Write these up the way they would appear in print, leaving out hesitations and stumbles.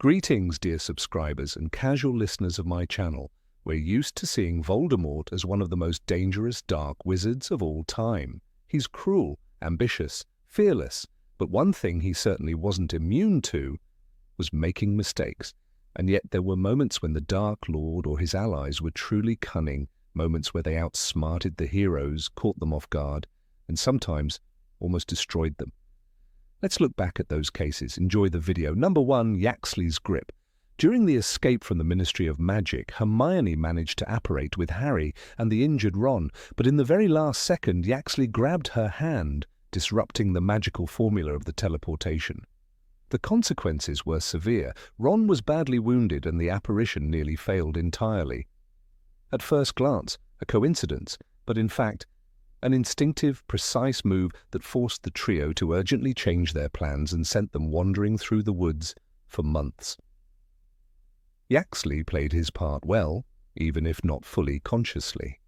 Greetings, dear subscribers and casual listeners of my channel. We're used to seeing Voldemort as one of the most dangerous dark wizards of all time. He's cruel, ambitious, fearless, but one thing he certainly wasn't immune to was making mistakes. And yet there were moments when the Dark Lord or his allies were truly cunning, moments where they outsmarted the heroes, caught them off guard, and sometimes almost destroyed them. Let's look back at those cases. Enjoy the video. Number 1, Yaxley's grip. During the escape from the Ministry of Magic, Hermione managed to apparate with Harry and the injured Ron, but in the very last second, Yaxley grabbed her hand, disrupting the magical formula of the teleportation. The consequences were severe. Ron was badly wounded and the apparition nearly failed entirely. At first glance, a coincidence, but in fact, an instinctive, precise move that forced the trio to urgently change their plans and sent them wandering through the woods for months. Yaxley played his part well, even if not fully consciously.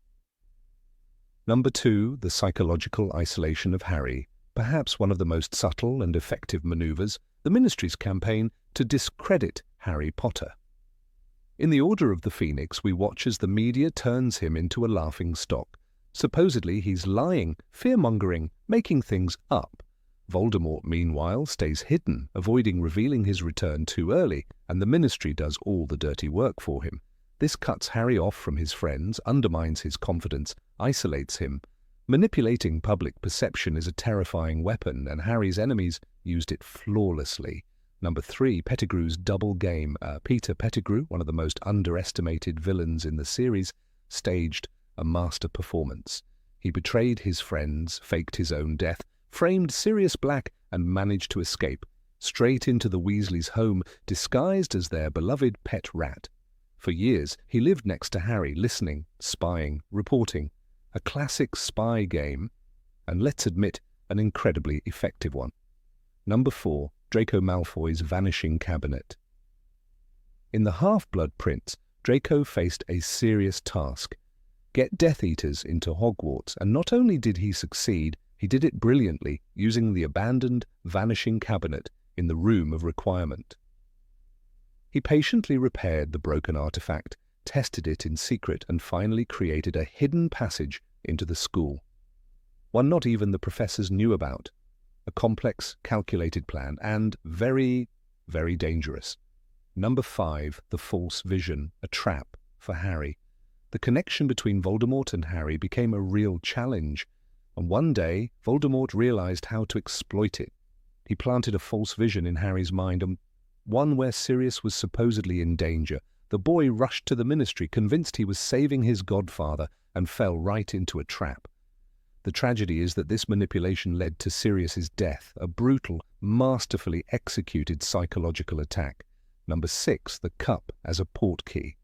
Number 2, the psychological isolation of Harry, perhaps one of the most subtle and effective maneuvers, the Ministry's campaign to discredit Harry Potter. In the Order of the Phoenix, we watch as the media turns him into a laughingstock. Supposedly he's lying, fear-mongering, making things up. Voldemort, meanwhile, stays hidden, avoiding revealing his return too early, and the Ministry does all the dirty work for him. This cuts Harry off from his friends, undermines his confidence, isolates him. Manipulating public perception is a terrifying weapon, and Harry's enemies used it flawlessly. Number 3, Pettigrew's double game. Peter Pettigrew, one of the most underestimated villains in the series, staged a master performance. He betrayed his friends, faked his own death, framed Sirius Black, and managed to escape, straight into the Weasleys' home, disguised as their beloved pet rat. For years, he lived next to Harry, listening, spying, reporting. A classic spy game, and let's admit, an incredibly effective one. Number 4, Draco Malfoy's vanishing cabinet. In the Half-Blood Prince, Draco faced a serious task: get Death Eaters into Hogwarts, and not only did he succeed, he did it brilliantly, using the abandoned, vanishing cabinet in the Room of Requirement. He patiently repaired the broken artifact, tested it in secret, and finally created a hidden passage into the school. One not even the professors knew about. A complex, calculated plan, and very, very dangerous. Number 5, the false vision, a trap for Harry. The connection between Voldemort and Harry became a real challenge, and one day Voldemort realized how to exploit it. He planted a false vision in Harry's mind, and one where Sirius was supposedly in danger. The boy rushed to the Ministry, convinced he was saving his godfather, and fell right into a trap. The tragedy is that this manipulation led to Sirius's death, a brutal, masterfully executed psychological attack. Number 6, the cup as a portkey.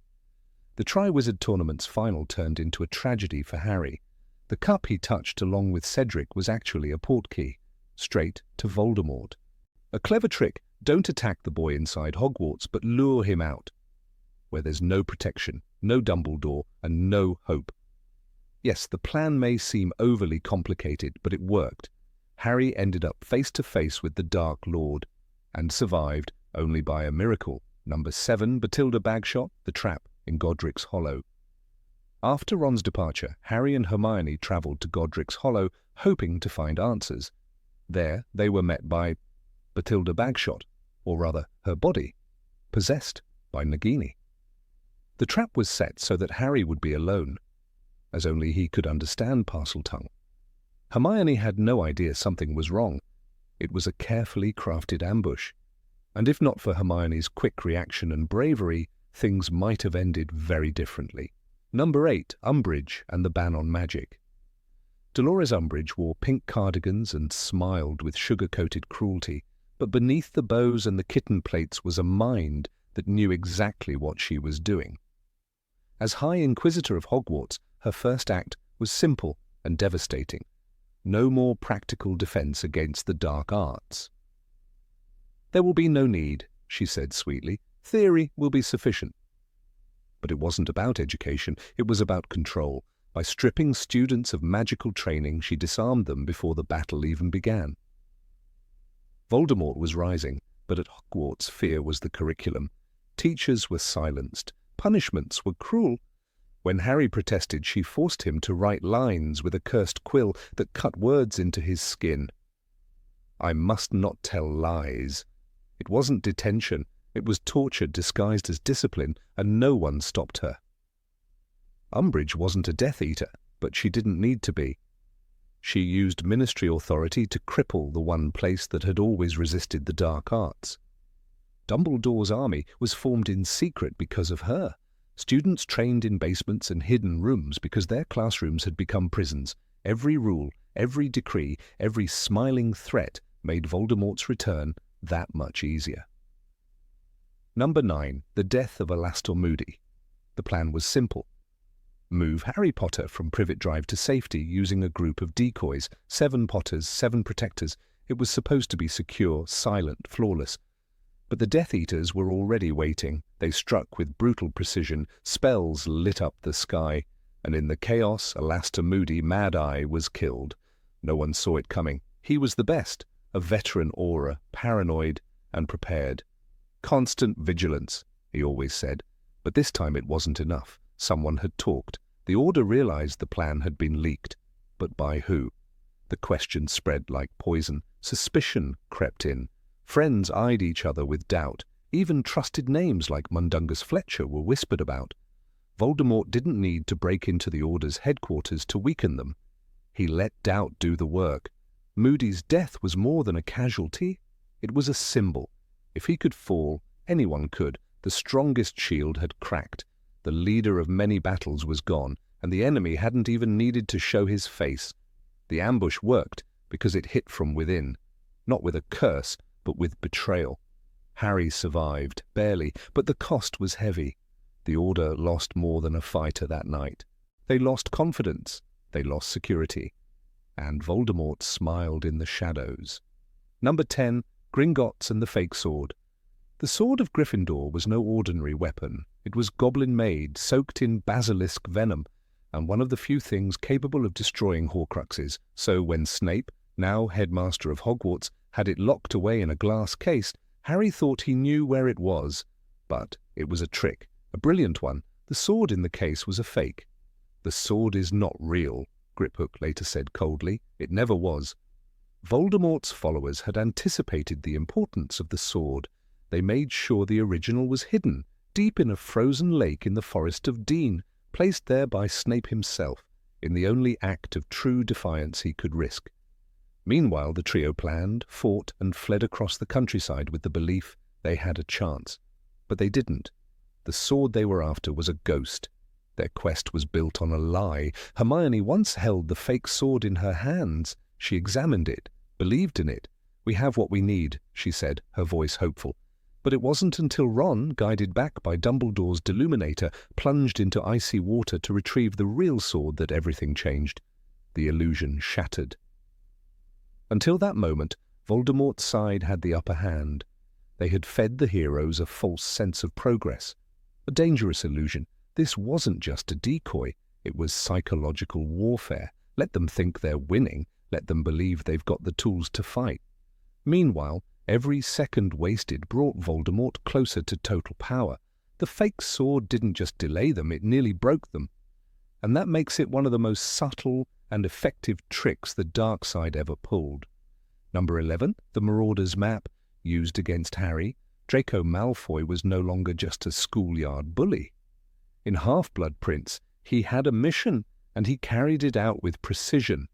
The Triwizard Tournament's final turned into a tragedy for Harry. The cup he touched along with Cedric was actually a portkey, straight to Voldemort. A clever trick: don't attack the boy inside Hogwarts, but lure him out, where there's no protection, no Dumbledore, and no hope. Yes, the plan may seem overly complicated, but it worked. Harry ended up face to face with the Dark Lord, and survived only by a miracle. Number 7, Bathilda Bagshot, the trap in Godric's Hollow. After Ron's departure, Harry and Hermione travelled to Godric's Hollow, hoping to find answers. There, they were met by Bathilda Bagshot, or rather, her body, possessed by Nagini. The trap was set so that Harry would be alone, as only he could understand Parseltongue. Hermione had no idea something was wrong. It was a carefully crafted ambush, and if not for Hermione's quick reaction and bravery, things might have ended very differently. Number 8, Umbridge and the ban on magic. Dolores Umbridge wore pink cardigans and smiled with sugar-coated cruelty, but beneath the bows and the kitten plates was a mind that knew exactly what she was doing. As High Inquisitor of Hogwarts, her first act was simple and devastating. No more practical defense against the dark arts. "There will be no need," she said sweetly. "Theory will be sufficient." But it wasn't about education, it was about control. By stripping students of magical training, she disarmed them before the battle even began. Voldemort was rising, But at Hogwarts, fear was the curriculum. Teachers were silenced. Punishments were cruel. When Harry protested, she forced him to write lines with a cursed quill that cut words into his skin. I must not tell lies. It wasn't detention. It was torture disguised as discipline, and no one stopped her. Umbridge wasn't a Death Eater, but she didn't need to be. She used ministry authority to cripple the one place that had always resisted the dark arts. Dumbledore's army was formed in secret because of her. Students trained in basements and hidden rooms because their classrooms had become prisons. Every rule, every decree, every smiling threat made Voldemort's return that much easier. Number 9. The death of Alastor Moody. The plan was simple. Move Harry Potter from Privet Drive to safety using a group of decoys, 7 Potters, 7 Protectors. It was supposed to be secure, silent, flawless. But the Death Eaters were already waiting. They struck with brutal precision. Spells lit up the sky. And in the chaos, Alastor Moody, Mad Eye, was killed. No one saw it coming. He was the best. A veteran aura, paranoid and prepared. Constant vigilance, he always said. But this time it wasn't enough. Someone had talked. The Order realized the plan had been leaked. But by who? The question spread like poison. Suspicion crept in. Friends eyed each other with doubt. Even trusted names like Mundungus Fletcher were whispered about. Voldemort didn't need to break into the Order's headquarters to weaken them. He let doubt do the work. Moody's death was more than a casualty. It was a symbol. If he could fall, anyone could. The strongest shield had cracked. The leader of many battles was gone, and the enemy hadn't even needed to show his face. The ambush worked because it hit from within. Not with a curse, but with betrayal. Harry survived, barely, but the cost was heavy. The Order lost more than a fighter that night. They lost confidence. They lost security. And Voldemort smiled in the shadows. Number 10. Gringotts and the Fake Sword. The sword of Gryffindor was no ordinary weapon. It was goblin-made, soaked in basilisk venom, and one of the few things capable of destroying Horcruxes. So when Snape, now headmaster of Hogwarts, had it locked away in a glass case, Harry thought he knew where it was. But it was a trick, a brilliant one. The sword in the case was a fake. The sword is not real, Griphook later said coldly. It never was. Voldemort's followers had anticipated the importance of the sword. They made sure the original was hidden, deep in a frozen lake in the Forest of Dean, placed there by Snape himself, in the only act of true defiance he could risk. Meanwhile, the trio planned, fought, and fled across the countryside with the belief they had a chance. But they didn't. The sword they were after was a ghost. Their quest was built on a lie. Hermione once held the fake sword in her hands. She examined it, believed in it. "We have what we need," she said, her voice hopeful. But it wasn't until Ron, guided back by Dumbledore's Deluminator, plunged into icy water to retrieve the real sword that everything changed. The illusion shattered. Until that moment, Voldemort's side had the upper hand. They had fed the heroes a false sense of progress. A dangerous illusion. This wasn't just a decoy. It was psychological warfare. Let them think they're winning. Let them believe they've got the tools to fight. Meanwhile, every second wasted brought Voldemort closer to total power. The fake sword didn't just delay them, it nearly broke them. And that makes it one of the most subtle and effective tricks the dark side ever pulled. Number 11, the Marauder's Map, used against Harry. Draco Malfoy was no longer just a schoolyard bully. In Half-Blood Prince, he had a mission, and he carried it out with precision.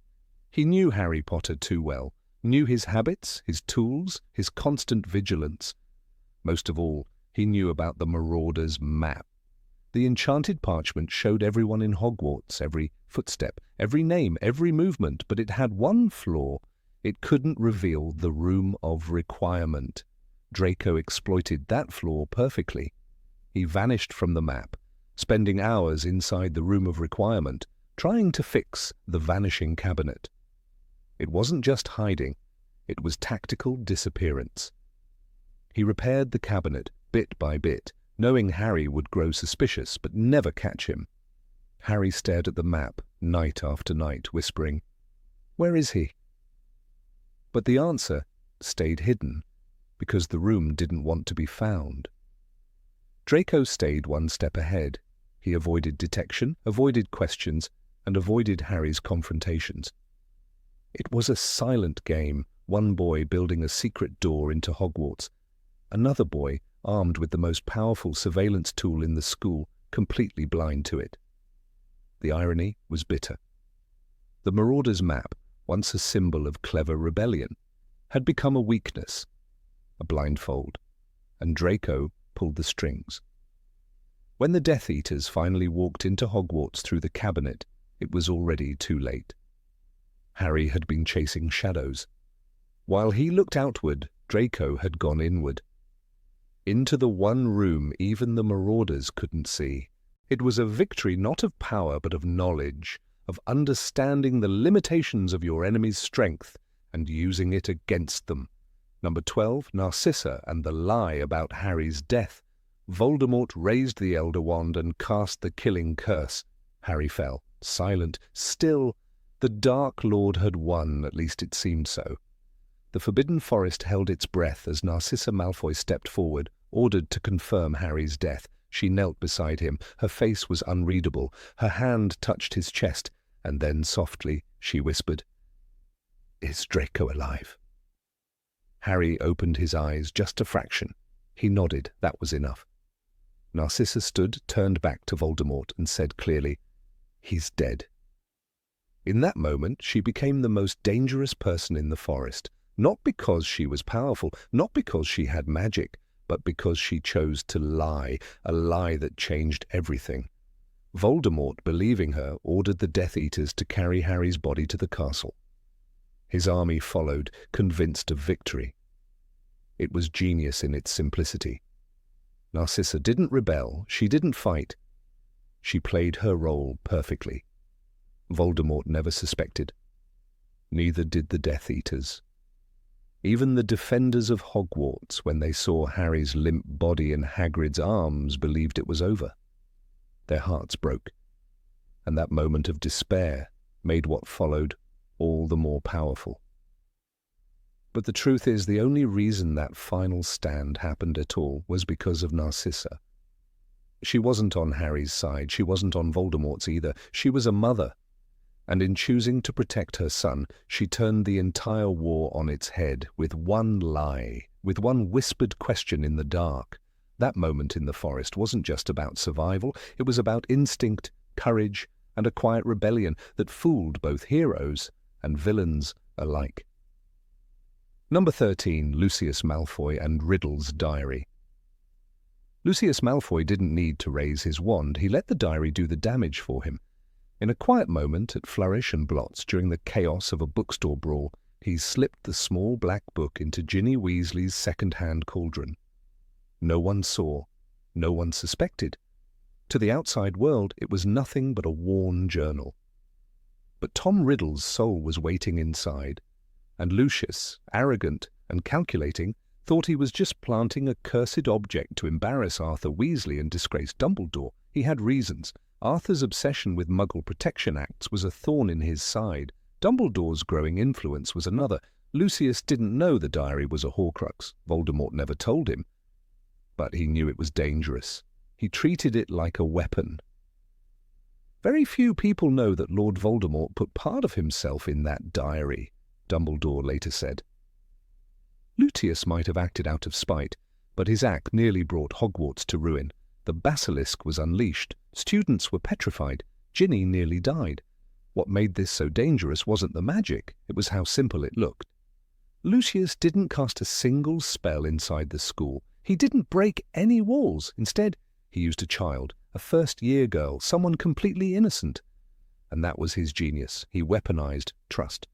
He knew Harry Potter too well, knew his habits, his tools, his constant vigilance. Most of all, he knew about the Marauder's Map. The enchanted parchment showed everyone in Hogwarts, every footstep, every name, every movement, but it had one flaw. It couldn't reveal the Room of Requirement. Draco exploited that flaw perfectly. He vanished from the map, spending hours inside the Room of Requirement, trying to fix the vanishing cabinet. It wasn't just hiding, it was tactical disappearance. He repaired the cabinet, bit by bit, knowing Harry would grow suspicious but never catch him. Harry stared at the map night after night, whispering, "Where is he?" But the answer stayed hidden. because the room didn't want to be found. Draco stayed one step ahead. He avoided detection, avoided questions, and avoided Harry's confrontations. It was a silent game, one boy building a secret door into Hogwarts, another boy, armed with the most powerful surveillance tool in the school, completely blind to it. The irony was bitter. The Marauder's map, once a symbol of clever rebellion, had become a weakness, a blindfold, and Draco pulled the strings. When the Death Eaters finally walked into Hogwarts through the cabinet, it was already too late. Harry had been chasing shadows. While he looked outward, Draco had gone inward. Into the one room even the Marauders couldn't see. It was a victory not of power but of knowledge, of understanding the limitations of your enemy's strength and using it against them. Number 12, Narcissa and the lie about Harry's death. Voldemort raised the Elder Wand and cast the killing curse. Harry fell, silent, still. The Dark Lord had won, at least it seemed so. The Forbidden Forest held its breath as Narcissa Malfoy stepped forward, ordered to confirm Harry's death. She knelt beside him. Her face was unreadable. Her hand touched his chest, and then softly she whispered, "Is Draco alive?" Harry opened his eyes just a fraction. He nodded. That was enough. Narcissa stood, turned back to Voldemort, and said clearly, "He's dead." In that moment, she became the most dangerous person in the forest, not because she was powerful, not because she had magic, but because she chose to lie, a lie that changed everything. Voldemort, believing her, ordered the Death Eaters to carry Harry's body to the castle. His army followed, convinced of victory. It was genius in its simplicity. Narcissa didn't rebel, she didn't fight. She played her role perfectly. Voldemort never suspected. Neither did the Death Eaters. Even the defenders of Hogwarts, when they saw Harry's limp body in Hagrid's arms, believed it was over. Their hearts broke, and that moment of despair made what followed all the more powerful. But the truth is, the only reason that final stand happened at all was because of Narcissa. She wasn't on Harry's side, she wasn't on Voldemort's either. She was a mother, and in choosing to protect her son, she turned the entire war on its head with one lie, with one whispered question in the dark. That moment in the forest wasn't just about survival, it was about instinct, courage, and a quiet rebellion that fooled both heroes and villains alike. Number 13, Lucius Malfoy and Riddle's Diary. Lucius Malfoy didn't need to raise his wand, he let the diary do the damage for him. In a quiet moment at Flourish and Blots during the chaos of a bookstore brawl, he slipped the small black book into Ginny Weasley's second-hand cauldron. No one saw, no one suspected. To the outside world, it was nothing but a worn journal. But Tom Riddle's soul was waiting inside, and Lucius, arrogant and calculating, thought he was just planting a cursed object to embarrass Arthur Weasley and disgrace Dumbledore. He had reasons. Arthur's obsession with Muggle Protection Acts was a thorn in his side. Dumbledore's growing influence was another. Lucius didn't know the diary was a Horcrux. Voldemort never told him. But he knew it was dangerous. He treated it like a weapon. Very few people know that Lord Voldemort put part of himself in that diary, Dumbledore later said. Lucius might have acted out of spite, but his act nearly brought Hogwarts to ruin. The basilisk was unleashed. Students were petrified. Ginny nearly died. What made this so dangerous wasn't the magic, it was how simple it looked. Lucius didn't cast a single spell inside the school. He didn't break any walls. Instead, he used a child, a first-year girl, someone completely innocent. And that was his genius. He weaponized trust.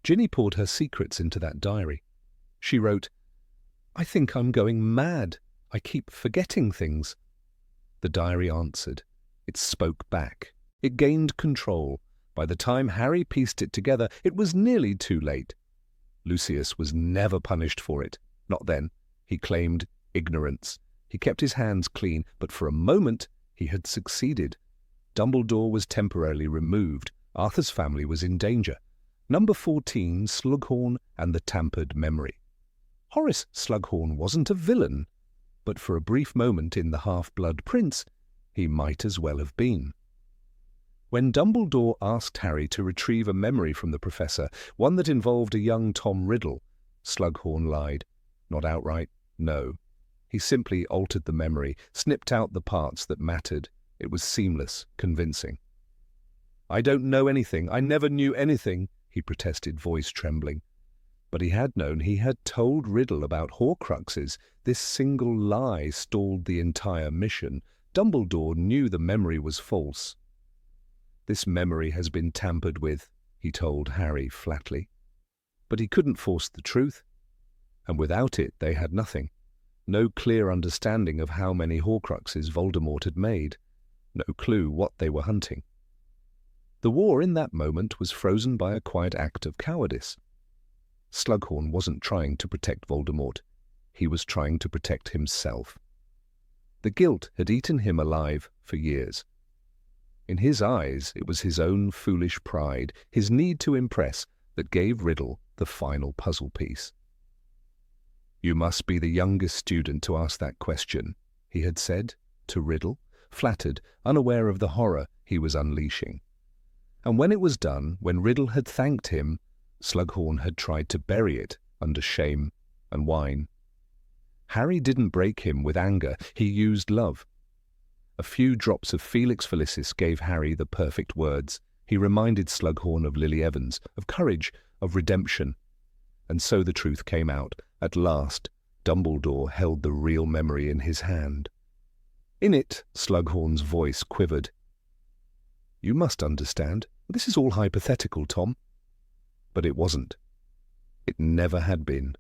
Ginny poured her secrets into that diary. She wrote, "I think I'm going mad. I keep forgetting things." The diary answered. It spoke back. It gained control. By the time Harry pieced it together, it was nearly too late. Lucius was never punished for it. Not then. He claimed ignorance. He kept his hands clean, but for a moment he had succeeded. Dumbledore was temporarily removed. Arthur's family was in danger. Number 14, Slughorn and the Tampered Memory. Horace Slughorn wasn't a villain, but for a brief moment in The Half-Blood Prince, he might as well have been. When Dumbledore asked Harry to retrieve a memory from the professor, one that involved a young Tom Riddle, Slughorn lied. Not outright, no. He simply altered the memory, snipped out the parts that mattered. It was seamless, convincing. "I don't know anything. I never knew anything," he protested, voice trembling. But he had known. He had told Riddle about Horcruxes. This single lie stalled the entire mission. Dumbledore knew the memory was false. "This memory has been tampered with," he told Harry flatly. But he couldn't force the truth. And without it, they had nothing. No clear understanding of how many Horcruxes Voldemort had made. No clue what they were hunting. The war in that moment was frozen by a quiet act of cowardice. Slughorn wasn't trying to protect Voldemort. He was trying to protect himself. The guilt had eaten him alive for years. In his eyes, it was his own foolish pride, his need to impress, that gave Riddle the final puzzle piece. "You must be the youngest student to ask that question," he had said to Riddle, flattered, unaware of the horror he was unleashing. And when it was done, when Riddle had thanked him, Slughorn had tried to bury it under shame and whine. Harry didn't break him with anger, he used love. A few drops of Felix Felicis gave Harry the perfect words. He reminded Slughorn of Lily Evans, of courage, of redemption. And so the truth came out. At last, Dumbledore held the real memory in his hand. In it, Slughorn's voice quivered. "You must understand. This is all hypothetical, Tom." But it wasn't. It never had been.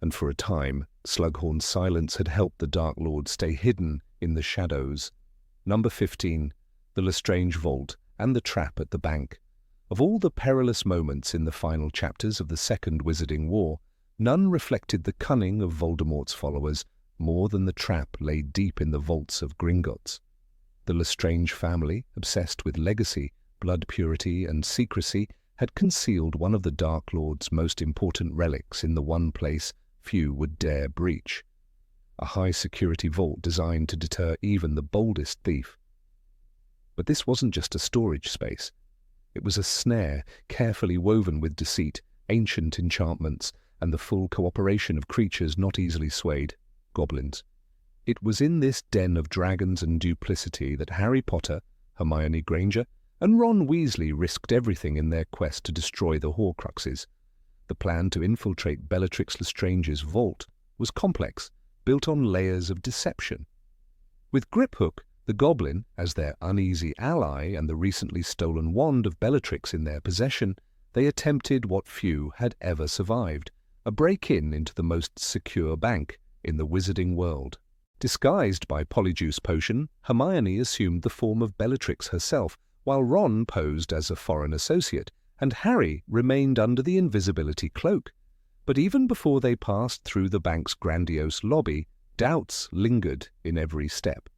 And for a time, Slughorn's silence had helped the Dark Lord stay hidden in the shadows. Number 15, the Lestrange Vault, and the trap at the bank. Of all the perilous moments in the final chapters of the Second Wizarding War, none reflected the cunning of Voldemort's followers more than the trap laid deep in the vaults of Gringotts. The Lestrange family, obsessed with legacy, blood purity, and secrecy, had concealed one of the Dark Lord's most important relics in the one place few would dare breach. A high-security vault designed to deter even the boldest thief. But this wasn't just a storage space. It was a snare, carefully woven with deceit, ancient enchantments, and the full cooperation of creatures not easily swayed, goblins. It was in this den of dragons and duplicity that Harry Potter, Hermione Granger, and Ron Weasley risked everything in their quest to destroy the Horcruxes. The plan to infiltrate Bellatrix Lestrange's vault was complex, built on layers of deception. With Griphook, the goblin, as their uneasy ally and the recently stolen wand of Bellatrix in their possession, they attempted what few had ever survived, a break-in into the most secure bank in the wizarding world. Disguised by Polyjuice Potion, Hermione assumed the form of Bellatrix herself, while Ron posed as a foreign associate, and Harry remained under the invisibility cloak. But even before they passed through the bank's grandiose lobby, doubts lingered in every step.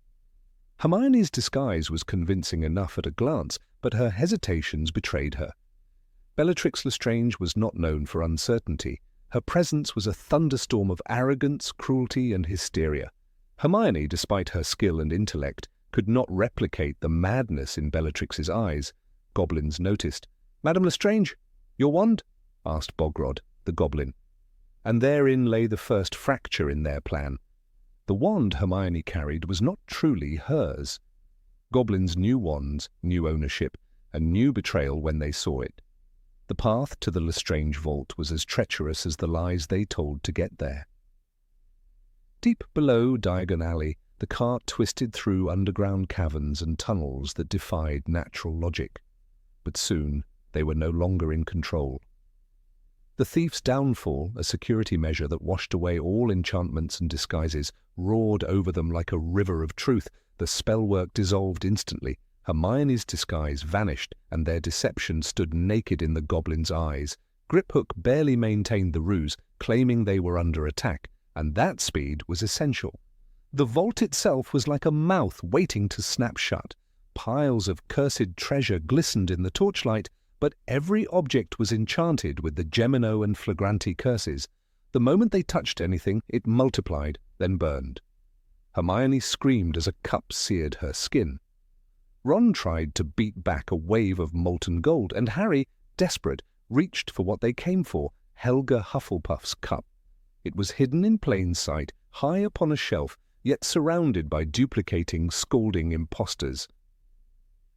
Hermione's disguise was convincing enough at a glance, but her hesitations betrayed her. Bellatrix Lestrange was not known for uncertainty. Her presence was a thunderstorm of arrogance, cruelty, and hysteria. Hermione, despite her skill and intellect, could not replicate the madness in Bellatrix's eyes. Goblins noticed. "Madame Lestrange, your wand?" asked Bogrod, the goblin. And therein lay the first fracture in their plan. The wand Hermione carried was not truly hers. Goblins knew wands, knew ownership, and knew betrayal when they saw it. The path to the Lestrange vault was as treacherous as the lies they told to get there. Deep below Diagon Alley, the cart twisted through underground caverns and tunnels that defied natural logic. But soon they were no longer in control. The thief's downfall, a security measure that washed away all enchantments and disguises, roared over them like a river of truth. The spellwork dissolved instantly. Hermione's disguise vanished, and their deception stood naked in the goblin's eyes. Griphook barely maintained the ruse, claiming they were under attack, and that speed was essential. The vault itself was like a mouth waiting to snap shut. Piles of cursed treasure glistened in the torchlight, but every object was enchanted with the Gemino and Flagranti curses. The moment they touched anything, it multiplied, then burned. Hermione screamed as a cup seared her skin. Ron tried to beat back a wave of molten gold, and Harry, desperate, reached for what they came for, Helga Hufflepuff's cup. It was hidden in plain sight, high upon a shelf, yet surrounded by duplicating, scolding impostors.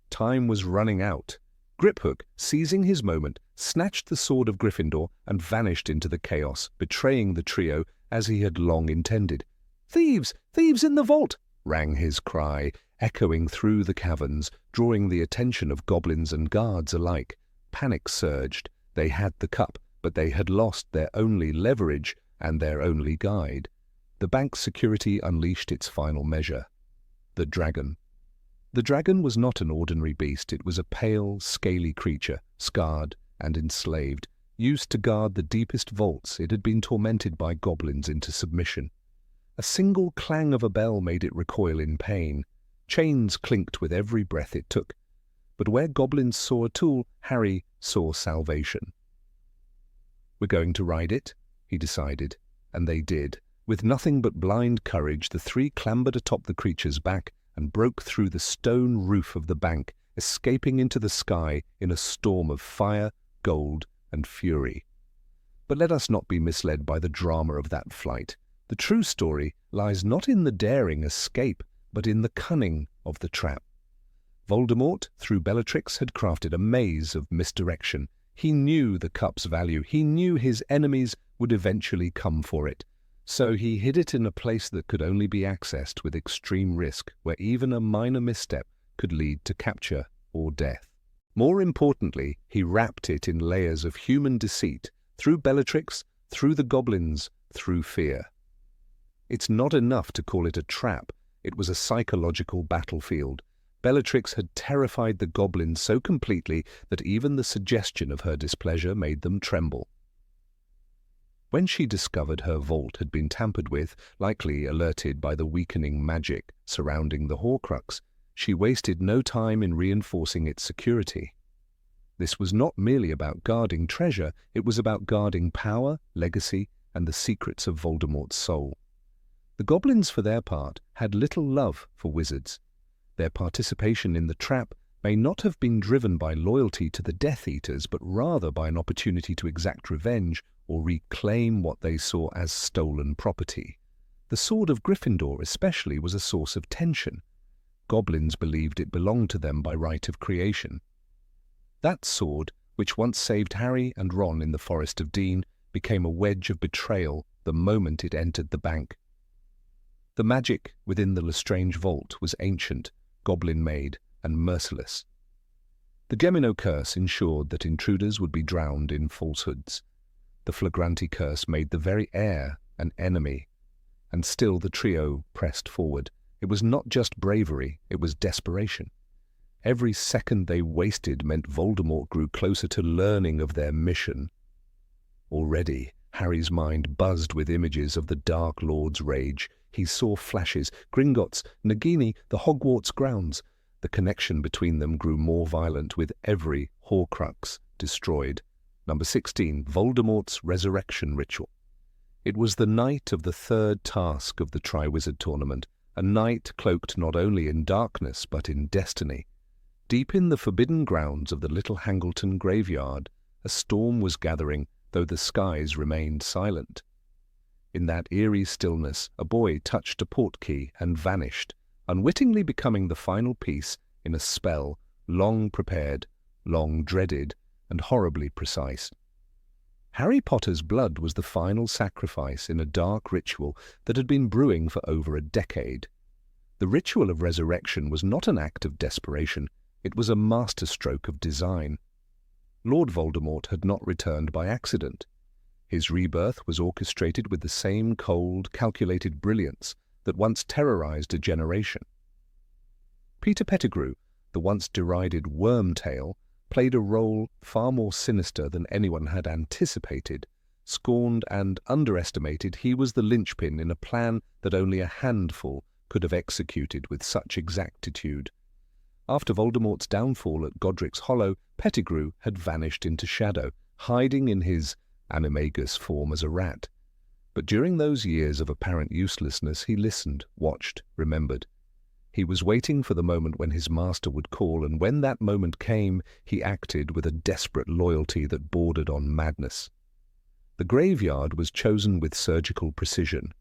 Time was running out. Griphook, seizing his moment, snatched the sword of Gryffindor and vanished into the chaos, betraying the trio as he had long intended. "Thieves! Thieves in the vault!" rang his cry, echoing through the caverns, drawing the attention of goblins and guards alike. Panic surged. They had the cup, but they had lost their only leverage and their only guide. The bank's security unleashed its final measure. The dragon. The dragon was not an ordinary beast. It was a pale, scaly creature, scarred and enslaved. Used to guard the deepest vaults, it had been tormented by goblins into submission. A single clang of a bell made it recoil in pain. Chains clinked with every breath it took. But where goblins saw a tool, Harry saw salvation. "We're going to ride it," he decided, and they did. With nothing but blind courage, the three clambered atop the creature's back and broke through the stone roof of the bank, escaping into the sky in a storm of fire, gold, and fury. But let us not be misled by the drama of that flight. The true story lies not in the daring escape, but in the cunning of the trap. Voldemort, through Bellatrix, had crafted a maze of misdirection. He knew the cup's value. He knew his enemies would eventually come for it. So he hid it in a place that could only be accessed with extreme risk, where even a minor misstep could lead to capture or death. More importantly, he wrapped it in layers of human deceit, through Bellatrix, through the goblins, through fear. It's not enough to call it a trap. It was a psychological battlefield. Bellatrix had terrified the goblins so completely that even the suggestion of her displeasure made them tremble. When she discovered her vault had been tampered with, likely alerted by the weakening magic surrounding the Horcrux, she wasted no time in reinforcing its security. This was not merely about guarding treasure, it was about guarding power, legacy, and the secrets of Voldemort's soul. The goblins, for their part, had little love for wizards. Their participation in the trap may not have been driven by loyalty to the Death Eaters, but rather by an opportunity to exact revenge or reclaim what they saw as stolen property. The sword of Gryffindor especially was a source of tension. Goblins believed it belonged to them by right of creation. That sword, which once saved Harry and Ron in the Forest of Dean, became a wedge of betrayal the moment it entered the bank. The magic within the Lestrange vault was ancient, goblin-made, and merciless. The Gemino curse ensured that intruders would be drowned in falsehoods. The Flagranti curse made the very air an enemy. And still the trio pressed forward. It was not just bravery, it was desperation. Every second they wasted meant Voldemort grew closer to learning of their mission. Already, Harry's mind buzzed with images of the Dark Lord's rage. He saw flashes, Gringotts, Nagini, the Hogwarts grounds. The connection between them grew more violent with every Horcrux destroyed. Number 16, Voldemort's Resurrection Ritual. It was the night of the third task of the Triwizard Tournament, a night cloaked not only in darkness but in destiny. Deep in the forbidden grounds of the Little Hangleton graveyard, a storm was gathering, though the skies remained silent. In that eerie stillness, a boy touched a portkey and vanished, unwittingly becoming the final piece in a spell long prepared, long dreaded, and horribly precise. Harry Potter's blood was the final sacrifice in a dark ritual that had been brewing for over a decade. The ritual of resurrection was not an act of desperation, it was a masterstroke of design. Lord Voldemort had not returned by accident. His rebirth was orchestrated with the same cold, calculated brilliance that once terrorized a generation. Peter Pettigrew, the once derided Wormtail, played a role far more sinister than anyone had anticipated. Scorned and underestimated, he was the linchpin in a plan that only a handful could have executed with such exactitude. After Voldemort's downfall at Godric's Hollow, Pettigrew had vanished into shadow, hiding in his animagus form as a rat. But during those years of apparent uselessness, he listened, watched, remembered. He was waiting for the moment when his master would call, and when that moment came, he acted with a desperate loyalty that bordered on madness. The graveyard was chosen with surgical precision.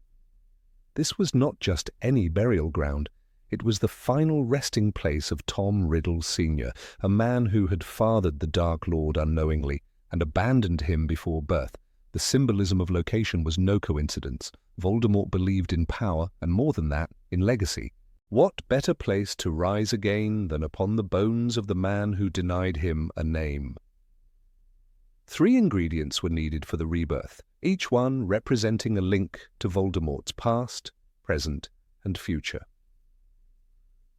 This was not just any burial ground. It was the final resting place of Tom Riddle Sr., a man who had fathered the Dark Lord unknowingly and abandoned him before birth. The symbolism of location was no coincidence. Voldemort believed in power, and more than that, in legacy. What better place to rise again than upon the bones of the man who denied him a name? 3 ingredients were needed for the rebirth, each one representing a link to Voldemort's past, present, and future.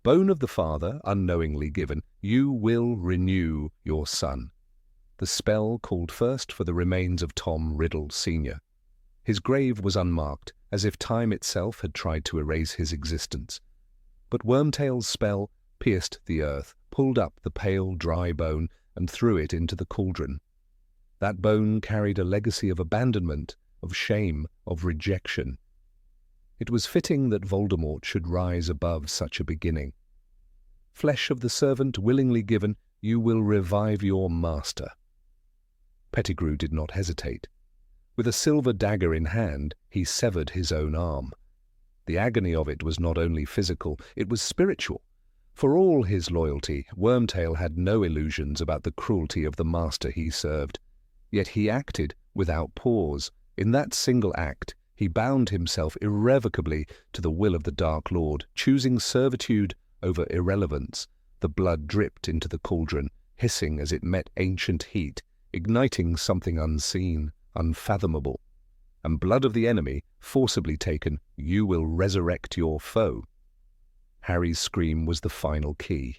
Bone of the father, unknowingly given, you will renew your son. The spell called first for the remains of Tom Riddle Sr. His grave was unmarked, as if time itself had tried to erase his existence. But Wormtail's spell pierced the earth, pulled up the pale, dry bone, and threw it into the cauldron. That bone carried a legacy of abandonment, of shame, of rejection. It was fitting that Voldemort should rise above such a beginning. Flesh of the servant willingly given, you will revive your master. Pettigrew did not hesitate. With a silver dagger in hand, he severed his own arm. The agony of it was not only physical, it was spiritual. For all his loyalty, Wormtail had no illusions about the cruelty of the master he served. Yet he acted without pause. In that single act, he bound himself irrevocably to the will of the Dark Lord, choosing servitude over irrelevance. The blood dripped into the cauldron, hissing as it met ancient heat, igniting something unseen, unfathomable. And blood of the enemy, forcibly taken, you will resurrect your foe. Harry's scream was the final key.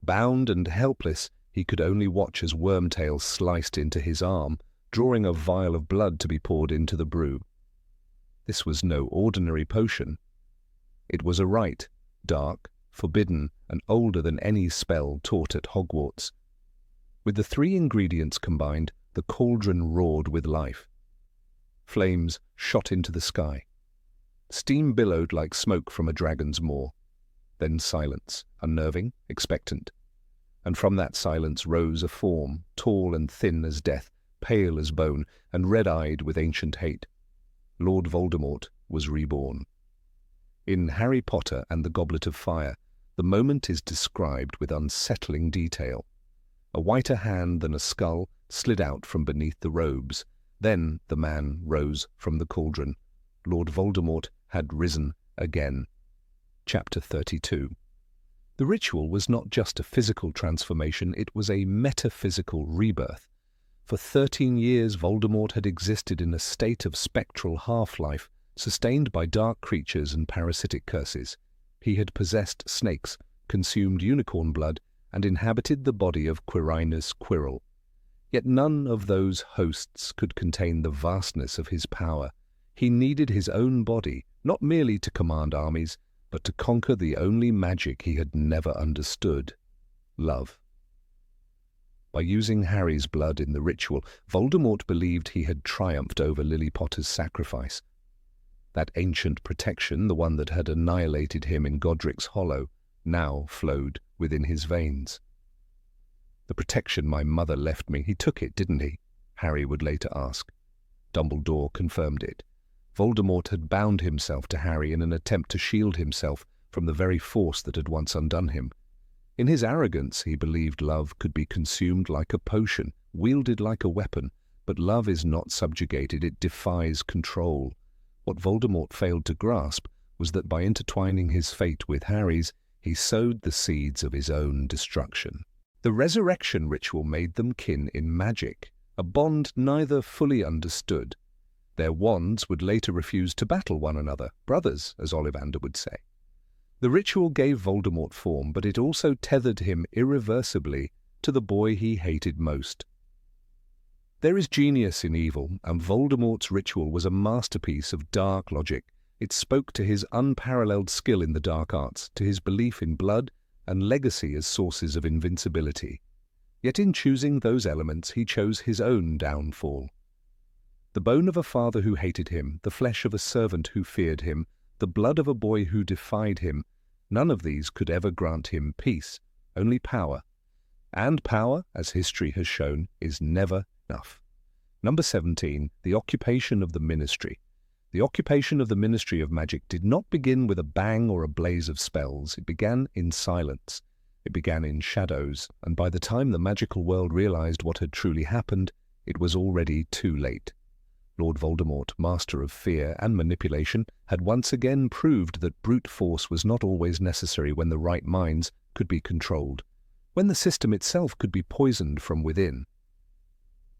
Bound and helpless, he could only watch as Wormtail sliced into his arm, drawing a vial of blood to be poured into the brew. This was no ordinary potion. It was a rite, dark, forbidden, and older than any spell taught at Hogwarts. With the 3 ingredients combined, the cauldron roared with life. Flames shot into the sky. Steam billowed like smoke from a dragon's maw. Then silence, unnerving, expectant. And from that silence rose a form, tall and thin as death, pale as bone, and red-eyed with ancient hate. Lord Voldemort was reborn. In Harry Potter and the Goblet of Fire, the moment is described with unsettling detail. A whiter hand than a skull slid out from beneath the robes. Then the man rose from the cauldron. Lord Voldemort had risen again. Chapter 32. The ritual was not just a physical transformation, it was a metaphysical rebirth. For 13 years Voldemort had existed in a state of spectral half-life, sustained by dark creatures and parasitic curses. He had possessed snakes, consumed unicorn blood, and inhabited the body of Quirinus Quirrell. Yet none of those hosts could contain the vastness of his power. He needed his own body, not merely to command armies, but to conquer the only magic he had never understood, love. By using Harry's blood in the ritual, Voldemort believed he had triumphed over Lily Potter's sacrifice. That ancient protection, the one that had annihilated him in Godric's Hollow, now flowed within his veins. The protection my mother left me, he took it, didn't he? Harry would later ask. Dumbledore confirmed it. Voldemort had bound himself to Harry in an attempt to shield himself from the very force that had once undone him. In his arrogance, he believed love could be consumed like a potion, wielded like a weapon, but love is not subjugated, it defies control. What Voldemort failed to grasp was that by intertwining his fate with Harry's, he sowed the seeds of his own destruction. The resurrection ritual made them kin in magic, a bond neither fully understood. Their wands would later refuse to battle one another, brothers, as Ollivander would say. The ritual gave Voldemort form, but it also tethered him irreversibly to the boy he hated most. There is genius in evil, and Voldemort's ritual was a masterpiece of dark logic. It spoke to his unparalleled skill in the dark arts, to his belief in blood and legacy as sources of invincibility. Yet in choosing those elements, he chose his own downfall. The bone of a father who hated him, the flesh of a servant who feared him, the blood of a boy who defied him, none of these could ever grant him peace, only power. And power, as history has shown, is never enough. Number 17, the occupation of the ministry. The occupation of the Ministry of Magic did not begin with a bang or a blaze of spells. It began in silence. It began in shadows, and by the time the magical world realized what had truly happened, it was already too late. Lord Voldemort, master of fear and manipulation, had once again proved that brute force was not always necessary when the right minds could be controlled, when the system itself could be poisoned from within.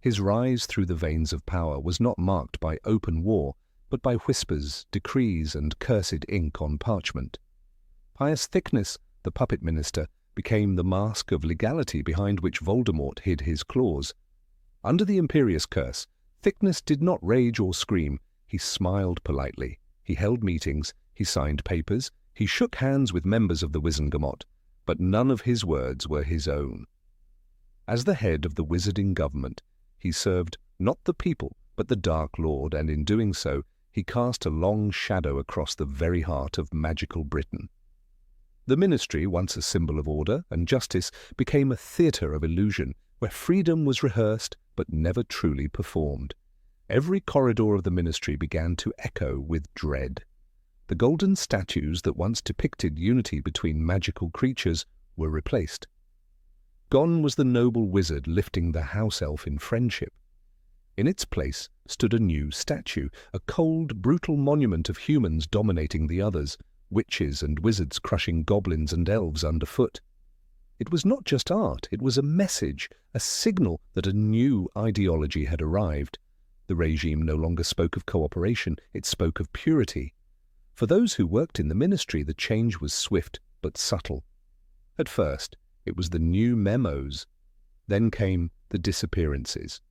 His rise through the veins of power was not marked by open war, but by whispers, decrees, and cursed ink on parchment. Pious Thickness, the puppet minister, became the mask of legality behind which Voldemort hid his claws. Under the imperious curse, Thickness did not rage or scream. He smiled politely. He held meetings. He signed papers. He shook hands with members of the Wizengamot, but none of his words were his own. As the head of the wizarding government, he served not the people, but the Dark Lord, and in doing so, he cast a long shadow across the very heart of magical Britain. The ministry, once a symbol of order and justice, became a theatre of illusion, where freedom was rehearsed but never truly performed. Every corridor of the ministry began to echo with dread. The golden statues that once depicted unity between magical creatures were replaced. Gone was the noble wizard lifting the house elf in friendship. In its place stood a new statue, a cold, brutal monument of humans dominating the others, witches and wizards crushing goblins and elves underfoot. It was not just art, it was a message, a signal that a new ideology had arrived. The regime no longer spoke of cooperation, it spoke of purity. For those who worked in the ministry, the change was swift but subtle. At first, it was the new memos. Then came the disappearances.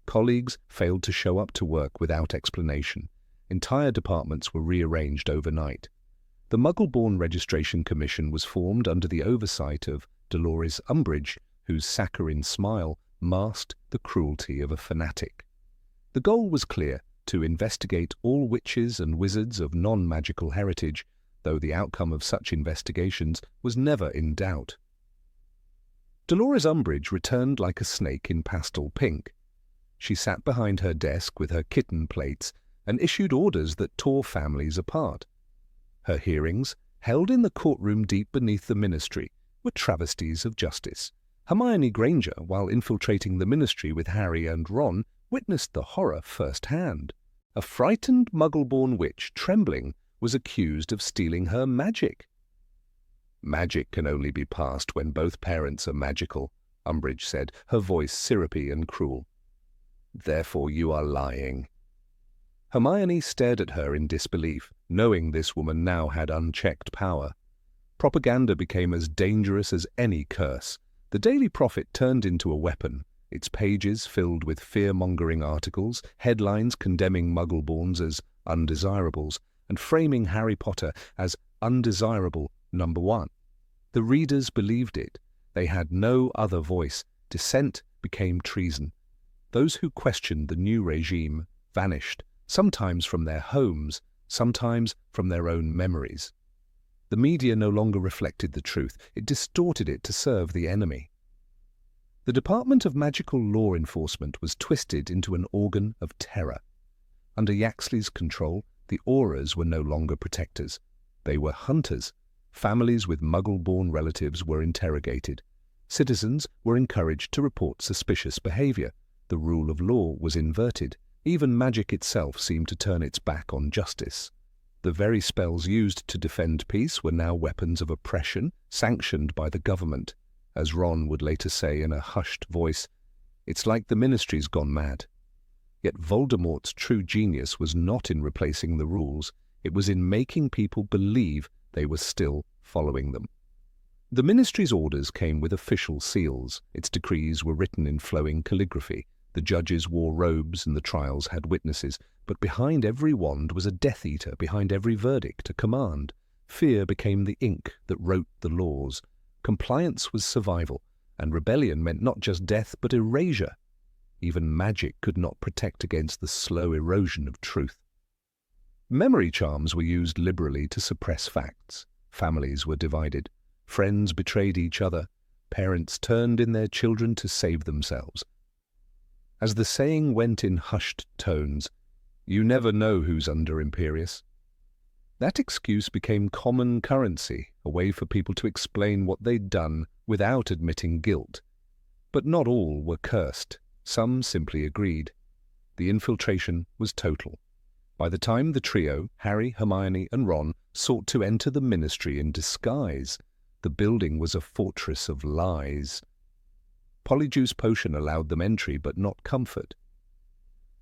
Colleagues failed to show up to work without explanation. Entire departments were rearranged overnight. The Muggle-born Registration Commission was formed under the oversight of Dolores Umbridge, whose saccharine smile masked the cruelty of a fanatic. The goal was clear: to investigate all witches and wizards of non-magical heritage, though the outcome of such investigations was never in doubt. Dolores Umbridge returned like a snake in pastel pink. She sat behind her desk with her kitten plates and issued orders that tore families apart. Her hearings, held in the courtroom deep beneath the ministry, were travesties of justice. Hermione Granger, while infiltrating the ministry with Harry and Ron, witnessed the horror firsthand. A frightened Muggle-born witch, trembling, was accused of stealing her magic. "Magic can only be passed when both parents are magical," Umbridge said, her voice syrupy and cruel. "Therefore you are lying." Hermione stared at her in disbelief, knowing this woman now had unchecked power. Propaganda became as dangerous as any curse. The Daily Prophet turned into a weapon, its pages filled with fear-mongering articles, headlines condemning Muggle-borns as undesirables, and framing Harry Potter as undesirable number one. The readers believed it. They had no other voice. Dissent became treason. Those who questioned the new regime vanished, sometimes from their homes, sometimes from their own memories. The media no longer reflected the truth. It distorted it to serve the enemy. The Department of Magical Law Enforcement was twisted into an organ of terror. Under Yaxley's control, the Auras were no longer protectors. They were hunters. Families with Muggle-born relatives were interrogated. Citizens were encouraged to report suspicious behavior. The rule of law was inverted. Even magic itself seemed to turn its back on justice. The very spells used to defend peace were now weapons of oppression, sanctioned by the government. As Ron would later say in a hushed voice, "It's like the ministry's gone mad." Yet Voldemort's true genius was not in replacing the rules. It was in making people believe they were still following them. The ministry's orders came with official seals. Its decrees were written in flowing calligraphy. The judges wore robes and the trials had witnesses, but behind every wand was a Death Eater, behind every verdict a command. Fear became the ink that wrote the laws. Compliance was survival, and rebellion meant not just death but erasure. Even magic could not protect against the slow erosion of truth. Memory charms were used liberally to suppress facts. Families were divided. Friends betrayed each other. Parents turned in their children to save themselves. As the saying went in hushed tones, "You never know who's under imperious." That excuse became common currency, a way for people to explain what they'd done without admitting guilt. But not all were cursed. Some simply agreed. The infiltration was total. By the time the trio, Harry, Hermione, and Ron, sought to enter the Ministry in disguise, the building was a fortress of lies. Polyjuice Potion allowed them entry, but not comfort.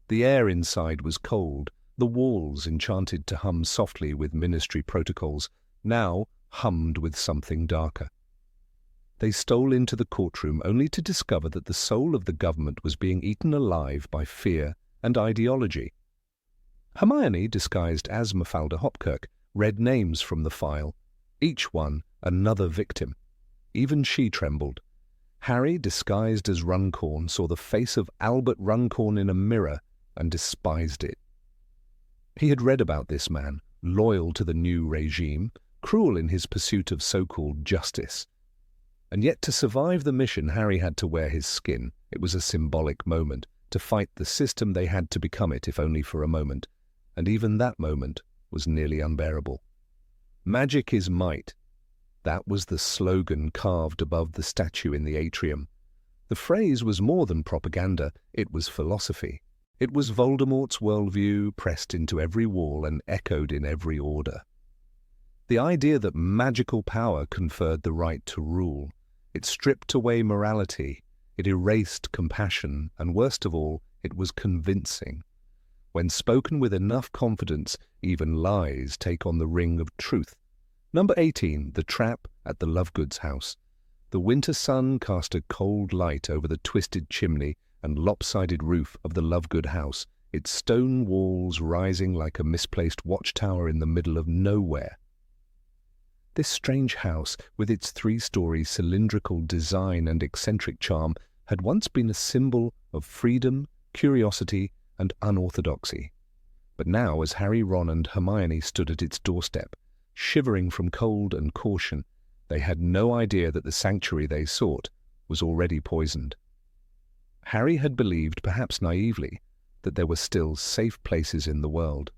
The air inside was cold. The walls, enchanted to hum softly with Ministry protocols, now hummed with something darker. They stole into the courtroom only to discover that the soul of the government was being eaten alive by fear and ideology. Hermione, disguised as Mafalda Hopkirk, read names from the file, each one another victim. Even she trembled. Harry, disguised as Runcorn, saw the face of Albert Runcorn in a mirror and despised it. He had read about this man, loyal to the new regime, cruel in his pursuit of so-called justice. And yet to survive the mission, Harry had to wear his skin. It was a symbolic moment. To fight the system, they had to become it, if only for a moment. And even that moment was nearly unbearable. Magic is might. That was the slogan carved above the statue in the atrium. The phrase was more than propaganda, it was philosophy. It was Voldemort's worldview pressed into every wall and echoed in every order. The idea that magical power conferred the right to rule. It stripped away morality, it erased compassion, and worst of all, it was convincing. When spoken with enough confidence, even lies take on the ring of truth. Number 18, The Trap at the Lovegood's house. The winter sun cast a cold light over the twisted chimney and lopsided roof of the Lovegood house, its stone walls rising like a misplaced watchtower in the middle of nowhere. This strange house, with its three-story cylindrical design and eccentric charm, had once been a symbol of freedom, curiosity, and unorthodoxy. But now, as Harry, Ron, and Hermione stood at its doorstep, shivering from cold and caution, they had no idea that the sanctuary they sought was already poisoned. Harry had believed, perhaps naively, that there were still safe places in the world.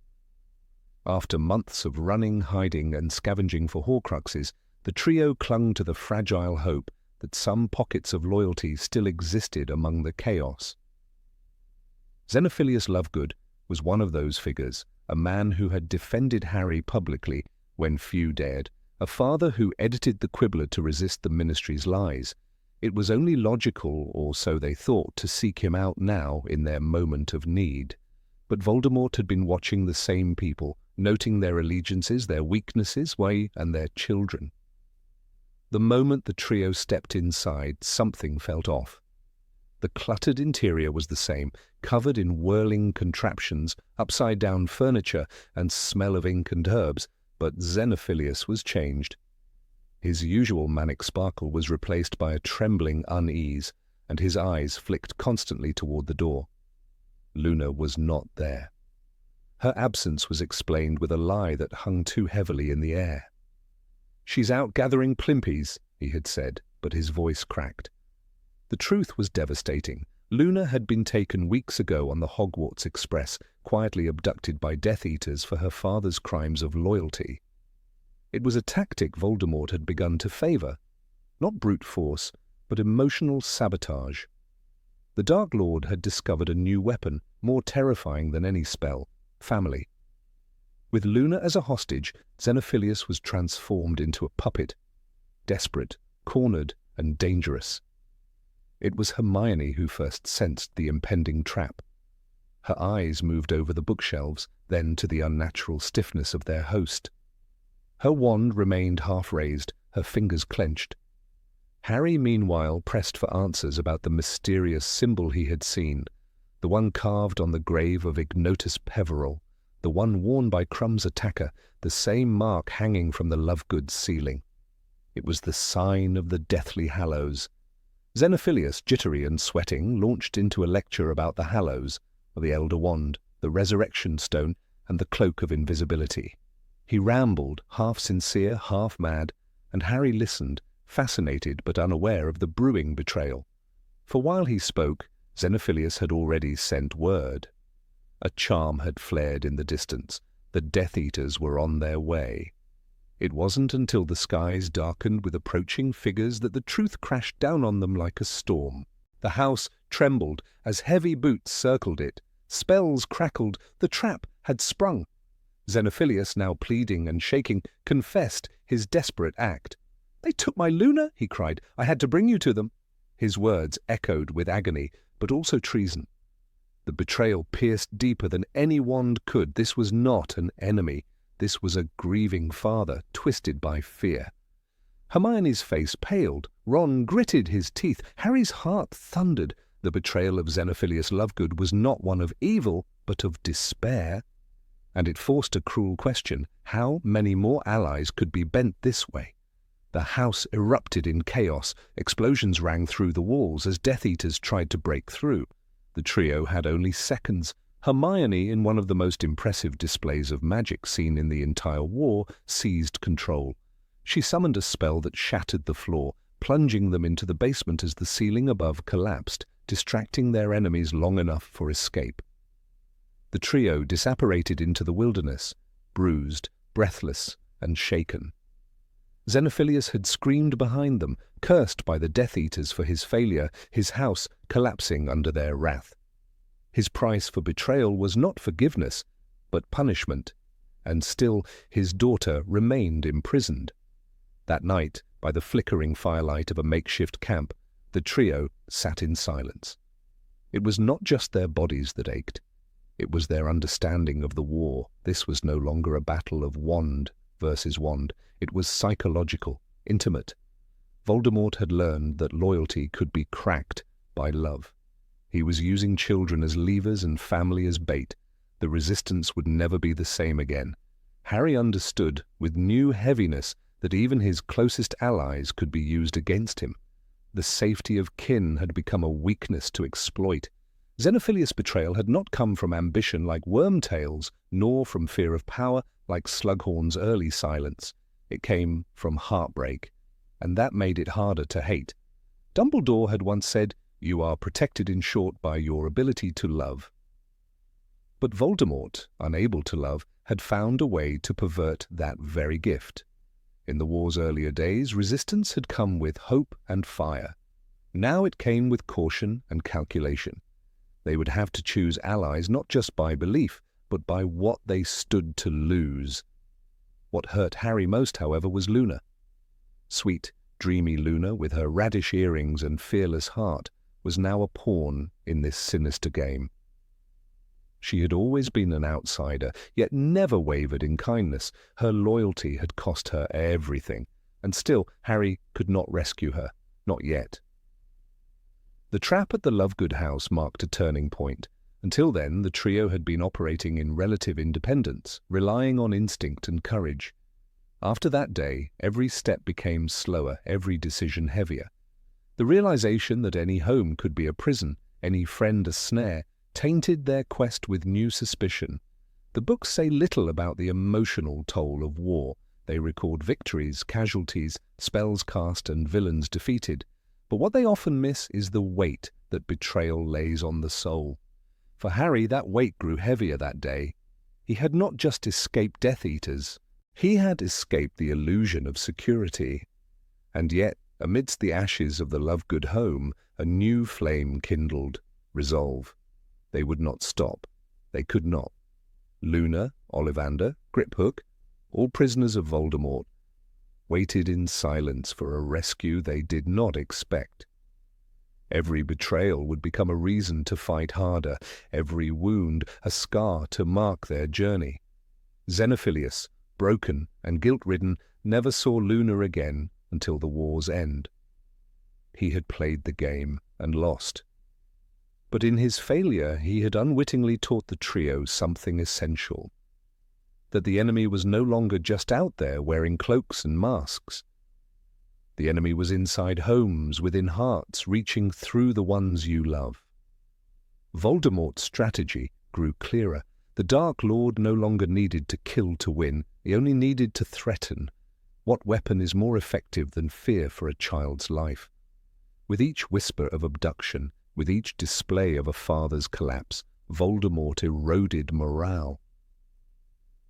After months of running, hiding, and scavenging for Horcruxes, the trio clung to the fragile hope that some pockets of loyalty still existed among the chaos. Xenophilius Lovegood was one of those figures, a man who had defended Harry publicly when few dared, a father who edited the Quibbler to resist the Ministry's lies. It was only logical, or so they thought, to seek him out now in their moment of need. But Voldemort had been watching the same people, noting their allegiances, their weaknesses, and their children. The moment the trio stepped inside, something felt off. The cluttered interior was the same, covered in whirling contraptions, upside-down furniture, and smell of ink and herbs, but Xenophilius was changed. His usual manic sparkle was replaced by a trembling unease, and his eyes flicked constantly toward the door. Luna was not there. Her absence was explained with a lie that hung too heavily in the air. "She's out gathering plimpies," he had said, but his voice cracked. The truth was devastating. Luna had been taken weeks ago on the Hogwarts Express, quietly abducted by Death Eaters for her father's crimes of loyalty. It was a tactic Voldemort had begun to favor, not brute force, but emotional sabotage. The Dark Lord had discovered a new weapon, more terrifying than any spell: family. With Luna as a hostage, Xenophilius was transformed into a puppet, desperate, cornered, and dangerous. It was Hermione who first sensed the impending trap. Her eyes moved over the bookshelves, then to the unnatural stiffness of their host. Her wand remained half-raised, her fingers clenched. Harry, meanwhile, pressed for answers about the mysterious symbol he had seen, the one carved on the grave of Ignotus Peverell, the one worn by Crum's attacker, the same mark hanging from the Lovegood's ceiling. It was the sign of the Deathly Hallows. Xenophilius, jittery and sweating, launched into a lecture about the Hallows, the Elder Wand, the Resurrection Stone, and the Cloak of Invisibility. He rambled, half sincere, half mad, and Harry listened, fascinated but unaware of the brewing betrayal. For while he spoke, Xenophilius had already sent word. A charm had flared in the distance. The Death Eaters were on their way. It wasn't until the skies darkened with approaching figures that the truth crashed down on them like a storm. The house trembled as heavy boots circled it. Spells crackled. The trap had sprung. Xenophilius, now pleading and shaking, confessed his desperate act. "They took my Luna," he cried. "I had to bring you to them." His words echoed with agony, but also treason. The betrayal pierced deeper than any wand could. This was not an enemy. This was a grieving father, twisted by fear. Hermione's face paled. Ron gritted his teeth. Harry's heart thundered. The betrayal of Xenophilius Lovegood was not one of evil, but of despair. And it forced a cruel question. How many more allies could be bent this way? The house erupted in chaos. Explosions rang through the walls as Death Eaters tried to break through. The trio had only seconds. Hermione, in one of the most impressive displays of magic seen in the entire war, seized control. She summoned a spell that shattered the floor, plunging them into the basement as the ceiling above collapsed, distracting their enemies long enough for escape. The trio disapparated into the wilderness, bruised, breathless, and shaken. Xenophilius had screamed behind them, cursed by the Death Eaters for his failure, his house collapsing under their wrath. His price for betrayal was not forgiveness, but punishment, and still his daughter remained imprisoned. That night, by the flickering firelight of a makeshift camp, the trio sat in silence. It was not just their bodies that ached. It was their understanding of the war. This was no longer a battle of wand versus wand. It was psychological, intimate. Voldemort had learned that loyalty could be cracked by love. He was using children as levers and family as bait. The resistance would never be the same again. Harry understood with new heaviness that even his closest allies could be used against him. The safety of kin had become a weakness to exploit. Xenophilius' betrayal had not come from ambition like Wormtail's, nor from fear of power like Slughorn's early silence. It came from heartbreak, and that made it harder to hate. Dumbledore had once said, "You are protected in short by your ability to love." But Voldemort, unable to love, had found a way to pervert that very gift. In the war's earlier days, resistance had come with hope and fire. Now it came with caution and calculation. They would have to choose allies not just by belief, but by what they stood to lose. What hurt Harry most, however, was Luna. Sweet, dreamy Luna, with her radish earrings and fearless heart, was now a pawn in this sinister game. She had always been an outsider, yet never wavered in kindness. Her loyalty had cost her everything, and still Harry could not rescue her, not yet. The trap at the Lovegood house marked a turning point. Until then, the trio had been operating in relative independence, relying on instinct and courage. After that day, every step became slower, every decision heavier. The realization that any home could be a prison, any friend a snare, tainted their quest with new suspicion. The books say little about the emotional toll of war. They record victories, casualties, spells cast, and villains defeated. But what they often miss is the weight that betrayal lays on the soul. For Harry, that weight grew heavier that day. He had not just escaped Death Eaters. He had escaped the illusion of security. And yet, amidst the ashes of the Lovegood home, a new flame kindled, resolve. They would not stop. They could not. Luna, Ollivander, Griphook, all prisoners of Voldemort, waited in silence for a rescue they did not expect. Every betrayal would become a reason to fight harder, every wound a scar to mark their journey. Xenophilius, broken and guilt-ridden, never saw Luna again until the war's end. He had played the game and lost. But in his failure, he had unwittingly taught the trio something essential. That the enemy was no longer just out there wearing cloaks and masks. The enemy was inside homes, within hearts, reaching through the ones you love. Voldemort's strategy grew clearer. The Dark Lord no longer needed to kill to win, he only needed to threaten. What weapon is more effective than fear for a child's life? With each whisper of abduction, with each display of a father's collapse, Voldemort eroded morale.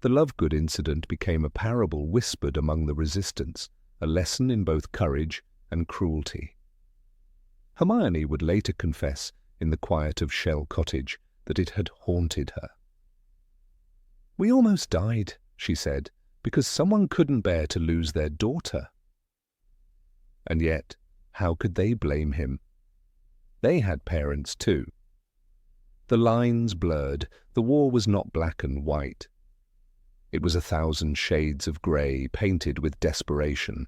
The Lovegood incident became a parable whispered among the resistance, a lesson in both courage and cruelty. Hermione would later confess, in the quiet of Shell Cottage, that it had haunted her. "We almost died," she said, "because someone couldn't bear to lose their daughter." And yet, how could they blame him? They had parents too. The lines blurred. The war was not black and white. It was 1,000 shades of grey, painted with desperation.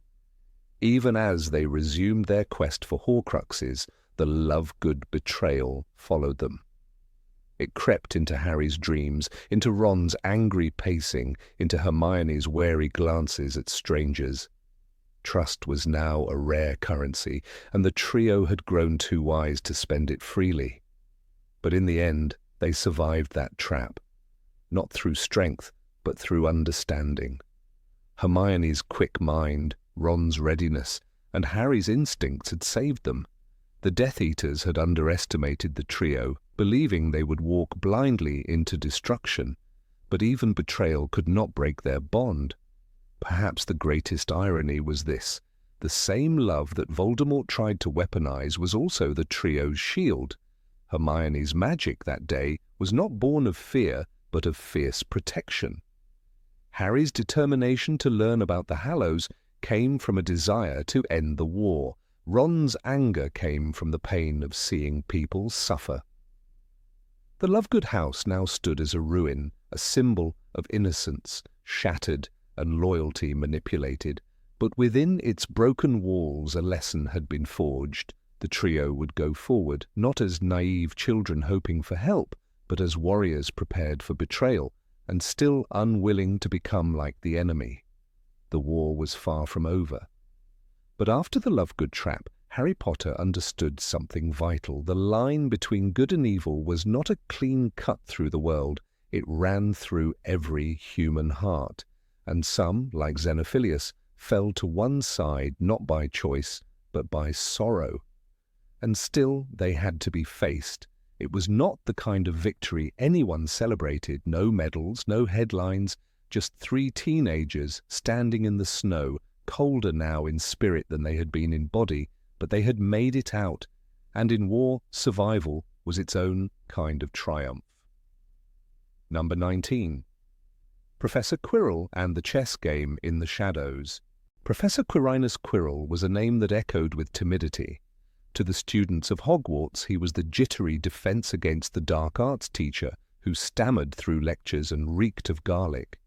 Even as they resumed their quest for Horcruxes, the Lovegood betrayal followed them. It crept into Harry's dreams, into Ron's angry pacing, into Hermione's wary glances at strangers. Trust was now a rare currency, and the trio had grown too wise to spend it freely. But in the end, they survived that trap, not through strength, but through understanding. Hermione's quick mind, Ron's readiness, and Harry's instincts had saved them. The Death Eaters had underestimated the trio, believing they would walk blindly into destruction, but even betrayal could not break their bond. Perhaps the greatest irony was this: the same love that Voldemort tried to weaponize was also the trio's shield. Hermione's magic that day was not born of fear, but of fierce protection. Harry's determination to learn about the Hallows came from a desire to end the war. Ron's anger came from the pain of seeing people suffer. The Lovegood house now stood as a ruin, a symbol of innocence, shattered, and loyalty manipulated. But within its broken walls a lesson had been forged. The trio would go forward, not as naive children hoping for help, but as warriors prepared for betrayal, and still unwilling to become like the enemy. The war was far from over. But after the Lovegood trap, Harry Potter understood something vital. The line between good and evil was not a clean cut through the world. It ran through every human heart. And some, like Xenophilius, fell to one side not by choice, but by sorrow. And still they had to be faced. It was not the kind of victory anyone celebrated. No medals, no headlines, just 3 teenagers standing in the snow, colder now in spirit than they had been in body, but they had made it out, and in war, survival was its own kind of triumph. Number 19. Professor Quirrell and the Chess Game in the Shadows. Professor Quirinus Quirrell was a name that echoed with timidity. To the students of Hogwarts, he was the jittery defense against the dark arts teacher who stammered through lectures and reeked of garlic.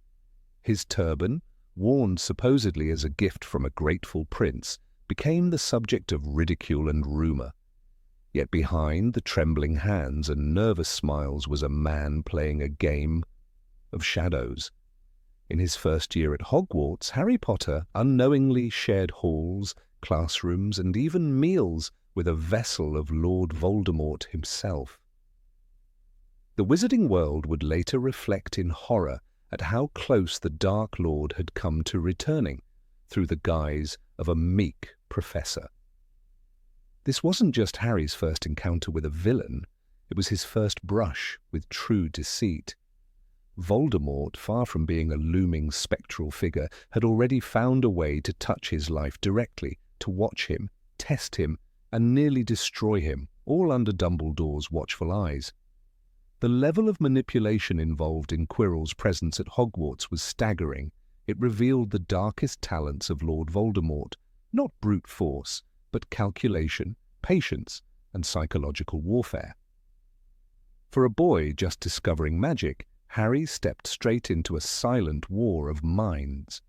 His turban, worn supposedly as a gift from a grateful prince, became the subject of ridicule and rumour. Yet behind the trembling hands and nervous smiles was a man playing a game of shadows. In his first year at Hogwarts, Harry Potter unknowingly shared halls, classrooms, and even meals with a vessel of Lord Voldemort himself. The wizarding world would later reflect in horror at how close the Dark Lord had come to returning, through the guise of a meek professor. This wasn't just Harry's first encounter with a villain, it was his first brush with true deceit. Voldemort, far from being a looming spectral figure, had already found a way to touch his life directly, to watch him, test him, and nearly destroy him, all under Dumbledore's watchful eyes. The level of manipulation involved in Quirrell's presence at Hogwarts was staggering. It revealed the darkest talents of Lord Voldemort, not brute force, but calculation, patience, and psychological warfare. For a boy just discovering magic, Harry stepped straight into a silent war of minds.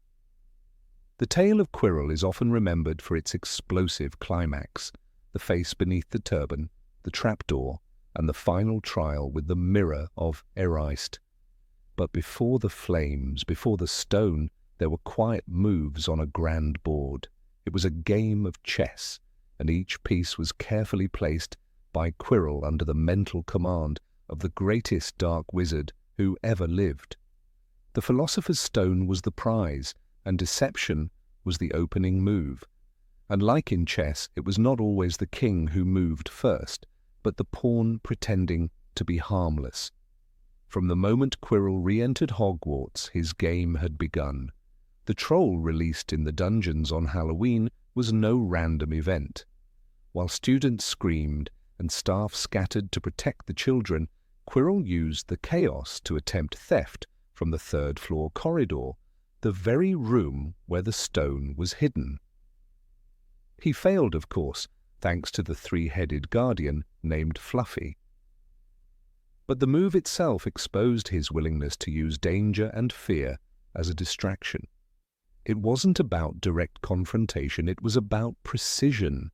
The tale of Quirrell is often remembered for its explosive climax, the face beneath the turban, the trapdoor, and the final trial with the mirror of Erist. But before the flames, before the stone, there were quiet moves on a grand board. It was a game of chess, and each piece was carefully placed by Quirrell under the mental command of the greatest dark wizard who ever lived. The Philosopher's Stone was the prize, and deception was the opening move. And like in chess, it was not always the king who moved first, but the pawn pretending to be harmless. From the moment Quirrell re-entered Hogwarts, his game had begun. The troll released in the dungeons on Halloween was no random event. While students screamed and staff scattered to protect the children, Quirrell used the chaos to attempt theft from the third-floor corridor, the very room where the stone was hidden. He failed, of course, thanks to the three-headed guardian named Fluffy. But the move itself exposed his willingness to use danger and fear as a distraction. It wasn't about direct confrontation, it was about precision.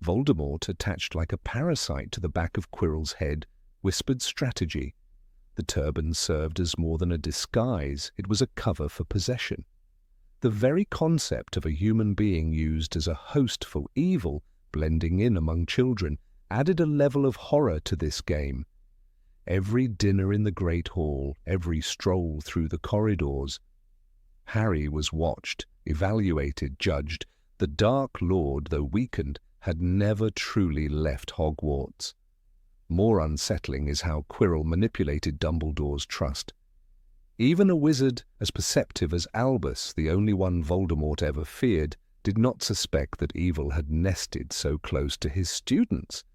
Voldemort, attached like a parasite to the back of Quirrell's head, whispered strategy. The turban served as more than a disguise, it was a cover for possession. The very concept of a human being used as a host for evil, blending in among children, added a level of horror to this game. Every dinner in the Great Hall, every stroll through the corridors, Harry was watched, evaluated, judged. The Dark Lord, though weakened, had never truly left Hogwarts. More unsettling is how Quirrell manipulated Dumbledore's trust. Even a wizard as perceptive as Albus, the only one Voldemort ever feared, did not suspect that evil had nested so close to his students.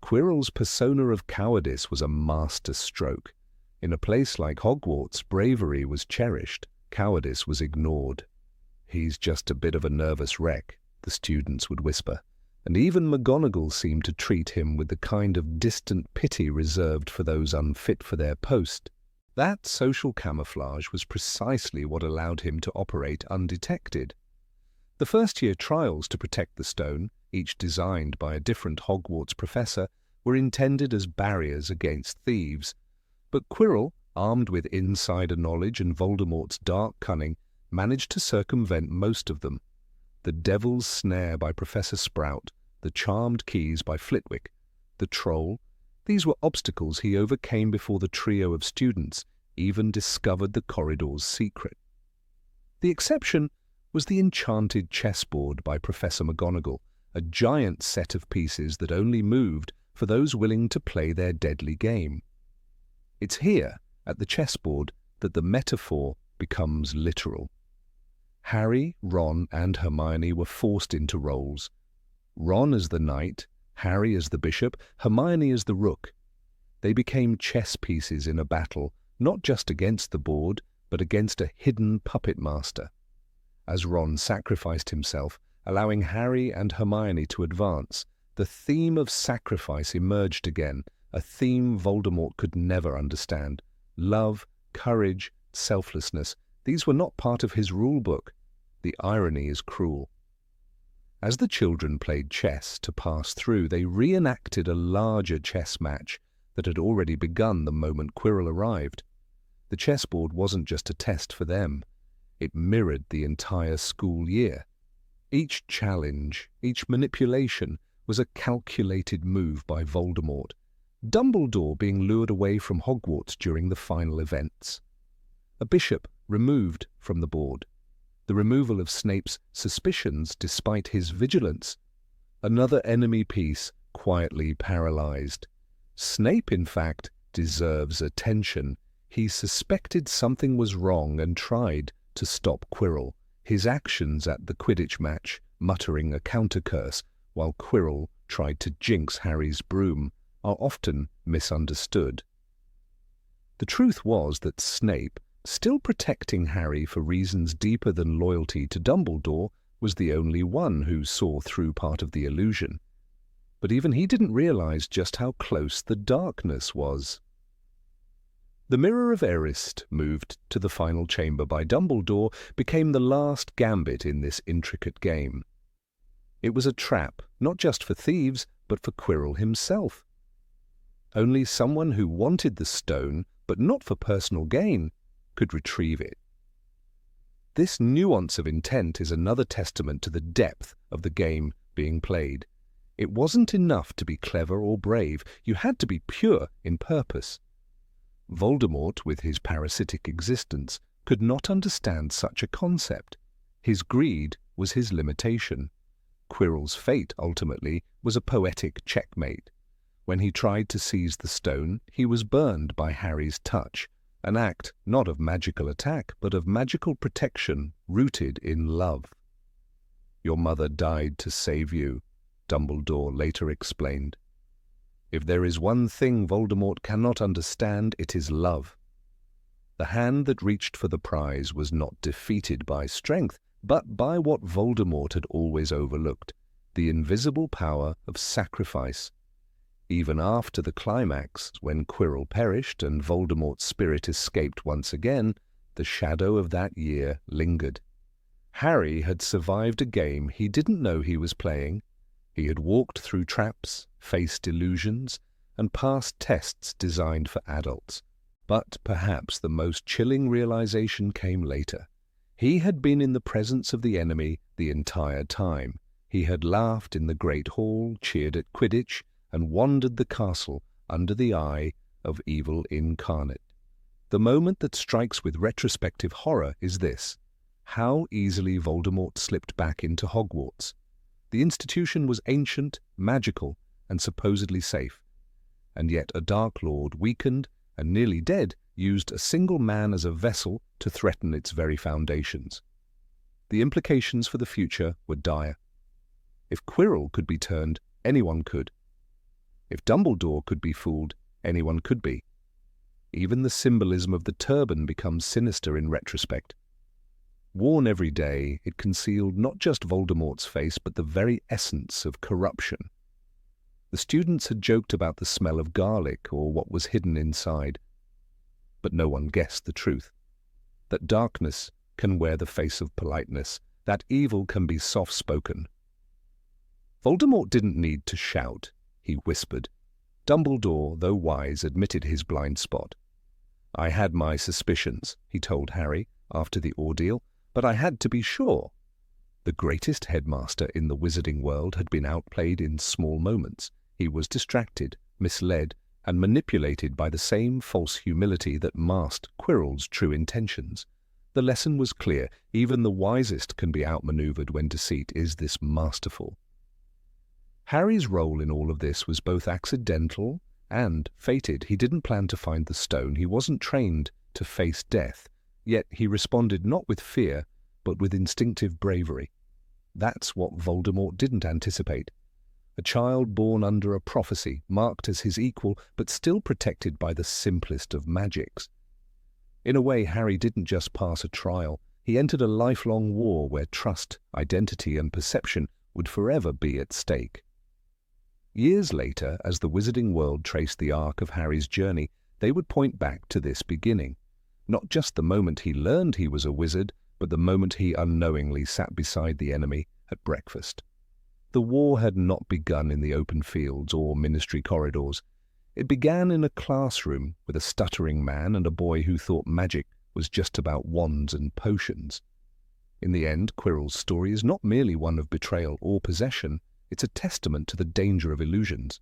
Quirrell's persona of cowardice was a master stroke. In a place like Hogwarts, bravery was cherished, cowardice was ignored. "He's just a bit of a nervous wreck," the students would whisper, and even McGonagall seemed to treat him with the kind of distant pity reserved for those unfit for their post. That social camouflage was precisely what allowed him to operate undetected. The first-year trials to protect the stone, each designed by a different Hogwarts professor, were intended as barriers against thieves. But Quirrell, armed with insider knowledge and Voldemort's dark cunning, managed to circumvent most of them. The Devil's Snare by Professor Sprout, the Charmed Keys by Flitwick, the Troll, these were obstacles he overcame before the trio of students even discovered the corridor's secret. The exception was the Enchanted Chessboard by Professor McGonagall, a giant set of pieces that only moved for those willing to play their deadly game. It's here, at the chessboard, that the metaphor becomes literal. Harry, Ron, and Hermione were forced into roles. Ron as the knight, Harry as the bishop, Hermione as the rook. They became chess pieces in a battle, not just against the board, but against a hidden puppet master. As Ron sacrificed himself, allowing Harry and Hermione to advance, the theme of sacrifice emerged again, a theme Voldemort could never understand. Love, courage, selflessness, these were not part of his rulebook. The irony is cruel. As the children played chess to pass through, they reenacted a larger chess match that had already begun the moment Quirrell arrived. The chessboard wasn't just a test for them. It mirrored the entire school year. Each challenge, each manipulation, was a calculated move by Voldemort, Dumbledore being lured away from Hogwarts during the final events. A bishop removed from the board. The removal of Snape's suspicions despite his vigilance. Another enemy piece quietly paralyzed. Snape, in fact, deserves attention. He suspected something was wrong and tried to stop Quirrell, his actions at the Quidditch match muttering a counter-curse while Quirrell tried to jinx Harry's broom, are often misunderstood. The truth was that Snape, still protecting Harry for reasons deeper than loyalty to Dumbledore, was the only one who saw through part of the illusion. But even he didn't realize just how close the darkness was. The Mirror of Erised, moved to the final chamber by Dumbledore, became the last gambit in this intricate game. It was a trap, not just for thieves, but for Quirrell himself. Only someone who wanted the stone, but not for personal gain, could retrieve it. This nuance of intent is another testament to the depth of the game being played. It wasn't enough to be clever or brave, you had to be pure in purpose. Voldemort, with his parasitic existence, could not understand such a concept. His greed was his limitation. Quirrell's fate, ultimately, was a poetic checkmate. When he tried to seize the stone, he was burned by Harry's touch, an act not of magical attack, but of magical protection rooted in love. "Your mother died to save you," Dumbledore later explained. If there is one thing Voldemort cannot understand, it is love. The hand that reached for the prize was not defeated by strength, but by what Voldemort had always overlooked, the invisible power of sacrifice. Even after the climax, when Quirrell perished and Voldemort's spirit escaped once again, the shadow of that year lingered. Harry had survived a game he didn't know he was playing. He had walked through traps, faced illusions, and passed tests designed for adults. But perhaps the most chilling realization came later. He had been in the presence of the enemy the entire time. He had laughed in the Great Hall, cheered at Quidditch, and wandered the castle under the eye of evil incarnate. The moment that strikes with retrospective horror is this: how easily Voldemort slipped back into Hogwarts. The institution was ancient, magical, and supposedly safe. And yet a Dark Lord, weakened and nearly dead, used a single man as a vessel to threaten its very foundations. The implications for the future were dire. If Quirrell could be turned, anyone could. If Dumbledore could be fooled, anyone could be. Even the symbolism of the turban becomes sinister in retrospect. Worn every day, it concealed not just Voldemort's face, but the very essence of corruption. The students had joked about the smell of garlic or what was hidden inside. But no one guessed the truth. That darkness can wear the face of politeness, that evil can be soft-spoken. Voldemort didn't need to shout. He whispered. Dumbledore, though wise, admitted his blind spot. "I had my suspicions," he told Harry after the ordeal, "but I had to be sure." The greatest headmaster in the wizarding world had been outplayed in small moments. He was distracted, misled, and manipulated by the same false humility that masked Quirrell's true intentions. The lesson was clear: even the wisest can be outmaneuvered when deceit is this masterful. Harry's role in all of this was both accidental and fated. He didn't plan to find the stone. He wasn't trained to face death. Yet he responded not with fear, but with instinctive bravery. That's what Voldemort didn't anticipate. A child born under a prophecy, marked as his equal, but still protected by the simplest of magics. In a way, Harry didn't just pass a trial. He entered a lifelong war where trust, identity, and perception would forever be at stake. Years later, as the wizarding world traced the arc of Harry's journey, they would point back to this beginning. Not just the moment he learned he was a wizard, but the moment he unknowingly sat beside the enemy at breakfast. The war had not begun in the open fields or ministry corridors. It began in a classroom with a stuttering man and a boy who thought magic was just about wands and potions. In the end, Quirrell's story is not merely one of betrayal or possession. It's a testament to the danger of illusions.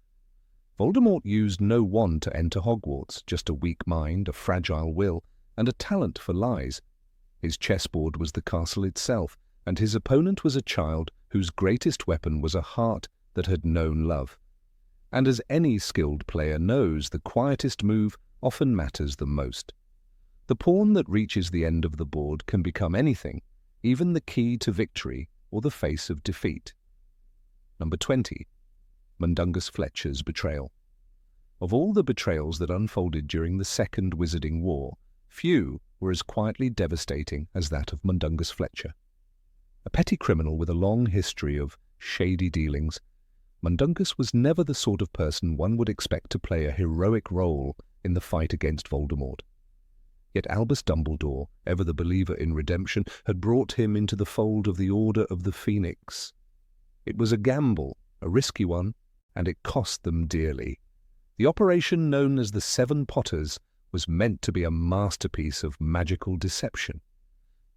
Voldemort used no wand to enter Hogwarts, just a weak mind, a fragile will, and a talent for lies. His chessboard was the castle itself, and his opponent was a child whose greatest weapon was a heart that had known love. And as any skilled player knows, the quietest move often matters the most. The pawn that reaches the end of the board can become anything, even the key to victory or the face of defeat. Number 20. Mundungus Fletcher's Betrayal. Of all the betrayals that unfolded during the Second Wizarding War, few were as quietly devastating as that of Mundungus Fletcher. A petty criminal with a long history of shady dealings, Mundungus was never the sort of person one would expect to play a heroic role in the fight against Voldemort. Yet Albus Dumbledore, ever the believer in redemption, had brought him into the fold of the Order of the Phoenix. It was a gamble, a risky one, and it cost them dearly. The operation known as the Seven Potters was meant to be a masterpiece of magical deception.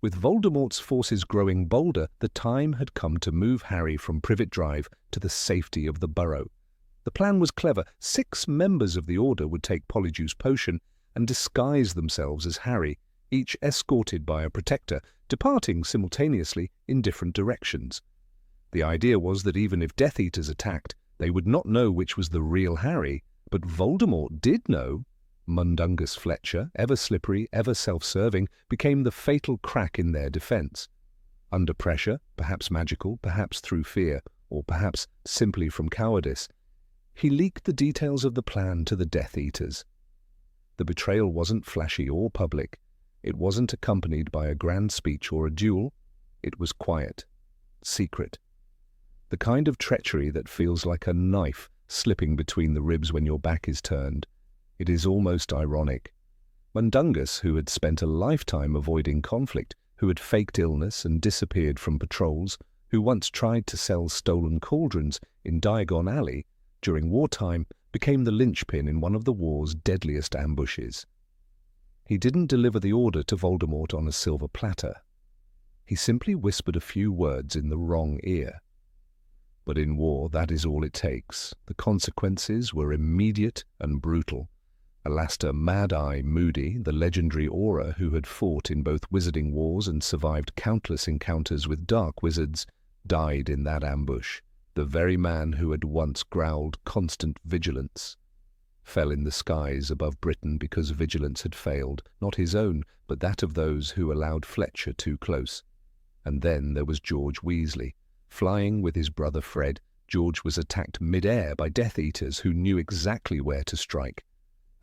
With Voldemort's forces growing bolder, the time had come to move Harry from Privet Drive to the safety of the Burrow. The plan was clever. 6 members of the Order would take Polyjuice Potion and disguise themselves as Harry, each escorted by a protector, departing simultaneously in different directions. The idea was that even if Death Eaters attacked, they would not know which was the real Harry, but Voldemort did know. Mundungus Fletcher, ever slippery, ever self-serving, became the fatal crack in their defense. Under pressure, perhaps magical, perhaps through fear, or perhaps simply from cowardice, he leaked the details of the plan to the Death Eaters. The betrayal wasn't flashy or public. It wasn't accompanied by a grand speech or a duel. It was quiet, secret. The kind of treachery that feels like a knife slipping between the ribs when your back is turned. It is almost ironic. Mundungus, who had spent a lifetime avoiding conflict, who had faked illness and disappeared from patrols, who once tried to sell stolen cauldrons in Diagon Alley during wartime, became the linchpin in one of the war's deadliest ambushes. He didn't deliver the order to Voldemort on a silver platter. He simply whispered a few words in the wrong ear. But in war, that is all it takes. The consequences were immediate and brutal. Alastair Mad-Eye Moody, the legendary Auror who had fought in both wizarding wars and survived countless encounters with dark wizards, died in that ambush. The very man who had once growled constant vigilance fell in the skies above Britain because vigilance had failed, not his own, but that of those who allowed Fletcher too close. And then there was George Weasley. Flying with his brother Fred, George was attacked mid-air by Death Eaters who knew exactly where to strike.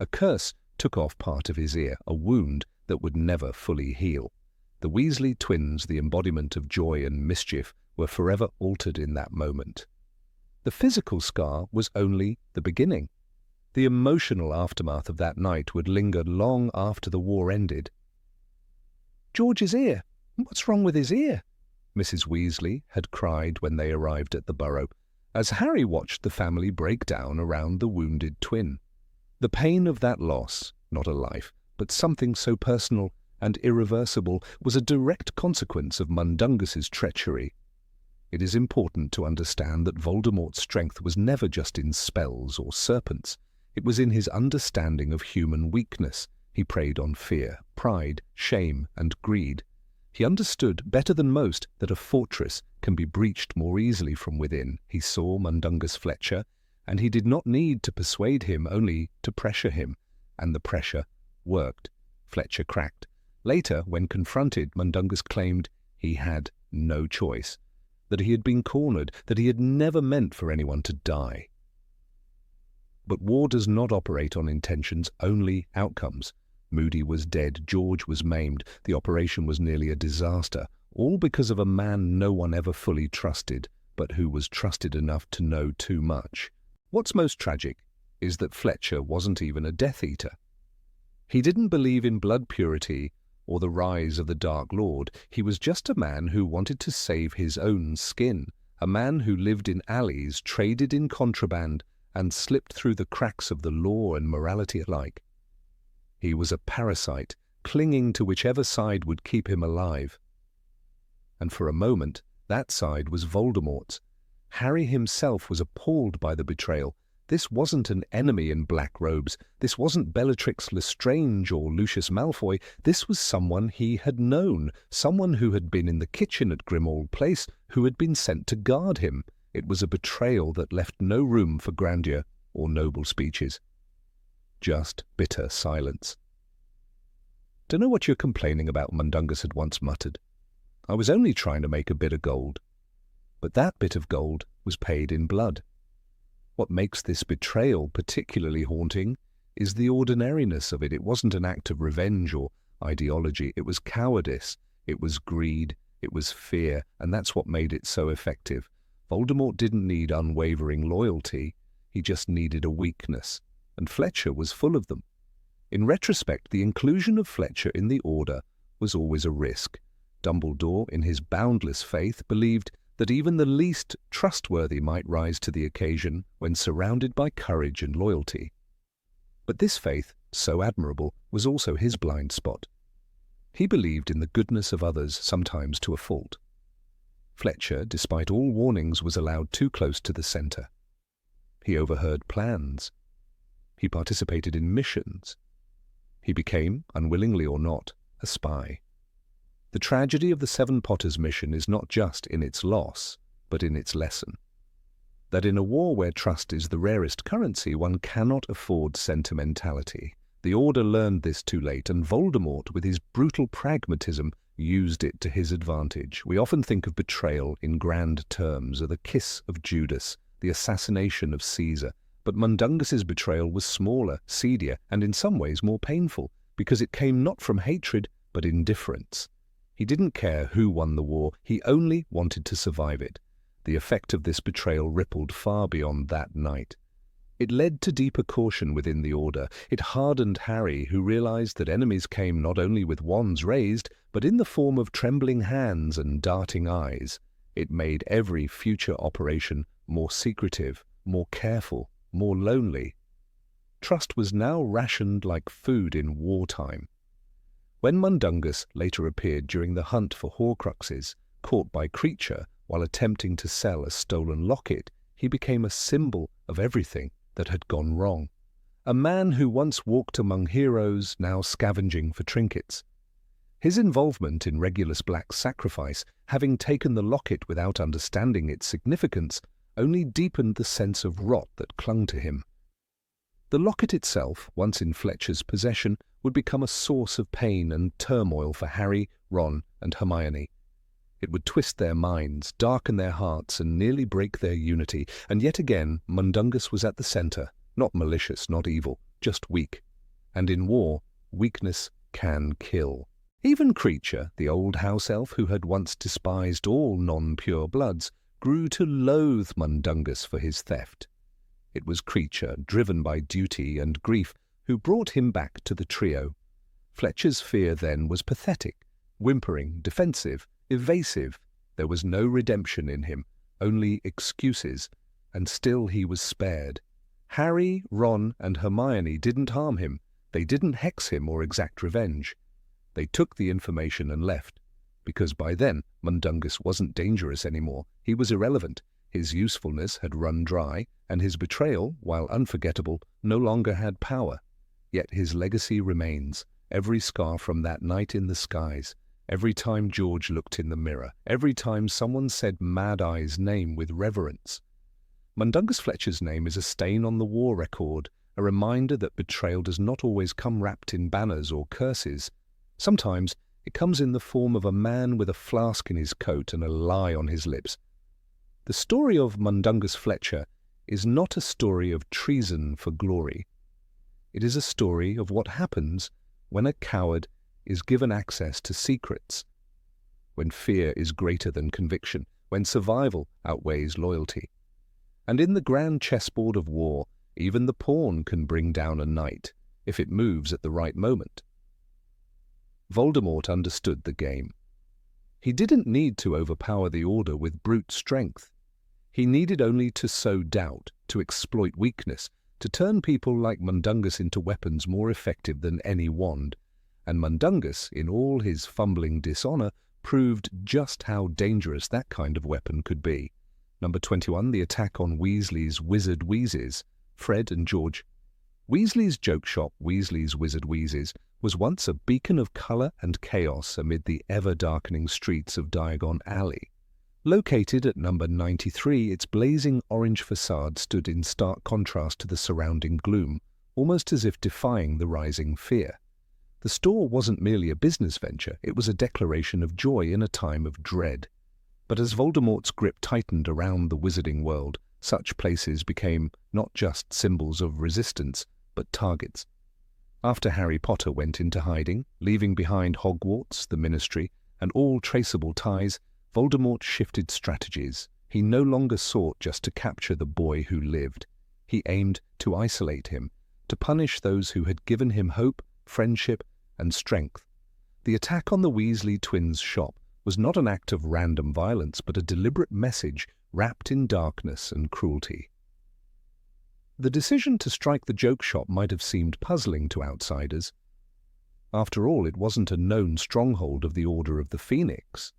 A curse took off part of his ear, a wound that would never fully heal. The Weasley twins, the embodiment of joy and mischief, were forever altered in that moment. The physical scar was only the beginning. The emotional aftermath of that night would linger long after the war ended. "George's ear! What's wrong with his ear?" Mrs. Weasley had cried when they arrived at the Burrow, as Harry watched the family break down around the wounded twin. The pain of that loss, not a life, but something so personal and irreversible, was a direct consequence of Mundungus's treachery. It is important to understand that Voldemort's strength was never just in spells or serpents. It was in his understanding of human weakness. He preyed on fear, pride, shame, and greed. He understood better than most that a fortress can be breached more easily from within. He saw Mundungus Fletcher, and he did not need to persuade him, only to pressure him. And the pressure worked. Fletcher cracked. Later, when confronted, Mundungus claimed he had no choice, that he had been cornered, that he had never meant for anyone to die. But war does not operate on intentions, only outcomes. Moody was dead, George was maimed, the operation was nearly a disaster, all because of a man no one ever fully trusted, but who was trusted enough to know too much. What's most tragic is that Fletcher wasn't even a Death Eater. He didn't believe in blood purity or the rise of the Dark Lord. He was just a man who wanted to save his own skin, a man who lived in alleys, traded in contraband, and slipped through the cracks of the law and morality alike. He was a parasite, clinging to whichever side would keep him alive. And for a moment, that side was Voldemort's. Harry himself was appalled by the betrayal. This wasn't an enemy in black robes. This wasn't Bellatrix Lestrange or Lucius Malfoy. This was someone he had known, someone who had been in the kitchen at Grimmauld Place, who had been sent to guard him. It was a betrayal that left no room for grandeur or noble speeches. Just bitter silence. "Dunno what you're complaining about," Mundungus had once muttered. "I was only trying to make a bit of gold." But that bit of gold was paid in blood. What makes this betrayal particularly haunting is the ordinariness of it. It wasn't an act of revenge or ideology. It was cowardice. It was greed. It was fear. And that's what made it so effective. Voldemort didn't need unwavering loyalty. He just needed a weakness. And Fletcher was full of them. In retrospect, the inclusion of Fletcher in the Order was always a risk. Dumbledore, in his boundless faith, believed that even the least trustworthy might rise to the occasion when surrounded by courage and loyalty. But this faith, so admirable, was also his blind spot. He believed in the goodness of others, sometimes to a fault. Fletcher, despite all warnings, was allowed too close to the centre. He overheard plans. He participated in missions. He became, unwillingly or not, a spy. The tragedy of the Seven Potters mission is not just in its loss, but in its lesson. That in a war where trust is the rarest currency, one cannot afford sentimentality. The Order learned this too late, and Voldemort, with his brutal pragmatism, used it to his advantage. We often think of betrayal in grand terms, of the kiss of Judas, the assassination of Caesar, but Mundungus's betrayal was smaller, seedier, and in some ways more painful, because it came not from hatred, but indifference. He didn't care who won the war, he only wanted to survive it. The effect of this betrayal rippled far beyond that night. It led to deeper caution within the Order. It hardened Harry, who realized that enemies came not only with wands raised, but in the form of trembling hands and darting eyes. It made every future operation more secretive, more careful, more lonely. Trust was now rationed like food in wartime. When Mundungus later appeared during the hunt for Horcruxes, caught by Kreacher while attempting to sell a stolen locket, he became a symbol of everything that had gone wrong. A man who once walked among heroes, now scavenging for trinkets. His involvement in Regulus Black's sacrifice, having taken the locket without understanding its significance, only deepened the sense of rot that clung to him. The locket itself, once in Fletcher's possession, would become a source of pain and turmoil for Harry, Ron, and Hermione. It would twist their minds, darken their hearts, and nearly break their unity. And yet again, Mundungus was at the centre, not malicious, not evil, just weak. And in war, weakness can kill. Even Kreacher, the old house elf who had once despised all non-pure bloods, grew to loathe Mundungus for his theft. It was Kreacher, driven by duty and grief, who brought him back to the trio. Fletcher's fear then was pathetic, whimpering, defensive, evasive. There was no redemption in him, only excuses, and still he was spared. Harry, Ron, and Hermione didn't harm him. They didn't hex him or exact revenge. They took the information and left, because by then Mundungus wasn't dangerous anymore. He was irrelevant. His usefulness had run dry, and his betrayal, while unforgettable, no longer had power. Yet his legacy remains. Every scar from that night in the skies, every time George looked in the mirror, every time someone said Mad Eye's name with reverence. Mundungus Fletcher's name is a stain on the war record, a reminder that betrayal does not always come wrapped in banners or curses. Sometimes it comes in the form of a man with a flask in his coat and a lie on his lips. The story of Mundungus Fletcher is not a story of treason for glory. It is a story of what happens when a coward is given access to secrets, when fear is greater than conviction, when survival outweighs loyalty. And in the grand chessboard of war, even the pawn can bring down a knight, if it moves at the right moment. Voldemort understood the game. He didn't need to overpower the Order with brute strength. He needed only to sow doubt, to exploit weakness, to turn people like Mundungus into weapons more effective than any wand. And Mundungus, in all his fumbling dishonor, proved just how dangerous that kind of weapon could be. Number 21, the attack on Weasley's Wizard Wheezes, Fred and George. Weasley's joke shop, Weasley's Wizard Wheezes, was once a beacon of color and chaos amid the ever-darkening streets of Diagon Alley. Located at number 93, its blazing orange facade stood in stark contrast to the surrounding gloom, almost as if defying the rising fear. The store wasn't merely a business venture, it was a declaration of joy in a time of dread. But as Voldemort's grip tightened around the wizarding world, such places became not just symbols of resistance, but targets. After Harry Potter went into hiding, leaving behind Hogwarts, the Ministry, and all traceable ties, Voldemort shifted strategies. He no longer sought just to capture the boy who lived. He aimed to isolate him, to punish those who had given him hope, friendship, and strength. The attack on the Weasley twins' shop was not an act of random violence, but a deliberate message wrapped in darkness and cruelty. The decision to strike the joke shop might have seemed puzzling to outsiders. After all, it wasn't a known stronghold of the Order of the Phoenix.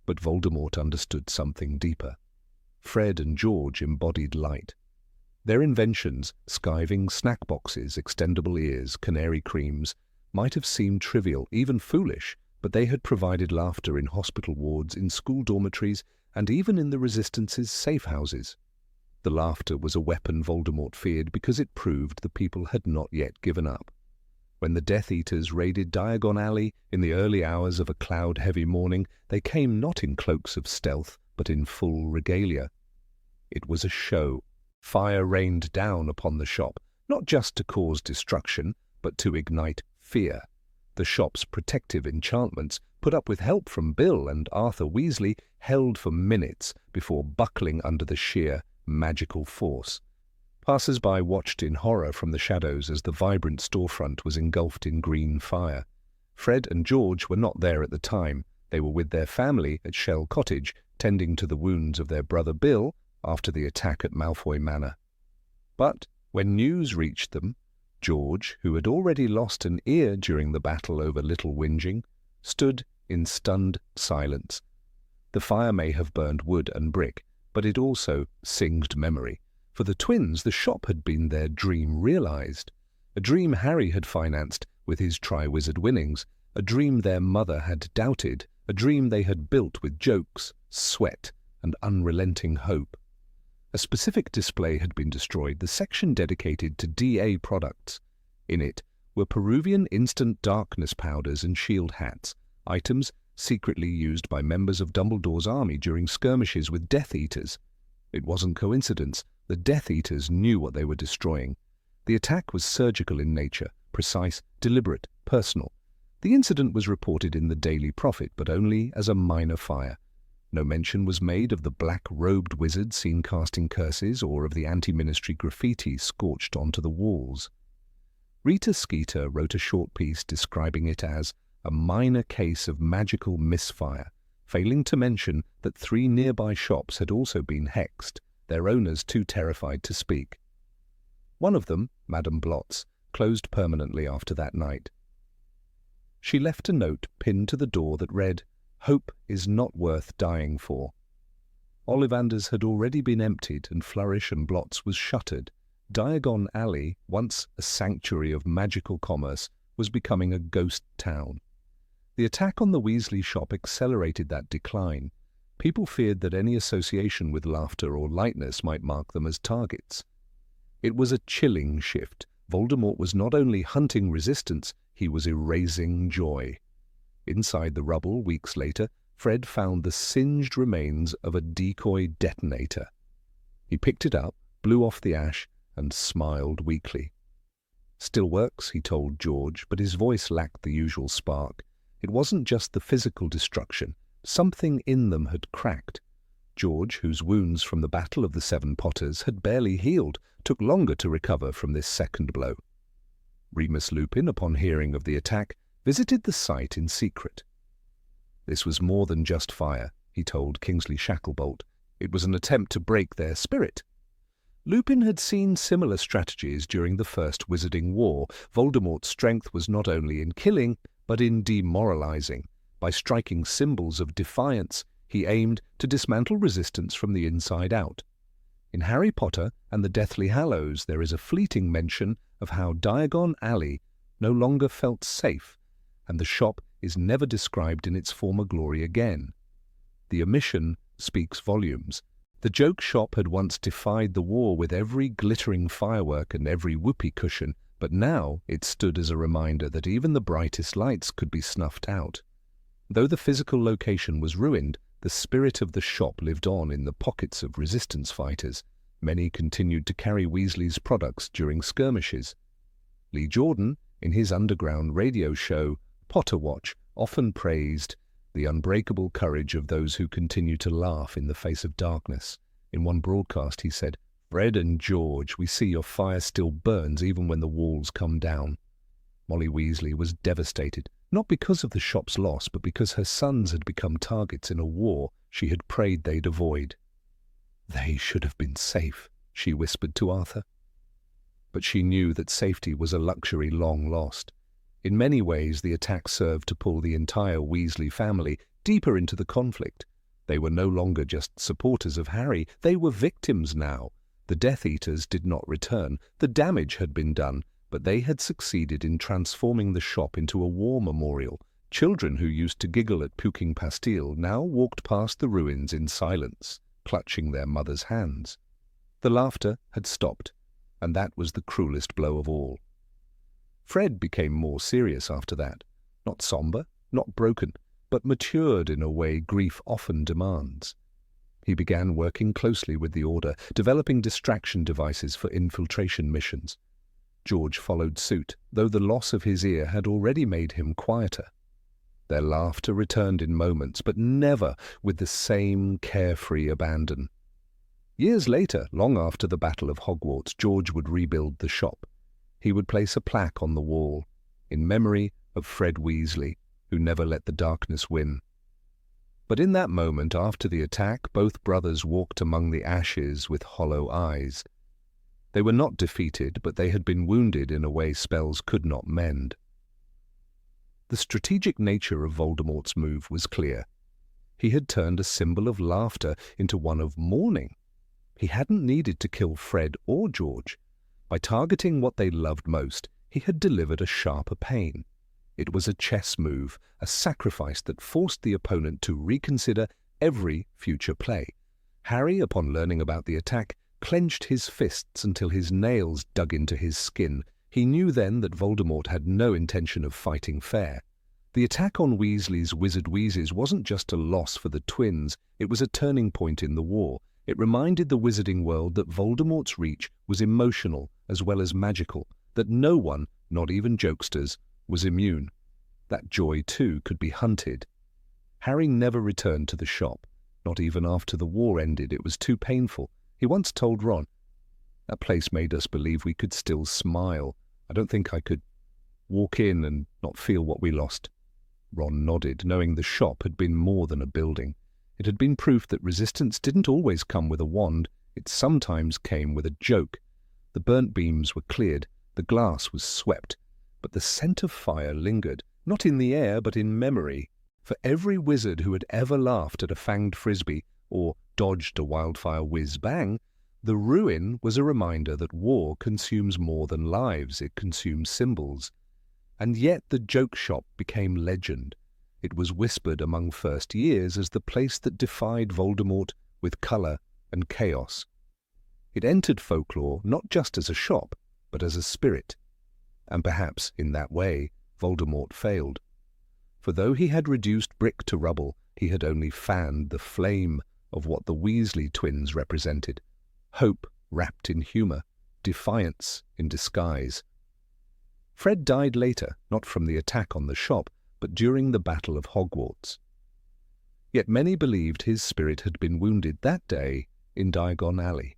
But Voldemort understood something deeper. Fred and George embodied light. Their inventions, skiving, snack boxes, extendable ears, canary creams, might have seemed trivial, even foolish, but they had provided laughter in hospital wards, in school dormitories, and even in the Resistance's safe houses. The laughter was a weapon Voldemort feared because it proved the people had not yet given up. When the Death Eaters raided Diagon Alley in the early hours of a cloud-heavy morning, they came not in cloaks of stealth, but in full regalia. It was a show. Fire rained down upon the shop, not just to cause destruction, but to ignite fear. The shop's protective enchantments, put up with help from Bill and Arthur Weasley, held for minutes before buckling under the sheer magical force. Passers-by watched in horror from the shadows as the vibrant storefront was engulfed in green fire. Fred and George were not there at the time. They were with their family at Shell Cottage, tending to the wounds of their brother Bill after the attack at Malfoy Manor. But when news reached them, George, who had already lost an ear during the battle over Little Whinging, stood in stunned silence. The fire may have burned wood and brick, but it also singed memory. For the twins, the shop had been their dream realized, a dream Harry had financed with his Triwizard winnings, a dream their mother had doubted, a dream they had built with jokes, sweat, and unrelenting hope. A specific display had been destroyed, the section dedicated to DA products. In it were Peruvian instant darkness powders and shield hats, items secretly used by members of Dumbledore's army during skirmishes with Death Eaters. It wasn't coincidence. The Death Eaters knew what they were destroying. The attack was surgical in nature, precise, deliberate, personal. The incident was reported in the Daily Prophet, but only as a minor fire. No mention was made of the black-robed wizard seen casting curses or of the anti-ministry graffiti scorched onto the walls. Rita Skeeter wrote a short piece describing it as a minor case of magical misfire, failing to mention that 3 nearby shops had also been hexed, their owners too terrified to speak. One of them, Madame Blotz, closed permanently after that night. She left a note pinned to the door that read, "Hope is not worth dying for." Ollivanders had already been emptied and Flourish and Blotz was shuttered. Diagon Alley, once a sanctuary of magical commerce, was becoming a ghost town. The attack on the Weasley shop accelerated that decline. People feared that any association with laughter or lightness might mark them as targets. It was a chilling shift. Voldemort was not only hunting resistance, he was erasing joy. Inside the rubble, weeks later, Fred found the singed remains of a decoy detonator. He picked it up, blew off the ash, and smiled weakly. "Still works," he told George, but his voice lacked the usual spark. It wasn't just the physical destruction. Something in them had cracked. George, whose wounds from the Battle of the Seven Potters had barely healed, took longer to recover from this second blow. Remus Lupin, upon hearing of the attack, visited the site in secret. This was more than just fire, he told Kingsley Shacklebolt. It was an attempt to break their spirit. Lupin had seen similar strategies during the First Wizarding War. Voldemort's strength was not only in killing, but in demoralizing. By striking symbols of defiance, he aimed to dismantle resistance from the inside out. In Harry Potter and the Deathly Hallows, there is a fleeting mention of how Diagon Alley no longer felt safe, and the shop is never described in its former glory again. The omission speaks volumes. The joke shop had once defied the war with every glittering firework and every whoopee cushion, but now it stood as a reminder that even the brightest lights could be snuffed out. Though the physical location was ruined, the spirit of the shop lived on in the pockets of resistance fighters. Many continued to carry Weasley's products during skirmishes. Lee Jordan, in his underground radio show, Potter Watch, often praised the unbreakable courage of those who continue to laugh in the face of darkness. In one broadcast he said, "Fred and George, we see your fire still burns even when the walls come down." Molly Weasley was devastated, not because of the shop's loss, but because her sons had become targets in a war she had prayed they'd avoid. "They should have been safe," she whispered to Arthur. But she knew that safety was a luxury long lost. In many ways, the attack served to pull the entire Weasley family deeper into the conflict. They were no longer just supporters of Harry, they were victims now. The Death Eaters did not return, the damage had been done, but they had succeeded in transforming the shop into a war memorial. Children who used to giggle at puking pastille now walked past the ruins in silence, clutching their mother's hands. The laughter had stopped, and that was the cruelest blow of all. Fred became more serious after that, not somber, not broken, but matured in a way grief often demands. He began working closely with the Order, developing distraction devices for infiltration missions. George followed suit, though the loss of his ear had already made him quieter. Their laughter returned in moments, but never with the same carefree abandon. Years later, long after the Battle of Hogwarts, George would rebuild the shop. He would place a plaque on the wall, in memory of Fred Weasley, who never let the darkness win. But in that moment, after the attack, both brothers walked among the ashes with hollow eyes. They were not defeated, but they had been wounded in a way spells could not mend. The strategic nature of Voldemort's move was clear. He had turned a symbol of laughter into one of mourning. He hadn't needed to kill Fred or George. By targeting what they loved most, he had delivered a sharper pain. It was a chess move, a sacrifice that forced the opponent to reconsider every future play. Harry, upon learning about the attack, clenched his fists until his nails dug into his skin. He knew then that Voldemort had no intention of fighting fair. The attack on Weasley's Wizard Wheezes wasn't just a loss for the twins, it was a turning point in the war. It reminded the wizarding world that Voldemort's reach was emotional as well as magical, that no one, not even jokesters, was immune. That joy, too, could be hunted. Harry never returned to the shop. Not even after the war ended, it was too painful. He once told Ron, "That place made us believe we could still smile. I don't think I could walk in and not feel what we lost." Ron nodded, knowing the shop had been more than a building. It had been proof that resistance didn't always come with a wand, it sometimes came with a joke. The burnt beams were cleared, the glass was swept, but the scent of fire lingered, not in the air but in memory. For every wizard who had ever laughed at a fanged frisbee or dodged a wildfire whiz-bang, the ruin was a reminder that war consumes more than lives, it consumes symbols. And yet the joke shop became legend. It was whispered among first years as the place that defied Voldemort with colour and chaos. It entered folklore not just as a shop, but as a spirit. And perhaps, in that way, Voldemort failed. For though he had reduced brick to rubble, he had only fanned the flame of what the Weasley twins represented. Hope wrapped in humour, defiance in disguise. Fred died later, not from the attack on the shop, but during the Battle of Hogwarts. Yet many believed his spirit had been wounded that day in Diagon Alley.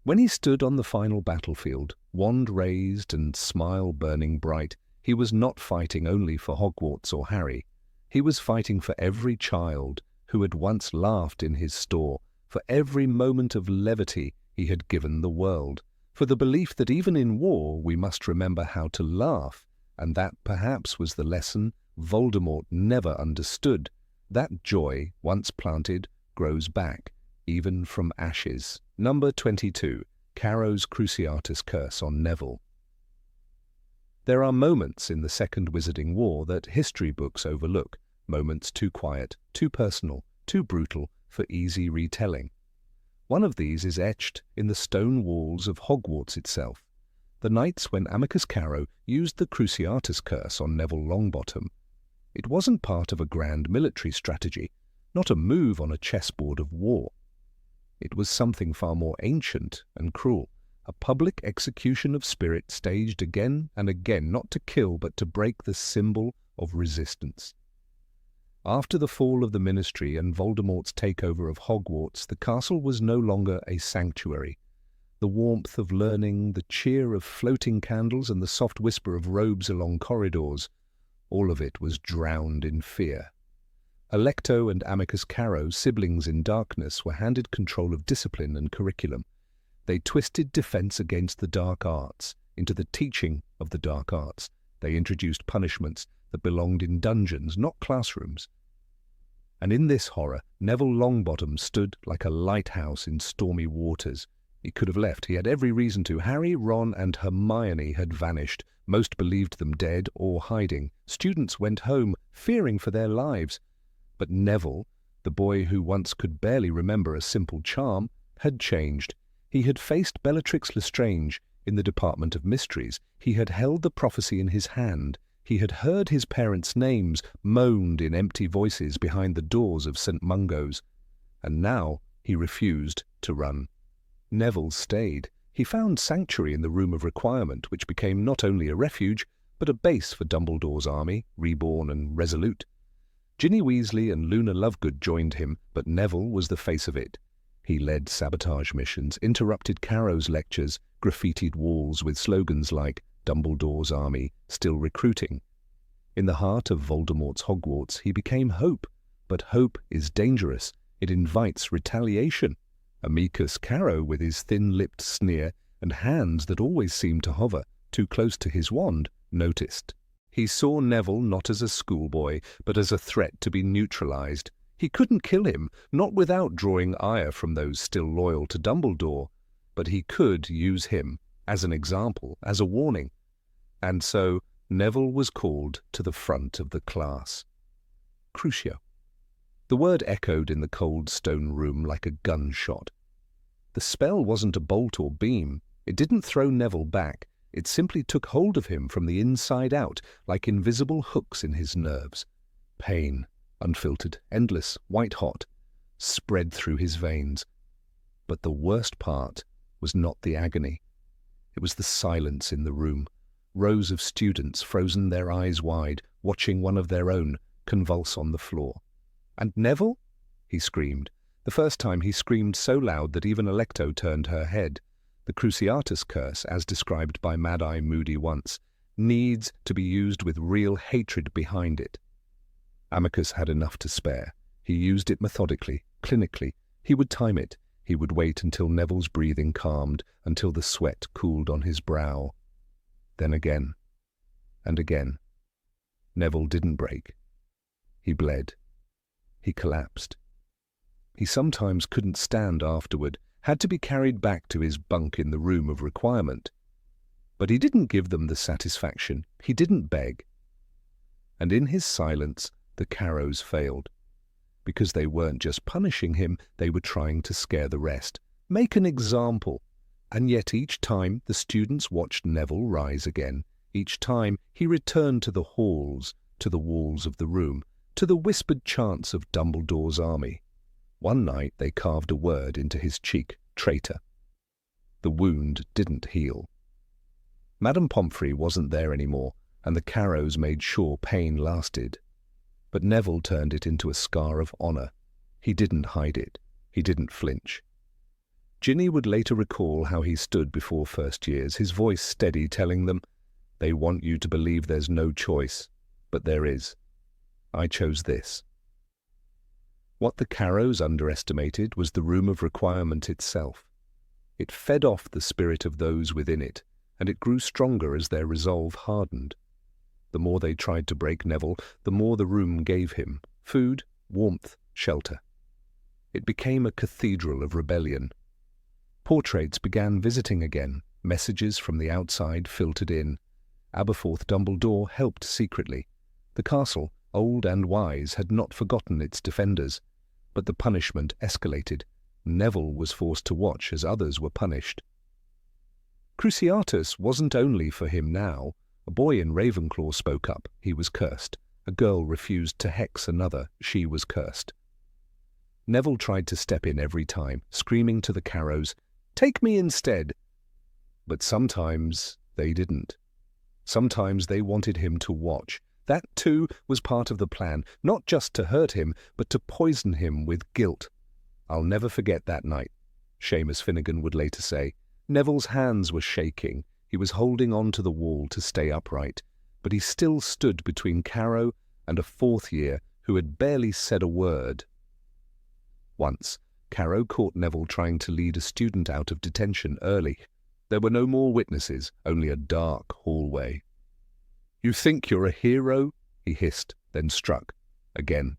When he stood on the final battlefield, wand raised and smile burning bright, he was not fighting only for Hogwarts or Harry. He was fighting for every child who had once laughed in his store, for every moment of levity he had given the world, for the belief that even in war we must remember how to laugh, and that perhaps was the lesson Voldemort never understood. That joy, once planted, grows back, even from ashes. Number 22. Caro's Cruciatus Curse on Neville. There are moments in the Second Wizarding War that history books overlook, moments too quiet, too personal, too brutal for easy retelling. One of these is etched in the stone walls of Hogwarts itself. The nights when Amicus Caro used the Cruciatus Curse on Neville Longbottom. It wasn't part of a grand military strategy, not a move on a chessboard of war. It was something far more ancient and cruel, a public execution of spirit staged again and again, not to kill but to break the symbol of resistance. After the fall of the Ministry and Voldemort's takeover of Hogwarts, the castle was no longer a sanctuary. The warmth of learning, the cheer of floating candles, and the soft whisper of robes along corridors, all of it was drowned in fear. Alecto and Amicus Caro, siblings in darkness, were handed control of discipline and curriculum. They twisted defense against the dark arts into the teaching of the dark arts. They introduced punishments that belonged in dungeons, not classrooms. And in this horror, Neville Longbottom stood like a lighthouse in stormy waters. He could have left. He had every reason to. Harry, Ron, and Hermione had vanished. Most believed them dead or hiding. Students went home, fearing for their lives. But Neville, the boy who once could barely remember a simple charm, had changed. He had faced Bellatrix Lestrange in the Department of Mysteries. He had held the prophecy in his hand. He had heard his parents' names moaned in empty voices behind the doors of St. Mungo's. And now he refused to run. Neville stayed. He found sanctuary in the Room of Requirement, which became not only a refuge, but a base for Dumbledore's army, reborn and resolute. Ginny Weasley and Luna Lovegood joined him, but Neville was the face of it. He led sabotage missions, interrupted Carrow's lectures, graffitied walls with slogans like Dumbledore's army, still recruiting. In the heart of Voldemort's Hogwarts, he became hope. But hope is dangerous. It invites retaliation. Amicus Carrow, with his thin-lipped sneer and hands that always seemed to hover too close to his wand, noticed. He saw Neville not as a schoolboy, but as a threat to be neutralized. He couldn't kill him, not without drawing ire from those still loyal to Dumbledore, but he could use him as an example, as a warning. And so Neville was called to the front of the class. Crucio. The word echoed in the cold stone room like a gunshot. The spell wasn't a bolt or beam. It didn't throw Neville back. It simply took hold of him from the inside out, like invisible hooks in his nerves. Pain, unfiltered, endless, white-hot, spread through his veins. But the worst part was not the agony. It was the silence in the room. Rows of students, frozen their eyes wide, watching one of their own convulse on the floor. "And Neville?" he screamed. The first time he screamed so loud that even Alecto turned her head. The Cruciatus curse, as described by Mad-Eye Moody once, needs to be used with real hatred behind it. Amicus had enough to spare. He used it methodically, clinically. He would time it. He would wait until Neville's breathing calmed, until the sweat cooled on his brow. Then again, and again. Neville didn't break. He bled. He collapsed. He sometimes couldn't stand afterward, had to be carried back to his bunk in the Room of Requirement. But he didn't give them the satisfaction. He didn't beg. And in his silence, the Carrows failed. Because they weren't just punishing him, they were trying to scare the rest. Make an example. And yet each time the students watched Neville rise again. Each time he returned to the halls, to the walls of the room, to the whispered chants of Dumbledore's army. One night they carved a word into his cheek, traitor. The wound didn't heal. Madame Pomfrey wasn't there anymore, and the Carrows made sure pain lasted. But Neville turned it into a scar of honor. He didn't hide it. He didn't flinch. Ginny would later recall how he stood before first years, his voice steady, telling them, "They want you to believe there's no choice, but there is. I chose this." What the Carrows underestimated was the Room of Requirement itself. It fed off the spirit of those within it, and it grew stronger as their resolve hardened. The more they tried to break Neville, the more the room gave him food, warmth, shelter. It became a cathedral of rebellion. Portraits began visiting again. Messages from the outside filtered in. Aberforth Dumbledore helped secretly. The castle, old and wise, had not forgotten its defenders. But the punishment escalated. Neville was forced to watch as others were punished. Cruciatus wasn't only for him now. A boy in Ravenclaw spoke up. He was cursed. A girl refused to hex another. She was cursed. Neville tried to step in every time, screaming to the Carrows, "Take me instead!" But sometimes they didn't. Sometimes they wanted him to watch. That, too, was part of the plan, not just to hurt him, but to poison him with guilt. "I'll never forget that night," Seamus Finnegan would later say. Neville's hands were shaking. He was holding on to the wall to stay upright, but he still stood between Carrow and a fourth year who had barely said a word. Once, Carrow caught Neville trying to lead a student out of detention early. There were no more witnesses, only a dark hallway. "You think you're a hero?" he hissed, then struck. Again.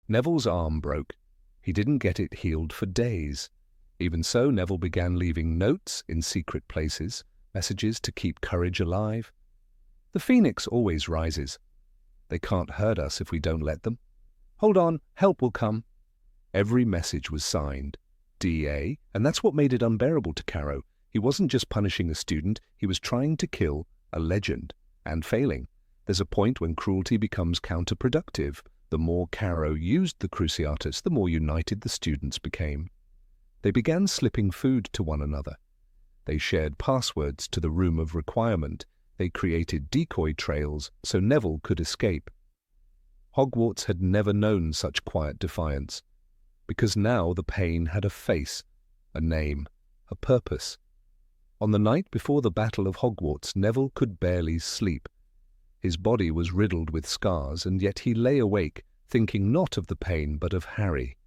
Neville's arm broke. He didn't get it healed for days. Even so, Neville began leaving notes in secret places, messages to keep courage alive. The phoenix always rises. They can't hurt us if we don't let them. Hold on, help will come. Every message was signed D.A., and that's what made it unbearable to Caro. He wasn't just punishing a student, he was trying to kill a legend, and failing. There's a point when cruelty becomes counterproductive. The more Caro used the Cruciatus, the more united the students became. They began slipping food to one another. They shared passwords to the room of requirement. They created decoy trails so Neville could escape. Hogwarts had never known such quiet defiance, because now the pain had a face, a name, a purpose. On the night before the Battle of Hogwarts, Neville could barely sleep. His body was riddled with scars, and yet he lay awake, thinking not of the pain but of Harry.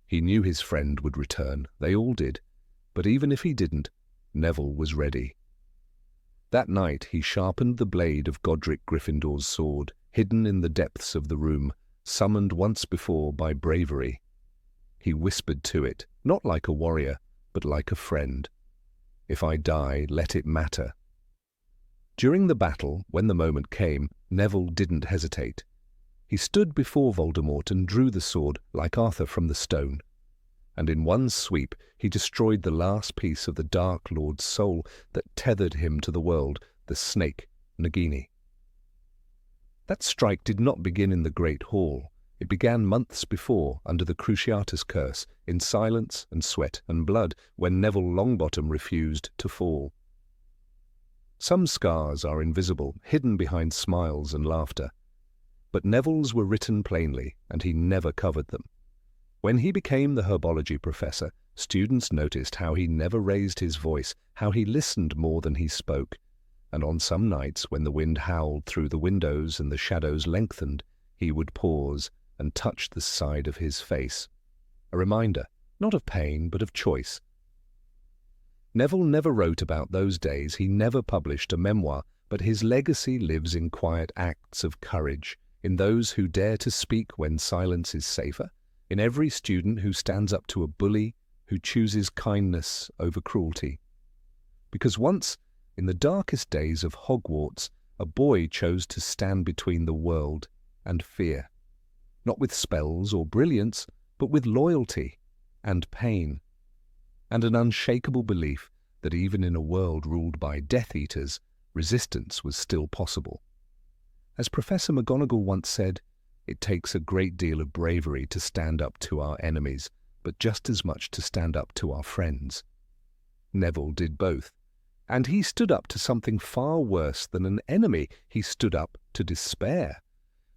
He knew his friend would return, they all did, but even if he didn't, Neville was ready. That night he sharpened the blade of Godric Gryffindor's sword, hidden in the depths of the room, summoned once before by bravery. He whispered to it, not like a warrior, but like a friend. "If I die, let it matter." During the battle, when the moment came, Neville didn't hesitate. He stood before Voldemort and drew the sword, like Arthur from the stone. And in one sweep he destroyed the last piece of the Dark Lord's soul that tethered him to the world, the snake, Nagini. That strike did not begin in the Great Hall. It began months before, under the Cruciatus curse, in silence and sweat and blood, when Neville Longbottom refused to fall. Some scars are invisible, hidden behind smiles and laughter. But Neville's were written plainly, and he never covered them. When he became the herbology professor, students noticed how he never raised his voice, how he listened more than he spoke. And on some nights, when the wind howled through the windows and the shadows lengthened, he would pause and touch the side of his face. A reminder, not of pain, but of choice. Neville never wrote about those days, he never published a memoir, but his legacy lives in quiet acts of courage, in those who dare to speak when silence is safer, in every student who stands up to a bully, who chooses kindness over cruelty. Because once, in the darkest days of Hogwarts, a boy chose to stand between the world and fear, not with spells or brilliance, but with loyalty and pain, and an unshakable belief that even in a world ruled by Death Eaters, resistance was still possible. As Professor McGonagall once said, it takes a great deal of bravery to stand up to our enemies, but just as much to stand up to our friends. Neville did both, and he stood up to something far worse than an enemy. He stood up to despair.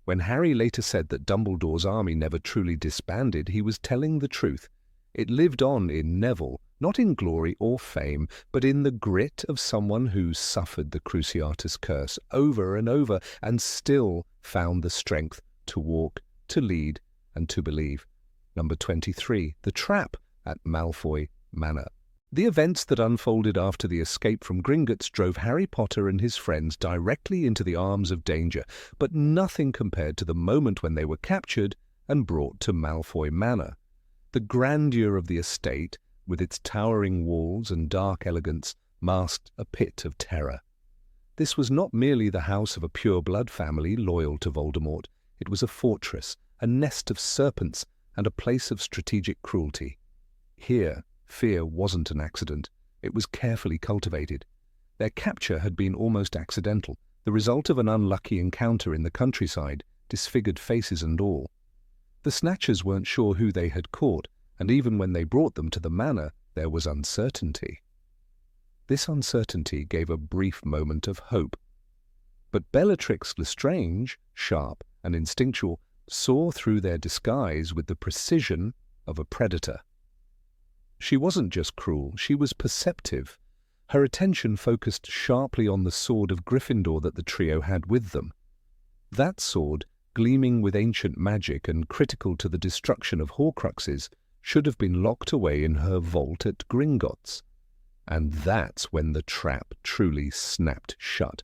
When Harry later said that Dumbledore's army never truly disbanded, he was telling the truth. It lived on in Neville, not in glory or fame, but in the grit of someone who suffered the Cruciatus curse over and over and still found the strength to walk, to lead, and to believe. Number 23, The Trap at Malfoy Manor. The events that unfolded after the escape from Gringotts drove Harry Potter and his friends directly into the arms of danger, but nothing compared to the moment when they were captured and brought to Malfoy Manor. The grandeur of the estate, with its towering walls and dark elegance, masked a pit of terror. This was not merely the house of a pure-blood family loyal to Voldemort. It was a fortress, a nest of serpents, and a place of strategic cruelty. Here, fear wasn't an accident. It was carefully cultivated. Their capture had been almost accidental, the result of an unlucky encounter in the countryside, disfigured faces and all. The Snatchers weren't sure who they had caught, and even when they brought them to the manor, there was uncertainty. This uncertainty gave a brief moment of hope. But Bellatrix Lestrange, sharp and instinctual, saw through their disguise with the precision of a predator. She wasn't just cruel, she was perceptive. Her attention focused sharply on the sword of Gryffindor that the trio had with them. That sword, gleaming with ancient magic and critical to the destruction of Horcruxes, should have been locked away in her vault at Gringotts. And that's when the trap truly snapped shut.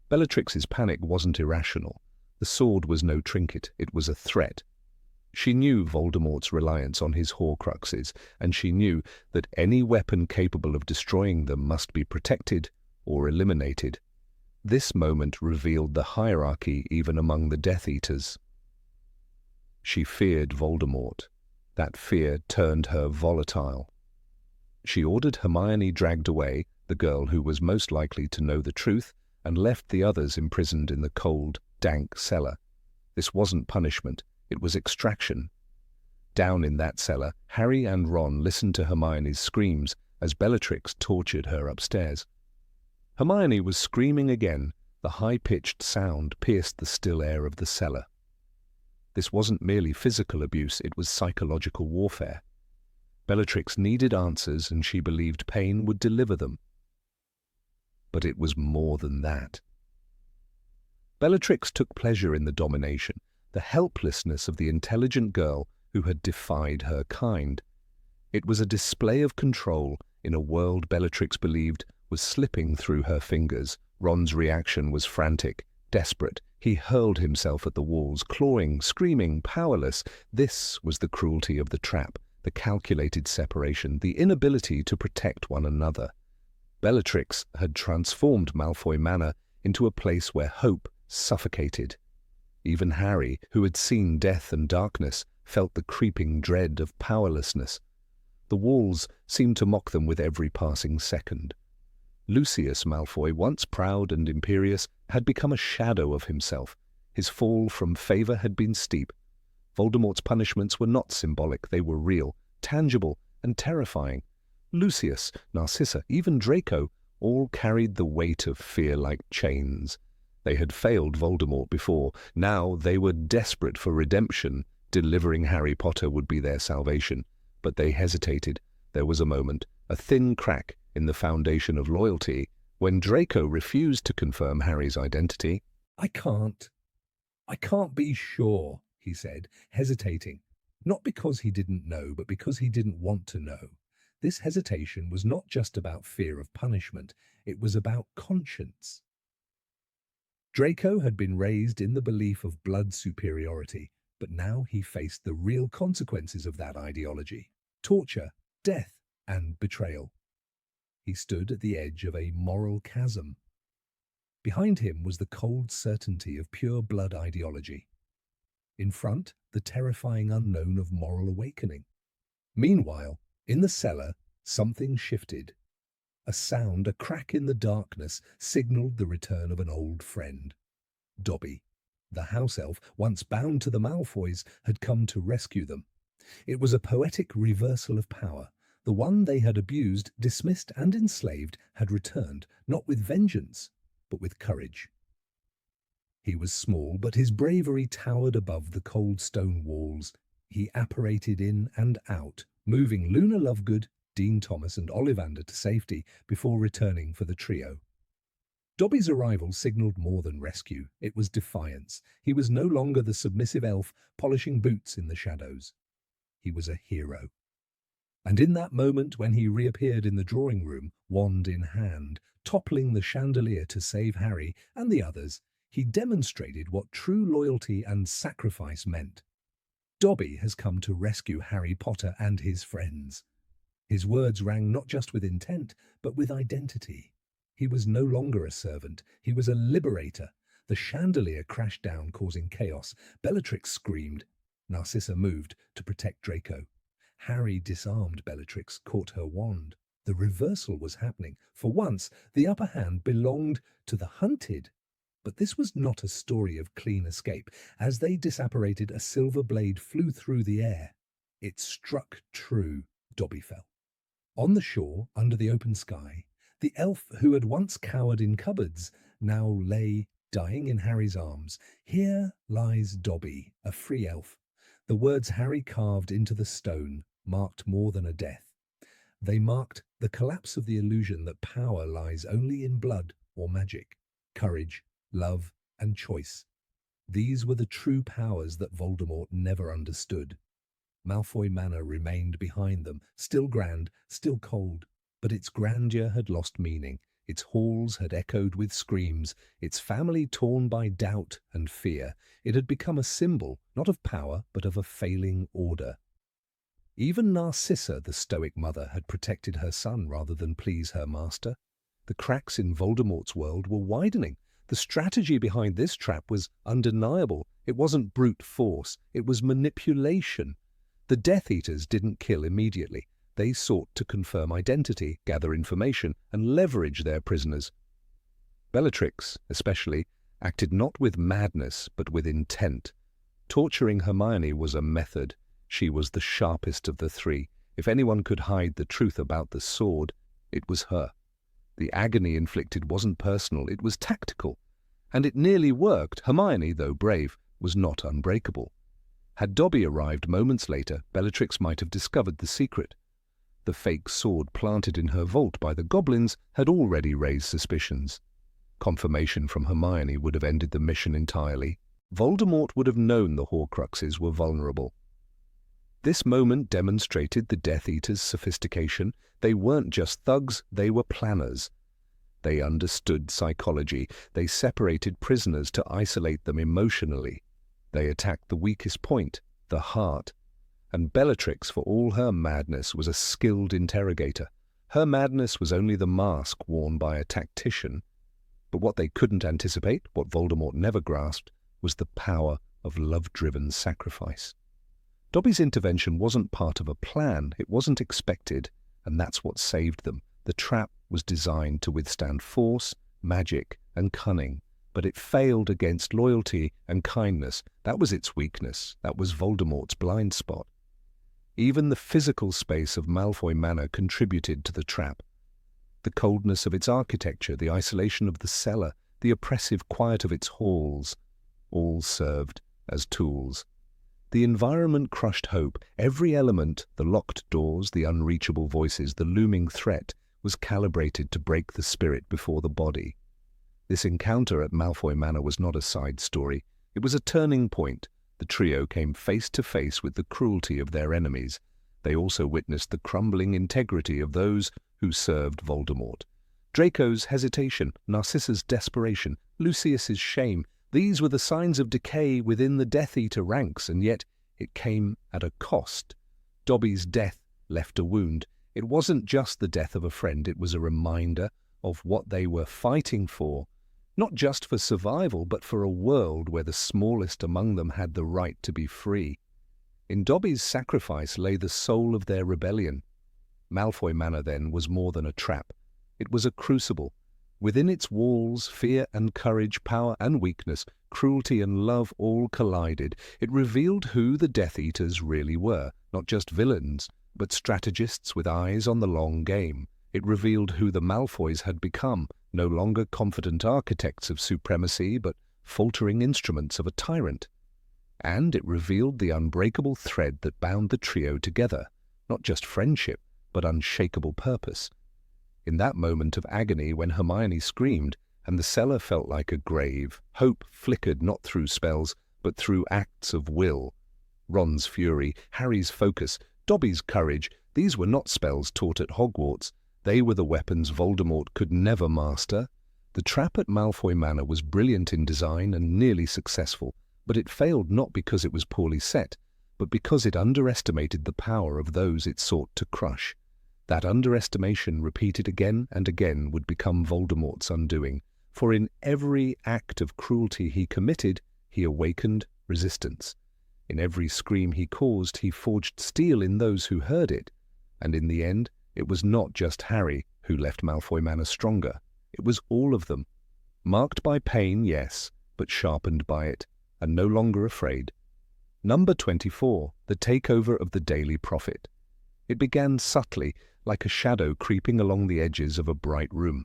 Bellatrix's panic wasn't irrational. The sword was no trinket, it was a threat. She knew Voldemort's reliance on his Horcruxes, and she knew that any weapon capable of destroying them must be protected or eliminated. This moment revealed the hierarchy even among the Death Eaters. She feared Voldemort. That fear turned her volatile. She ordered Hermione dragged away, the girl who was most likely to know the truth, and left the others imprisoned in the cold, dank cellar. This wasn't punishment, it was extraction. Down in that cellar, Harry and Ron listened to Hermione's screams as Bellatrix tortured her upstairs. Hermione was screaming again. The high-pitched sound pierced the still air of the cellar. This wasn't merely physical abuse, it was psychological warfare. Bellatrix needed answers, and she believed pain would deliver them. But it was more than that. Bellatrix took pleasure in the domination, the helplessness of the intelligent girl who had defied her kind. It was a display of control in a world Bellatrix believed was slipping through her fingers. Ron's reaction was frantic, desperate. He hurled himself at the walls, clawing, screaming, powerless. This was the cruelty of the trap, the calculated separation, the inability to protect one another. Bellatrix had transformed Malfoy Manor into a place where hope suffocated. Even Harry, who had seen death and darkness, felt the creeping dread of powerlessness. The walls seemed to mock them with every passing second. Lucius Malfoy, once proud and imperious, had become a shadow of himself. His fall from favor had been steep. Voldemort's punishments were not symbolic, they were real, tangible, and terrifying. Lucius, Narcissa, even Draco, all carried the weight of fear like chains. They had failed Voldemort before. Now they were desperate for redemption. Delivering Harry Potter would be their salvation. But they hesitated. There was a moment, a thin crack in the foundation of loyalty, when Draco refused to confirm Harry's identity. I can't be sure," he said, hesitating, not because he didn't know, but because he didn't want to know. This hesitation was not just about fear of punishment, it was about conscience. Draco had been raised in the belief of blood superiority, but now he faced the real consequences of that ideology: torture, death, and betrayal. He stood at the edge of a moral chasm. Behind him was the cold certainty of pure blood ideology. In front, the terrifying unknown of moral awakening. Meanwhile, in the cellar, something shifted. A sound, a crack in the darkness, signaled the return of an old friend. Dobby, the house elf, once bound to the Malfoys, had come to rescue them. It was a poetic reversal of power. The one they had abused, dismissed, and enslaved had returned, not with vengeance, but with courage. He was small, but his bravery towered above the cold stone walls. He apparated in and out, moving Luna Lovegood, Dean Thomas, and Ollivander to safety before returning for the trio. Dobby's arrival signaled more than rescue. It was defiance. He was no longer the submissive elf polishing boots in the shadows. He was a hero. And in that moment, when he reappeared in the drawing room, wand in hand, toppling the chandelier to save Harry and the others, he demonstrated what true loyalty and sacrifice meant. Dobby has come to rescue Harry Potter and his friends. His words rang not just with intent, but with identity. He was no longer a servant, he was a liberator. The chandelier crashed down, causing chaos. Bellatrix screamed. Narcissa moved to protect Draco. Harry disarmed Bellatrix, caught her wand. The reversal was happening. For once, the upper hand belonged to the hunted. But this was not a story of clean escape. As they disapparated, a silver blade flew through the air. It struck true. Dobby fell. On the shore, under the open sky, the elf who had once cowered in cupboards now lay dying in Harry's arms. Here lies Dobby, a free elf. The words Harry carved into the stone marked more than a death. They marked the collapse of the illusion that power lies only in blood or magic, courage, love, and choice. These were the true powers that Voldemort never understood. Malfoy Manor remained behind them, still grand, still cold, but its grandeur had lost meaning. Its halls had echoed with screams, its family torn by doubt and fear. It had become a symbol, not of power, but of a failing order. Even Narcissa, the stoic mother, had protected her son rather than please her master. The cracks in Voldemort's world were widening. The strategy behind this trap was undeniable. It wasn't brute force, it was manipulation. The Death Eaters didn't kill immediately. They sought to confirm identity, gather information, and leverage their prisoners. Bellatrix, especially, acted not with madness, but with intent. Torturing Hermione was a method. She was the sharpest of the three. If anyone could hide the truth about the sword, it was her. The agony inflicted wasn't personal, it was tactical. And it nearly worked. Hermione, though brave, was not unbreakable. Had Dobby arrived moments later, Bellatrix might have discovered the secret. The fake sword planted in her vault by the goblins had already raised suspicions. Confirmation from Hermione would have ended the mission entirely. Voldemort would have known the Horcruxes were vulnerable. This moment demonstrated the Death Eaters' sophistication. They weren't just thugs, they were planners. They understood psychology. They separated prisoners to isolate them emotionally. They attacked the weakest point, the heart. And Bellatrix, for all her madness, was a skilled interrogator. Her madness was only the mask worn by a tactician. But what they couldn't anticipate, what Voldemort never grasped, was the power of love-driven sacrifice. Dobby's intervention wasn't part of a plan, it wasn't expected, and that's what saved them. The trap was designed to withstand force, magic, and cunning, but it failed against loyalty and kindness. That was its weakness. That was Voldemort's blind spot. Even the physical space of Malfoy Manor contributed to the trap. The coldness of its architecture, the isolation of the cellar, the oppressive quiet of its halls, all served as tools. The environment crushed hope. Every element, the locked doors, the unreachable voices, the looming threat, was calibrated to break the spirit before the body. This encounter at Malfoy Manor was not a side story. It was a turning point. The trio came face to face with the cruelty of their enemies. They also witnessed the crumbling integrity of those who served Voldemort. Draco's hesitation, Narcissa's desperation, Lucius's shame, these were the signs of decay within the Death Eater ranks, and yet it came at a cost. Dobby's death left a wound. It wasn't just the death of a friend, it was a reminder of what they were fighting for. Not just for survival, but for a world where the smallest among them had the right to be free. In Dobby's sacrifice lay the soul of their rebellion. Malfoy Manor, then, was more than a trap. It was a crucible. Within its walls, fear and courage, power and weakness, cruelty and love all collided. It revealed who the Death Eaters really were, not just villains, but strategists with eyes on the long game. It revealed who the Malfoys had become, no longer confident architects of supremacy, but faltering instruments of a tyrant. And it revealed the unbreakable thread that bound the trio together, not just friendship, but unshakable purpose. In that moment of agony when Hermione screamed, and the cellar felt like a grave, hope flickered not through spells, but through acts of will. Ron's fury, Harry's focus, Dobby's courage, these were not spells taught at Hogwarts. They were the weapons Voldemort could never master. The trap at Malfoy Manor was brilliant in design and nearly successful, but it failed not because it was poorly set, but because it underestimated the power of those it sought to crush. That underestimation, repeated again and again, would become Voldemort's undoing, for in every act of cruelty he committed, he awakened resistance. In every scream he caused, he forged steel in those who heard it, and in the end, it was not just Harry who left Malfoy Manor stronger. It was all of them. Marked by pain, yes, but sharpened by it, and no longer afraid. Number 24, the takeover of the Daily Prophet. It began subtly, like a shadow creeping along the edges of a bright room.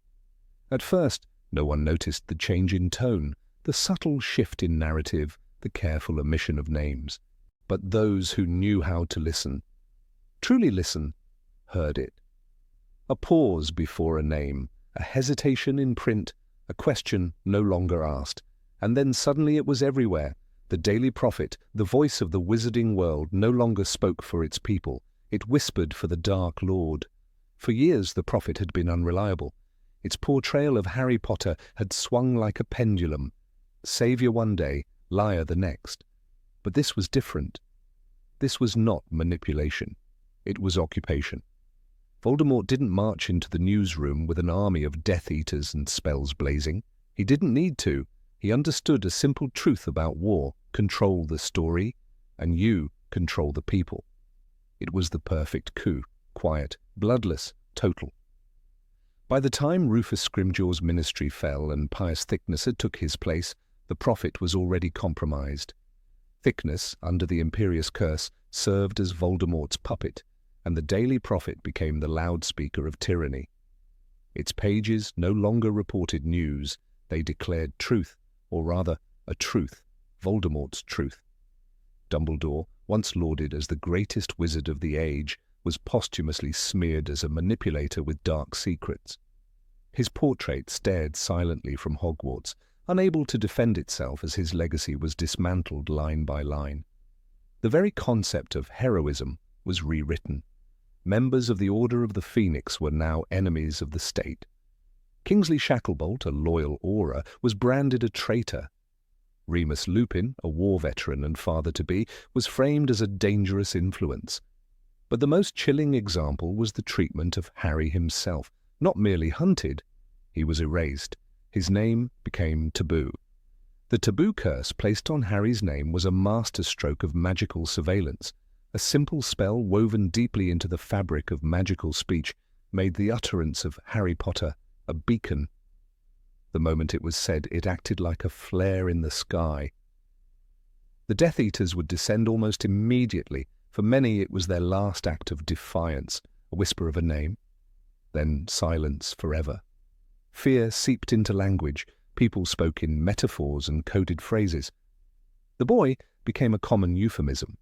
At first, no one noticed the change in tone, the subtle shift in narrative, the careful omission of names. But those who knew how to listen, truly listen, heard it. A pause before a name, a hesitation in print, a question no longer asked, and then suddenly it was everywhere. The Daily Prophet, the voice of the wizarding world, no longer spoke for its people. It whispered for the Dark Lord. For years the prophet had been unreliable. Its portrayal of Harry Potter had swung like a pendulum, saviour one day, liar the next. But this was different. This was not manipulation. It was occupation. Voldemort didn't march into the newsroom with an army of Death Eaters and spells blazing. He didn't need to. He understood a simple truth about war: control the story, and you control the people. It was the perfect coup, quiet, bloodless, total. By the time Rufus Scrimgeour's ministry fell and Pius Thicknesser took his place, the prophet was already compromised. Thickness, under the imperious curse, served as Voldemort's puppet, and the Daily Prophet became the loudspeaker of tyranny. Its pages no longer reported news, they declared truth, or rather, a truth, Voldemort's truth. Dumbledore, once lauded as the greatest wizard of the age, was posthumously smeared as a manipulator with dark secrets. His portrait stared silently from Hogwarts, unable to defend itself as his legacy was dismantled line by line. The very concept of heroism was rewritten. Members of the Order of the Phoenix were now enemies of the state. Kingsley Shacklebolt, a loyal Auror, was branded a traitor. Remus Lupin, a war veteran and father-to-be, was framed as a dangerous influence. But the most chilling example was the treatment of Harry himself. Not merely hunted, he was erased. His name became taboo. The taboo curse placed on Harry's name was a masterstroke of magical surveillance. A simple spell woven deeply into the fabric of magical speech made the utterance of Harry Potter a beacon. The moment it was said, it acted like a flare in the sky. The Death Eaters would descend almost immediately. For many, it was their last act of defiance, a whisper of a name, then silence forever. Fear seeped into language. People spoke in metaphors and coded phrases. The boy became a common euphemism.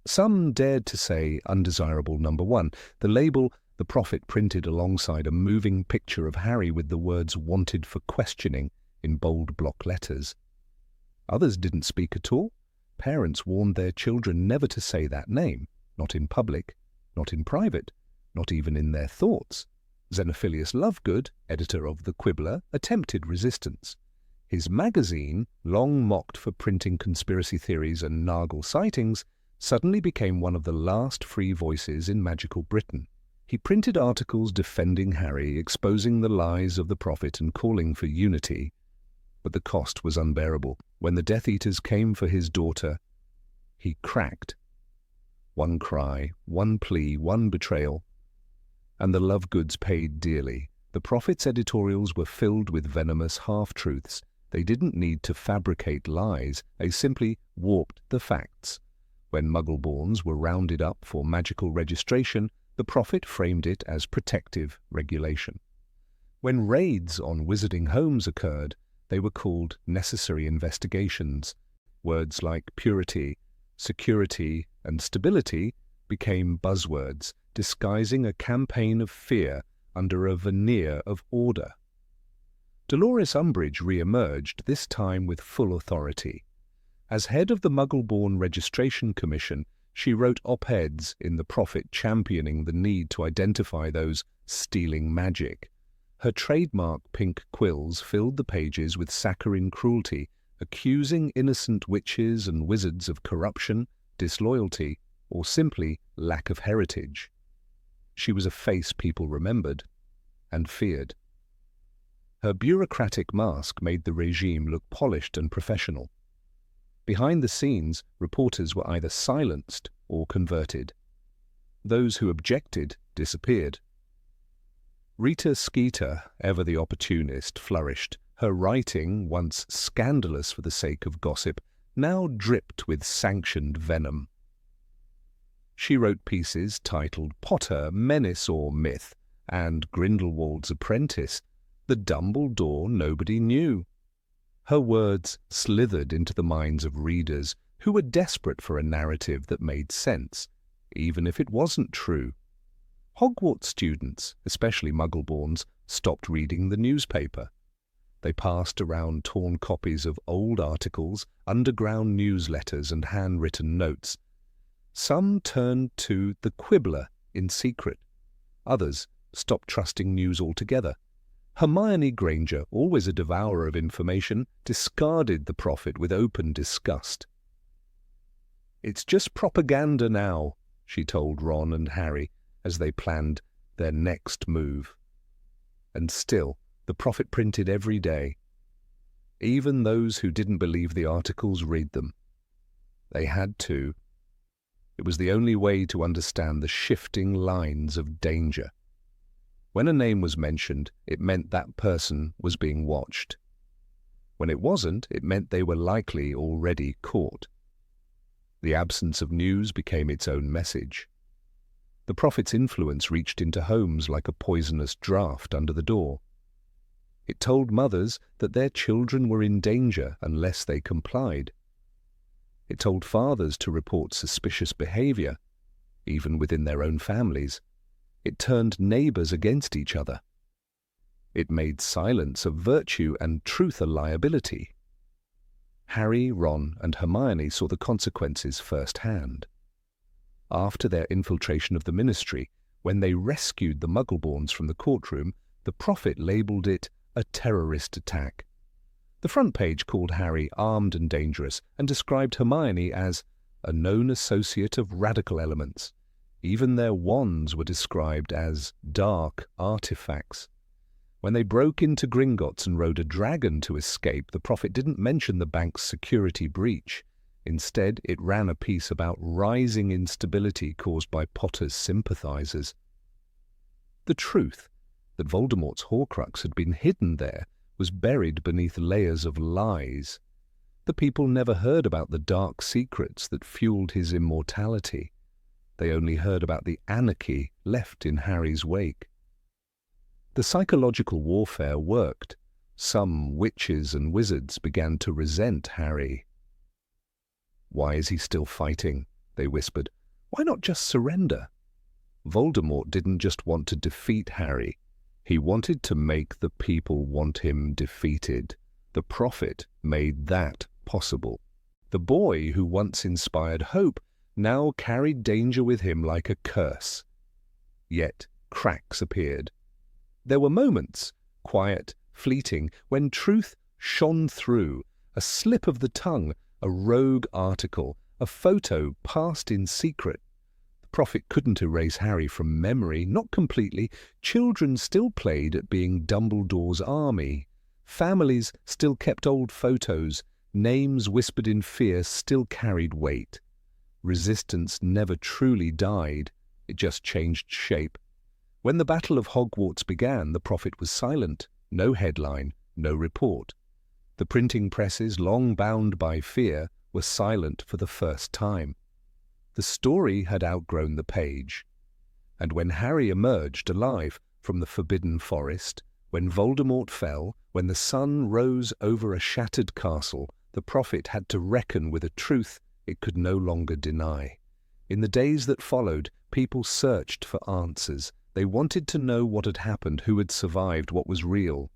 Some dared to say undesirable number one, the label the prophet printed alongside a moving picture of Harry with the words "wanted for questioning" in bold block letters. Others didn't speak at all. Parents warned their children never to say that name, not in public, not in private, not even in their thoughts. Xenophilius Lovegood, editor of The Quibbler, attempted resistance. His magazine, long mocked for printing conspiracy theories and Nargle sightings, suddenly became one of the last free voices in magical Britain. He printed articles defending Harry, exposing the lies of the prophet and calling for unity. But the cost was unbearable. When the Death Eaters came for his daughter, he cracked. One cry, one plea, one betrayal, and the Lovegoods paid dearly. The prophet's editorials were filled with venomous half-truths. They didn't need to fabricate lies, they simply warped the facts. When Muggleborns were rounded up for magical registration, the prophet framed it as protective regulation. When raids on wizarding homes occurred, they were called necessary investigations. Words like purity, security, and stability became buzzwords, disguising a campaign of fear under a veneer of order. Dolores Umbridge re-emerged, this time with full authority. As head of the Muggleborn Registration Commission, she wrote op-eds in The Prophet championing the need to identify those stealing magic. Her trademark pink quills filled the pages with saccharine cruelty, accusing innocent witches and wizards of corruption, disloyalty, or simply lack of heritage. She was a face people remembered and feared. Her bureaucratic mask made the regime look polished and professional. Behind the scenes, reporters were either silenced or converted. Those who objected disappeared. Rita Skeeter, ever the opportunist, flourished. Her writing, once scandalous for the sake of gossip, now dripped with sanctioned venom. She wrote pieces titled Potter, Menace or Myth, and Grindelwald's Apprentice, the Dumbledore nobody knew. Her words slithered into the minds of readers who were desperate for a narrative that made sense, even if it wasn't true. Hogwarts students, especially Muggleborns, stopped reading the newspaper. They passed around torn copies of old articles, underground newsletters, and handwritten notes. Some turned to The Quibbler in secret. Others stopped trusting news altogether. Hermione Granger, always a devourer of information, discarded the prophet with open disgust. "It's just propaganda now," she told Ron and Harry as they planned their next move. And still, the prophet printed every day. Even those who didn't believe the articles read them. They had to. It was the only way to understand the shifting lines of danger. When a name was mentioned, it meant that person was being watched. When it wasn't, it meant they were likely already caught. The absence of news became its own message. The prophet's influence reached into homes like a poisonous draught under the door. It told mothers that their children were in danger unless they complied. It told fathers to report suspicious behavior, even within their own families. It turned neighbors against each other. It made silence a virtue and truth a liability. Harry, Ron, and Hermione saw the consequences firsthand. After their infiltration of the ministry, when they rescued the Muggleborns from the courtroom, the prophet labelled it a terrorist attack. The front page called Harry armed and dangerous and described Hermione as a known associate of radical elements. Even their wands were described as dark artifacts. When they broke into Gringotts and rode a dragon to escape, the prophet didn't mention the bank's security breach. Instead, it ran a piece about rising instability caused by Potter's sympathizers. The truth that Voldemort's Horcrux had been hidden there was buried beneath layers of lies. The people never heard about the dark secrets that fueled his immortality. They only heard about the anarchy left in Harry's wake. The psychological warfare worked. Some witches and wizards began to resent Harry. "Why is he still fighting?" they whispered. "Why not just surrender?" Voldemort didn't just want to defeat Harry. He wanted to make the people want him defeated. The prophet made that possible. The boy who once inspired hope now carried danger with him like a curse. Yet cracks appeared. There were moments, quiet, fleeting, when truth shone through, a slip of the tongue, a rogue article, a photo passed in secret. The prophet couldn't erase Harry from memory, not completely. Children still played at being Dumbledore's army. Families still kept old photos. Names whispered in fear still carried weight. Resistance never truly died. It just changed shape. When the Battle of Hogwarts began, the prophet was silent. No headline, no report. The printing presses, long bound by fear, were silent for the first time. The story had outgrown the page. And when Harry emerged alive from the Forbidden Forest, when Voldemort fell, when the sun rose over a shattered castle, the prophet had to reckon with a truth it could no longer deny. In the days that followed, people searched for answers. They wanted to know what had happened, who had survived, what was real.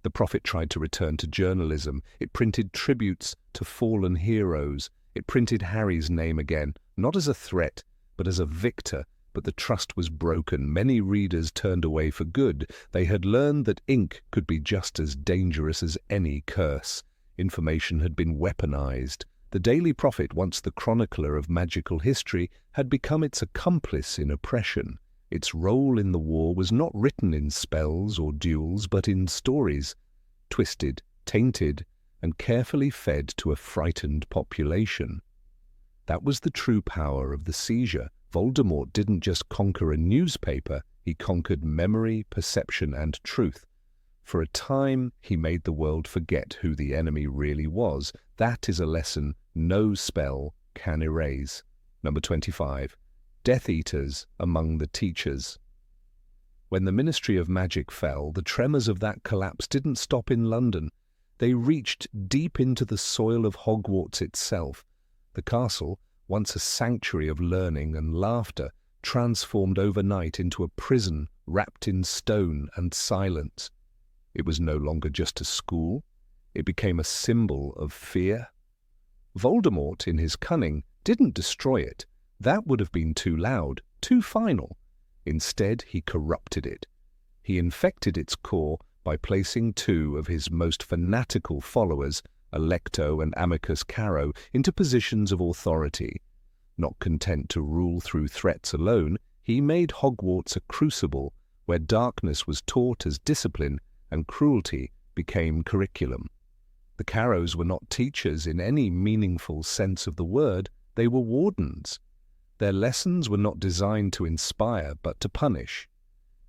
The prophet tried to return to journalism. It printed tributes to fallen heroes. It printed Harry's name again, not as a threat, but as a victor. But the trust was broken. Many readers turned away for good. They had learned that ink could be just as dangerous as any curse. Information had been weaponized. The Daily Prophet, once the chronicler of magical history, had become its accomplice in oppression. Its role in the war was not written in spells or duels, but in stories, twisted, tainted, and carefully fed to a frightened population. That was the true power of the seizure. Voldemort didn't just conquer a newspaper, he conquered memory, perception, and truth. For a time, he made the world forget who the enemy really was. That is a lesson no spell can erase. Number 25. Death Eaters among the teachers. When the Ministry of Magic fell, the tremors of that collapse didn't stop in London. They reached deep into the soil of Hogwarts itself. The castle, once a sanctuary of learning and laughter, transformed overnight into a prison wrapped in stone and silence. It was no longer just a school. It became a symbol of fear. Voldemort, in his cunning, didn't destroy it. That would have been too loud, too final. Instead, he corrupted it. He infected its core by placing two of his most fanatical followers, Alecto and Amicus Caro, into positions of authority. Not content to rule through threats alone, he made Hogwarts a crucible where darkness was taught as discipline and cruelty became curriculum. The Caros were not teachers in any meaningful sense of the word, they were wardens. Their lessons were not designed to inspire but to punish.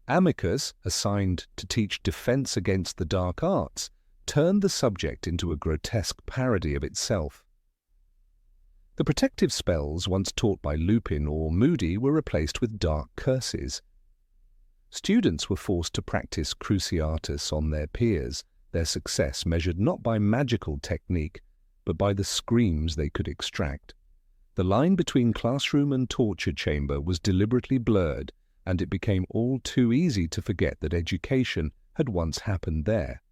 Amicus, assigned to teach defense against the dark arts, turned the subject into a grotesque parody of itself. The protective spells once taught by Lupin or Moody were replaced with dark curses. Students were forced to practice Cruciatus on their peers, their success measured not by magical technique, but by the screams they could extract. The line between classroom and torture chamber was deliberately blurred, and it became all too easy to forget that education had once happened there.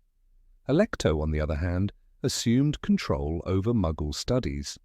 Alecto, on the other hand, assumed control over Muggle studies.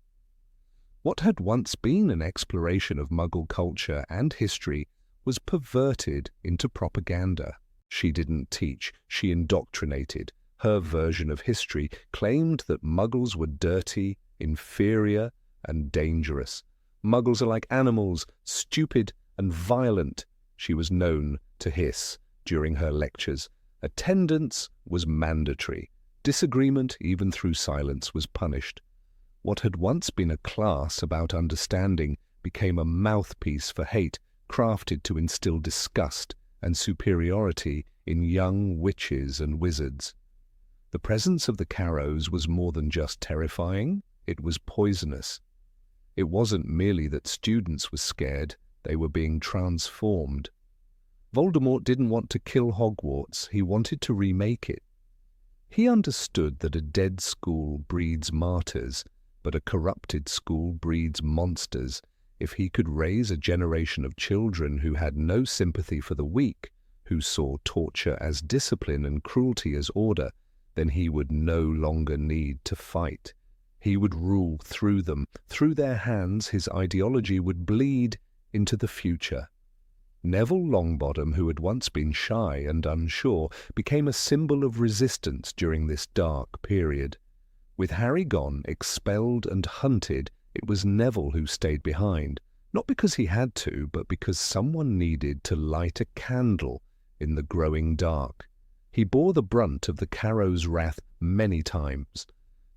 What had once been an exploration of Muggle culture and history was perverted into propaganda. She didn't teach, she indoctrinated. Her version of history claimed that Muggles were dirty, inferior, and dangerous. Muggles are like animals, stupid and violent, she was known to hiss during her lectures. Attendance was mandatory. Disagreement, even through silence, was punished. What had once been a class about understanding became a mouthpiece for hate, crafted to instill disgust and superiority in young witches and wizards. The presence of the Caros was more than just terrifying, it was poisonous. It wasn't merely that students were scared, they were being transformed. Voldemort didn't want to kill Hogwarts, he wanted to remake it. He understood that a dead school breeds martyrs, but a corrupted school breeds monsters. If he could raise a generation of children who had no sympathy for the weak, who saw torture as discipline and cruelty as order, then he would no longer need to fight. He would rule through them. Through their hands, his ideology would bleed into the future. Neville Longbottom, who had once been shy and unsure, became a symbol of resistance during this dark period. With Harry gone, expelled and hunted, it was Neville who stayed behind, not because he had to, but because someone needed to light a candle in the growing dark. He bore the brunt of the Caros' wrath many times.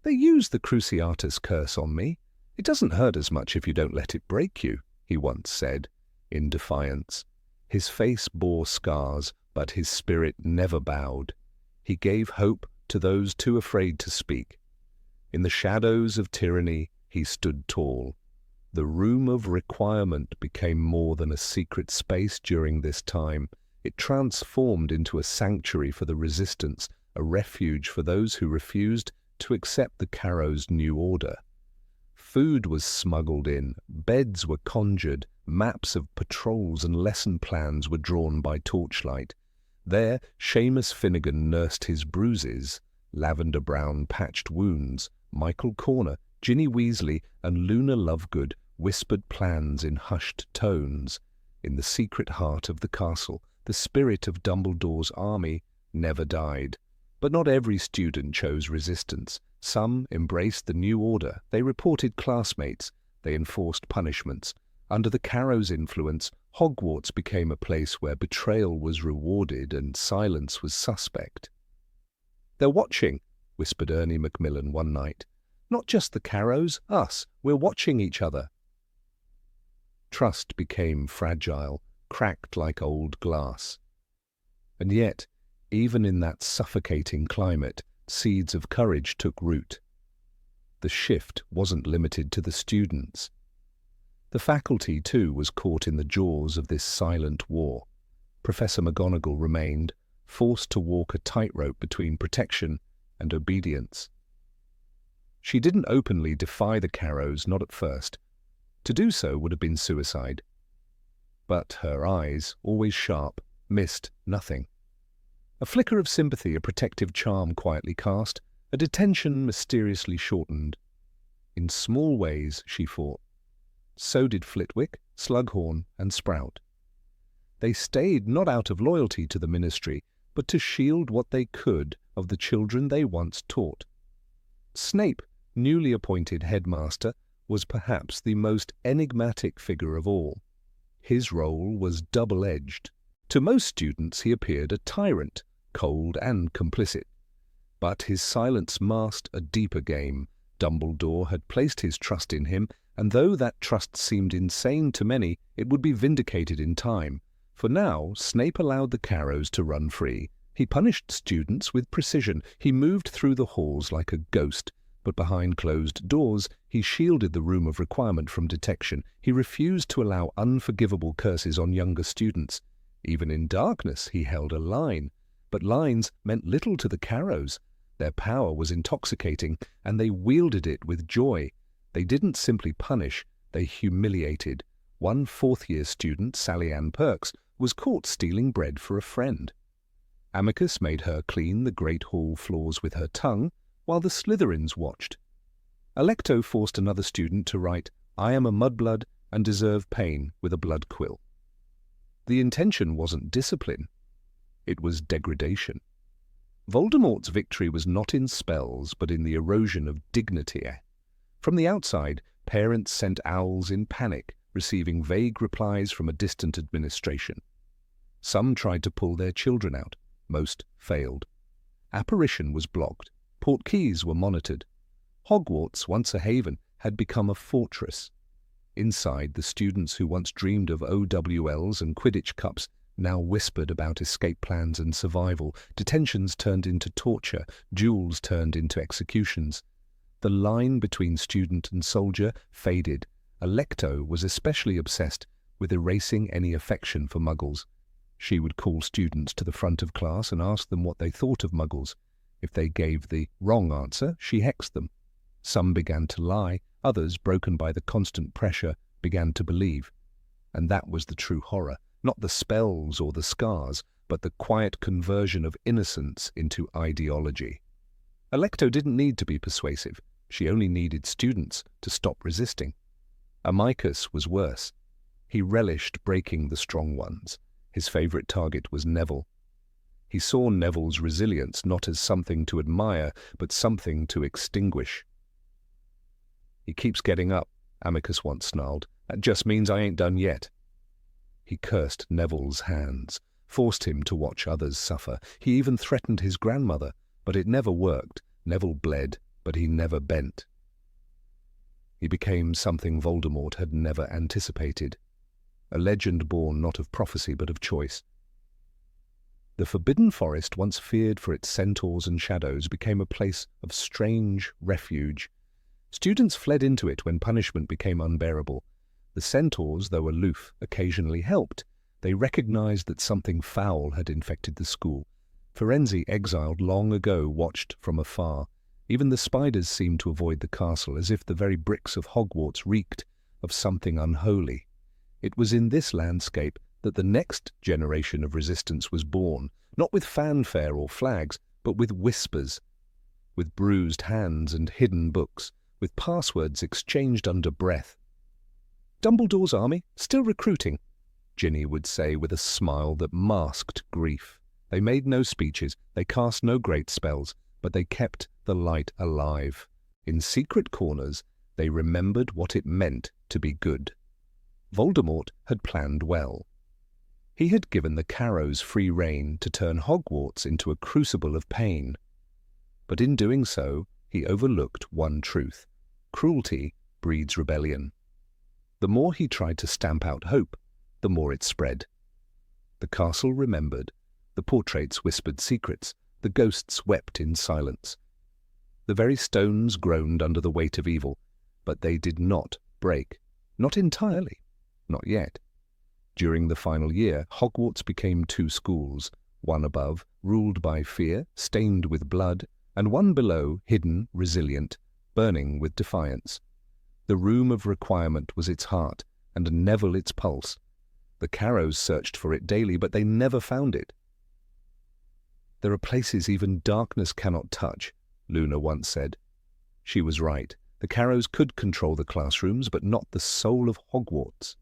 "They used the Cruciatus curse on me. It doesn't hurt as much if you don't let it break you," he once said, in defiance. His face bore scars, but his spirit never bowed. He gave hope to those too afraid to speak. In the shadows of tyranny, he stood tall. The room of requirement became more than a secret space during this time. It transformed into a sanctuary for the resistance, a refuge for those who refused to accept the Caros' new order. Food was smuggled in, beds were conjured, maps of patrols and lesson plans were drawn by torchlight. There, Seamus Finnegan nursed his bruises, Lavender Brown patched wounds, Michael Corner, Ginny Weasley, and Luna Lovegood whispered plans in hushed tones. In the secret heart of the castle, the spirit of Dumbledore's army never died. But not every student chose resistance. Some embraced the new order. They reported classmates. They enforced punishments. Under the Caros' influence, Hogwarts became a place where betrayal was rewarded and silence was suspect. "They're watching," whispered Ernie Macmillan one night. "Not just the Caros, us. We're watching each other." Trust became fragile, cracked like old glass. And yet, even in that suffocating climate, seeds of courage took root. The shift wasn't limited to the students. The faculty, too, was caught in the jaws of this silent war. Professor McGonagall remained, forced to walk a tightrope between protection and obedience. She didn't openly defy the Caros, not at first. To do so would have been suicide. But her eyes, always sharp, missed nothing. A flicker of sympathy, a protective charm quietly cast, a detention mysteriously shortened. In small ways she fought. So did Flitwick, Slughorn, and Sprout. They stayed not out of loyalty to the ministry, but to shield what they could of the children they once taught. Snape, newly appointed headmaster, was perhaps the most enigmatic figure of all. His role was double-edged. To most students he appeared a tyrant, cold and complicit. But his silence masked a deeper game. Dumbledore had placed his trust in him, and though that trust seemed insane to many, it would be vindicated in time. For now, Snape allowed the Carrows to run free. He punished students with precision. He moved through the halls like a ghost, but behind closed doors he shielded the room of requirement from detection. He refused to allow unforgivable curses on younger students. Even in darkness he held a line. But lines meant little to the Carrows. Their power was intoxicating, and they wielded it with joy. They didn't simply punish, they humiliated. One fourth-year student, Sally Ann Perks, was caught stealing bread for a friend. Amicus made her clean the great hall floors with her tongue, while the Slytherins watched. Alecto forced another student to write, "I am a mudblood and deserve pain," with a blood quill. The intention wasn't discipline. It was degradation. Voldemort's victory was not in spells, but in the erosion of dignity. From the outside, parents sent owls in panic, receiving vague replies from a distant administration. Some tried to pull their children out. Most failed. Apparition was blocked. Portkeys were monitored. Hogwarts, once a haven, had become a fortress. Inside, the students who once dreamed of OWLs and Quidditch cups now whispered about escape plans and survival. Detentions turned into torture, duels turned into executions. The line between student and soldier faded. Alecto was especially obsessed with erasing any affection for Muggles. She would call students to the front of class and ask them what they thought of Muggles. If they gave the wrong answer, she hexed them. Some began to lie, others, broken by the constant pressure, began to believe. And that was the true horror. Not the spells or the scars, but the quiet conversion of innocence into ideology. Alecto didn't need to be persuasive. She only needed students to stop resisting. Amicus was worse. He relished breaking the strong ones. His favorite target was Neville. He saw Neville's resilience not as something to admire, but something to extinguish. "He keeps getting up," Amicus once snarled. "That just means I ain't done yet." He cursed Neville's hands, forced him to watch others suffer. He even threatened his grandmother, but it never worked. Neville bled, but he never bent. He became something Voldemort had never anticipated. A legend born not of prophecy but of choice. The Forbidden Forest, once feared for its centaurs and shadows, became a place of strange refuge. Students fled into it when punishment became unbearable. The centaurs, though aloof, occasionally helped. They recognized that something foul had infected the school. Firenze, exiled long ago, watched from afar. Even the spiders seemed to avoid the castle, as if the very bricks of Hogwarts reeked of something unholy. It was in this landscape that the next generation of resistance was born, not with fanfare or flags, but with whispers, with bruised hands and hidden books, with passwords exchanged under breath. "Dumbledore's army, still recruiting," Ginny would say with a smile that masked grief. They made no speeches, they cast no great spells, but they kept the light alive. In secret corners, they remembered what it meant to be good. Voldemort had planned well. He had given the Carrows free rein to turn Hogwarts into a crucible of pain. But in doing so, he overlooked one truth. Cruelty breeds rebellion. The more he tried to stamp out hope, the more it spread. The castle remembered. The portraits whispered secrets. The ghosts wept in silence. The very stones groaned under the weight of evil, but they did not break. Not entirely. Not yet. During the final year, Hogwarts became two schools, one above, ruled by fear, stained with blood, and one below, hidden, resilient, burning with defiance. The room of requirement was its heart, and Neville its pulse. The Carrows searched for it daily, but they never found it. "There are places even darkness cannot touch," Luna once said. She was right. The Carrows could control the classrooms, but not the soul of Hogwarts.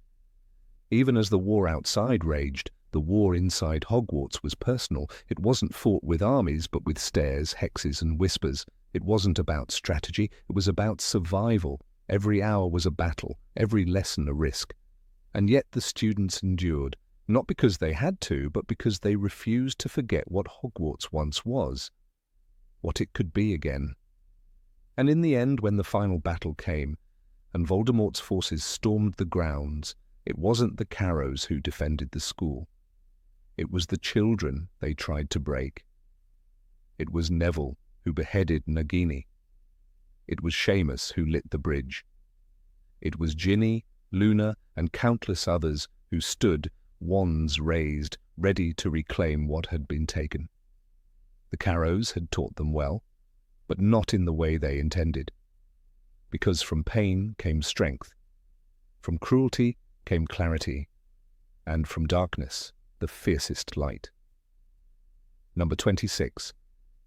Even as the war outside raged, The war inside Hogwarts was personal. It wasn't fought with armies, but with stares, hexes, and whispers. It wasn't about strategy. It was about survival. Every hour was a battle, every lesson a risk. And yet the students endured, not because they had to, but because they refused to forget what Hogwarts once was, what it could be again. And in the end, when the final battle came, and Voldemort's forces stormed the grounds, it wasn't the Carrows who defended the school. It was the children they tried to break. It was Neville who beheaded Nagini. It was Seamus who lit the bridge. It was Ginny, Luna, and countless others who stood, wands raised, ready to reclaim what had been taken. The Carrows had taught them well, but not in the way they intended. Because from pain came strength, from cruelty came clarity, and from darkness the fiercest light. Number 26.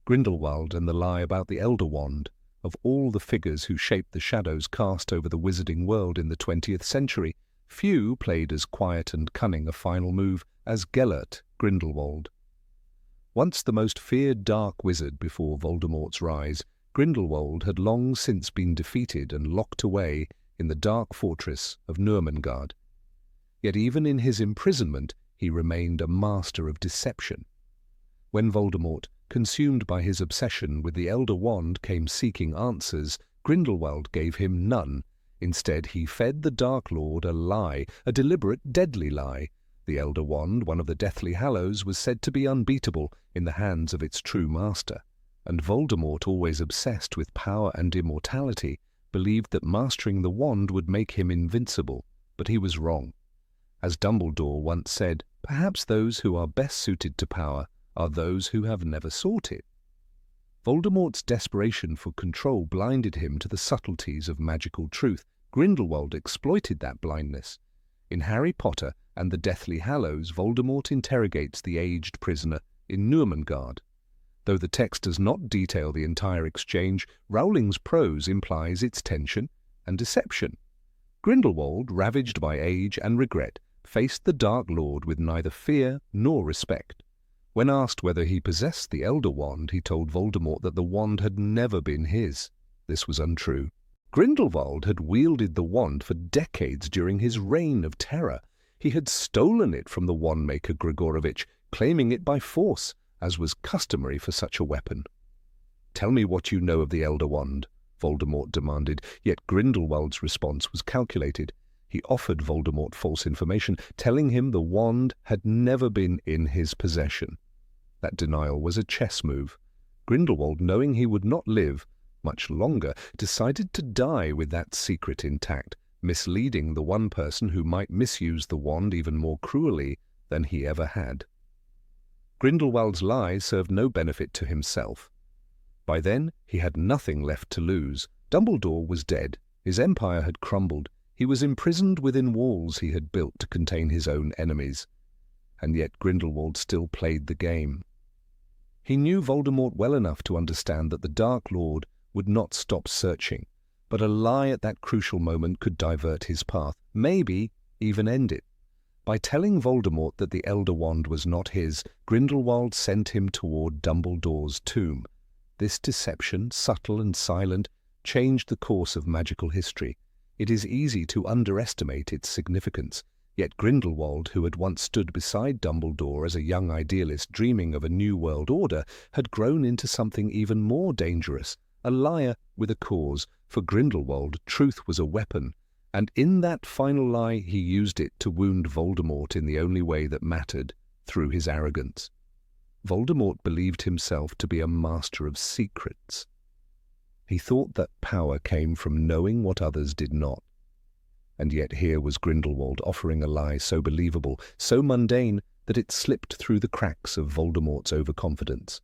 Grindelwald and the lie about the Elder Wand. Of all the figures who shaped the shadows cast over the wizarding world in the 20th century, few played as quiet and cunning a final move as Gellert Grindelwald. Once the most feared dark wizard before Voldemort's rise, Grindelwald had long since been defeated and locked away in the dark fortress of Nurmengard. Yet even in his imprisonment, he remained a master of deception. When Voldemort, consumed by his obsession with the Elder Wand, came seeking answers, Grindelwald gave him none. Instead, he fed the Dark Lord a lie, a deliberate, deadly lie. The Elder Wand, one of the Deathly Hallows, was said to be unbeatable in the hands of its true master. And Voldemort, always obsessed with power and immortality, believed that mastering the wand would make him invincible. But he was wrong. As Dumbledore once said, perhaps those who are best suited to power are those who have never sought it. Voldemort's desperation for control blinded him to the subtleties of magical truth. Grindelwald exploited that blindness. In Harry Potter and the Deathly Hallows, Voldemort interrogates the aged prisoner in Nurmengard. Though the text does not detail the entire exchange, Rowling's prose implies its tension and deception. Grindelwald, ravaged by age and regret, faced the Dark Lord with neither fear nor respect. When asked whether he possessed the Elder Wand, he told Voldemort that the wand had never been his. This was untrue. Grindelwald had wielded the wand for decades during his reign of terror. He had stolen it from the wandmaker Gregorovitch, claiming it by force, as was customary for such a weapon. "Tell me what you know of the Elder Wand," Voldemort demanded, yet Grindelwald's response was calculated. He offered Voldemort false information, telling him the wand had never been in his possession. That denial was a chess move. Grindelwald, knowing he would not live much longer, decided to die with that secret intact, misleading the one person who might misuse the wand even more cruelly than he ever had. Grindelwald's lie served no benefit to himself. By then, he had nothing left to lose. Dumbledore was dead. His empire had crumbled. He was imprisoned within walls he had built to contain his own enemies. And yet Grindelwald still played the game. He knew Voldemort well enough to understand that the Dark Lord would not stop searching, but a lie at that crucial moment could divert his path, maybe even end it. By telling Voldemort that the Elder Wand was not his, Grindelwald sent him toward Dumbledore's tomb. This deception, subtle and silent, changed the course of magical history. It is easy to underestimate its significance. Yet Grindelwald, who had once stood beside Dumbledore as a young idealist dreaming of a new world order, had grown into something even more dangerous, a liar with a cause. For Grindelwald, truth was a weapon, and in that final lie he used it to wound Voldemort in the only way that mattered, through his arrogance. Voldemort believed himself to be a master of secrets. He thought that power came from knowing what others did not. And yet here was Grindelwald offering a lie so believable, so mundane, that it slipped through the cracks of Voldemort's overconfidence.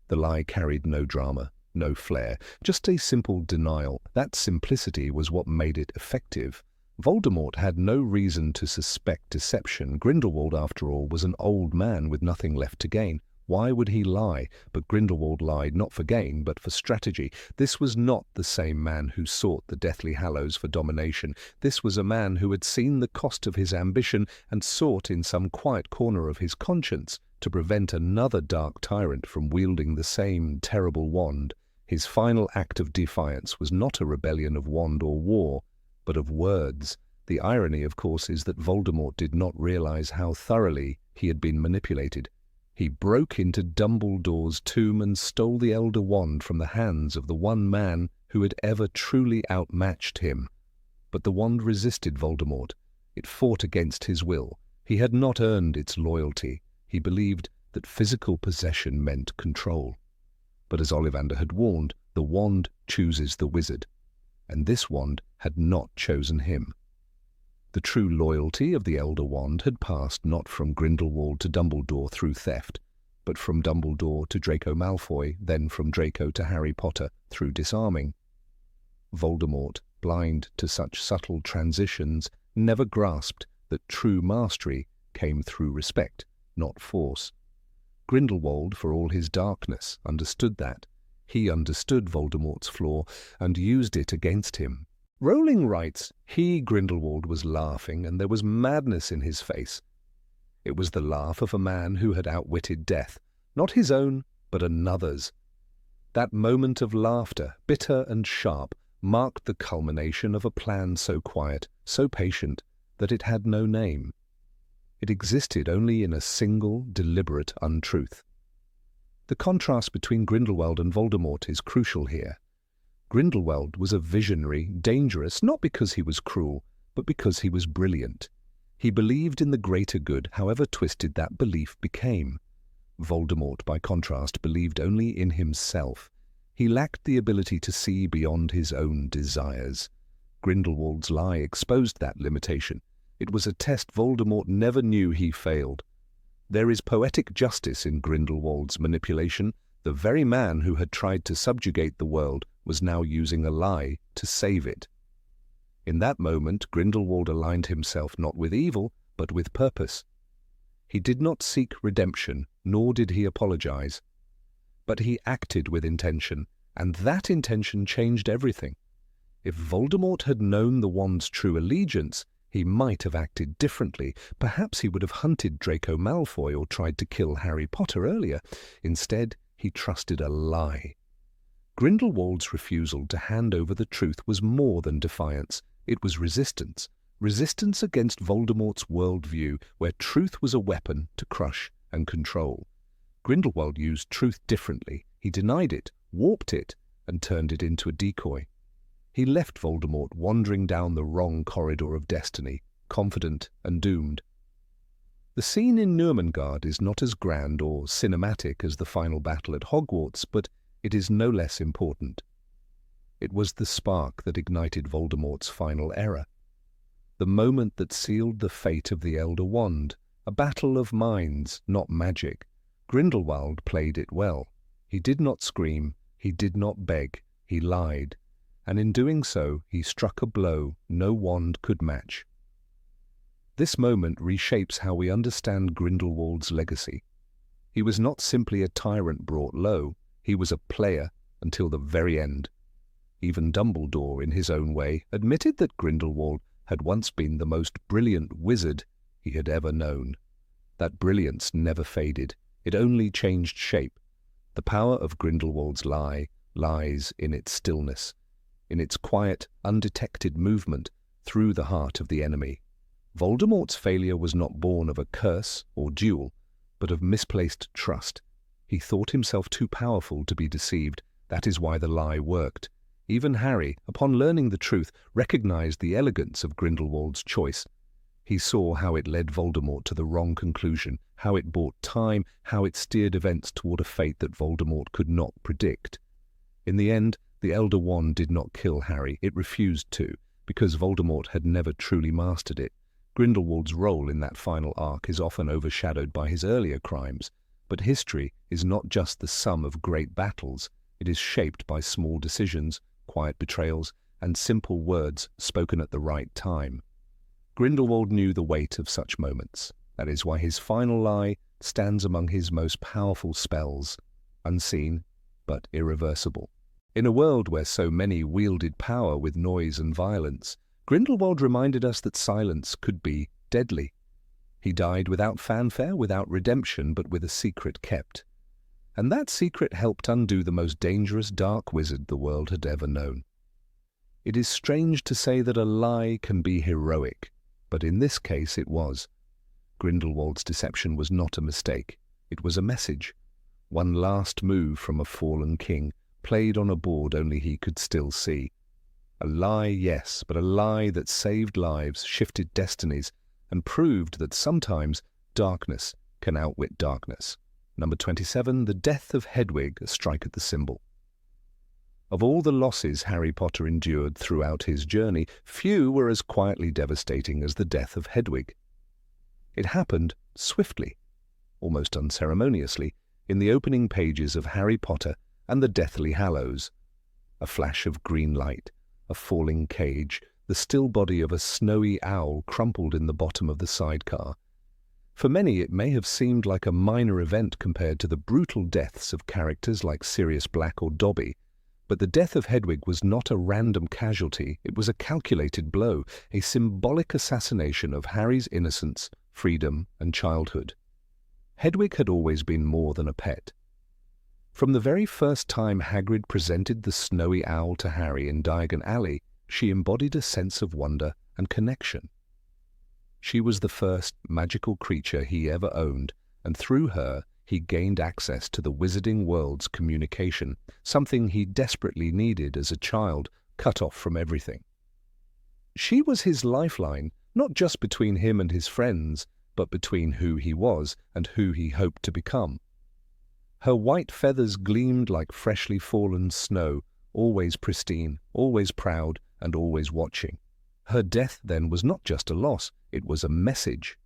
The lie carried no drama, no flair, just a simple denial. That simplicity was what made it effective. Voldemort had no reason to suspect deception. Grindelwald, after all, was an old man with nothing left to gain. Why would he lie? But Grindelwald lied not for gain, but for strategy. This was not the same man who sought the Deathly Hallows for domination. This was a man who had seen the cost of his ambition and sought in some quiet corner of his conscience to prevent another dark tyrant from wielding the same terrible wand. His final act of defiance was not a rebellion of wand or war, but of words. The irony, of course, is that Voldemort did not realize how thoroughly he had been manipulated. He broke into Dumbledore's tomb and stole the Elder Wand from the hands of the one man who had ever truly outmatched him. But the wand resisted Voldemort. It fought against his will. He had not earned its loyalty. He believed that physical possession meant control. But as Ollivander had warned, the wand chooses the wizard, and this wand had not chosen him. The true loyalty of the Elder Wand had passed not from Grindelwald to Dumbledore through theft, but from Dumbledore to Draco Malfoy, then from Draco to Harry Potter through disarming. Voldemort, blind to such subtle transitions, never grasped that true mastery came through respect, not force. Grindelwald, for all his darkness, understood that. He understood Voldemort's flaw and used it against him. Rowling writes, he, Grindelwald, was laughing, and there was madness in his face. It was the laugh of a man who had outwitted death, not his own, but another's. That moment of laughter, bitter and sharp, marked the culmination of a plan so quiet, so patient, that it had no name. It existed only in a single, deliberate untruth. The contrast between Grindelwald and Voldemort is crucial here. Grindelwald was a visionary, dangerous, not because he was cruel, but because he was brilliant. He believed in the greater good, however twisted that belief became. Voldemort, by contrast, believed only in himself. He lacked the ability to see beyond his own desires. Grindelwald's lie exposed that limitation. It was a test Voldemort never knew he failed. There is poetic justice in Grindelwald's manipulation. The very man who had tried to subjugate the world was now using a lie to save it. In that moment, Grindelwald aligned himself not with evil, but with purpose. He did not seek redemption, nor did he apologize. But he acted with intention, and that intention changed everything. If Voldemort had known the wand's true allegiance, he might have acted differently. Perhaps he would have hunted Draco Malfoy or tried to kill Harry Potter earlier. Instead, he trusted a lie. Grindelwald's refusal to hand over the truth was more than defiance. It was resistance. Resistance against Voldemort's worldview, where truth was a weapon to crush and control. Grindelwald used truth differently. He denied it, warped it, and turned it into a decoy. He left Voldemort wandering down the wrong corridor of destiny, confident and doomed. The scene in Nurmengard is not as grand or cinematic as the final battle at Hogwarts, but it is no less important. It was the spark that ignited Voldemort's final error. The moment that sealed the fate of the Elder Wand, a battle of minds, not magic. Grindelwald played it well. He did not scream, he did not beg, he lied, and in doing so he struck a blow no wand could match. This moment reshapes how we understand Grindelwald's legacy. He was not simply a tyrant brought low, he was a player until the very end. Even Dumbledore, in his own way, admitted that Grindelwald had once been the most brilliant wizard he had ever known. That brilliance never faded, it only changed shape. The power of Grindelwald's lie lies in its stillness, in its quiet, undetected movement through the heart of the enemy. Voldemort's failure was not born of a curse or duel, but of misplaced trust. He thought himself too powerful to be deceived. That is why the lie worked. Even Harry, upon learning the truth, recognized the elegance of Grindelwald's choice. He saw how it led Voldemort to the wrong conclusion, how it bought time, how it steered events toward a fate that Voldemort could not predict. In the end, the Elder Wand did not kill Harry. It refused to, because Voldemort had never truly mastered it. Grindelwald's role in that final arc is often overshadowed by his earlier crimes, but history is not just the sum of great battles. It is shaped by small decisions, quiet betrayals, and simple words spoken at the right time. Grindelwald knew the weight of such moments. That is why his final lie stands among his most powerful spells, unseen but irreversible. In a world where so many wielded power with noise and violence, Grindelwald reminded us that silence could be deadly. He died without fanfare, without redemption, but with a secret kept. And that secret helped undo the most dangerous dark wizard the world had ever known. It is strange to say that a lie can be heroic, but in this case it was. Grindelwald's deception was not a mistake. It was a message. One last move from a fallen king, played on a board only he could still see. A lie, yes, but a lie that saved lives, shifted destinies, and proved that sometimes darkness can outwit darkness. Number 27, the death of Hedwig, a strike at the symbol. Of all the losses Harry Potter endured throughout his journey, few were as quietly devastating as the death of Hedwig. It happened swiftly, almost unceremoniously, in the opening pages of Harry Potter and the Deathly Hallows. A flash of green light, a falling cage, the still body of a snowy owl crumpled in the bottom of the sidecar. For many it may have seemed like a minor event compared to the brutal deaths of characters like Sirius Black or Dobby, but the death of Hedwig was not a random casualty, it was a calculated blow, a symbolic assassination of Harry's innocence, freedom, and childhood. Hedwig had always been more than a pet. From the very first time Hagrid presented the snowy owl to Harry in Diagon Alley, she embodied a sense of wonder and connection. She was the first magical creature he ever owned, and through her he gained access to the wizarding world's communication, something he desperately needed as a child cut off from everything. She was his lifeline, not just between him and his friends, but between who he was and who he hoped to become. Her white feathers gleamed like freshly fallen snow, always pristine, always proud, and always watching. Her death, then, was not just a loss, it was a message.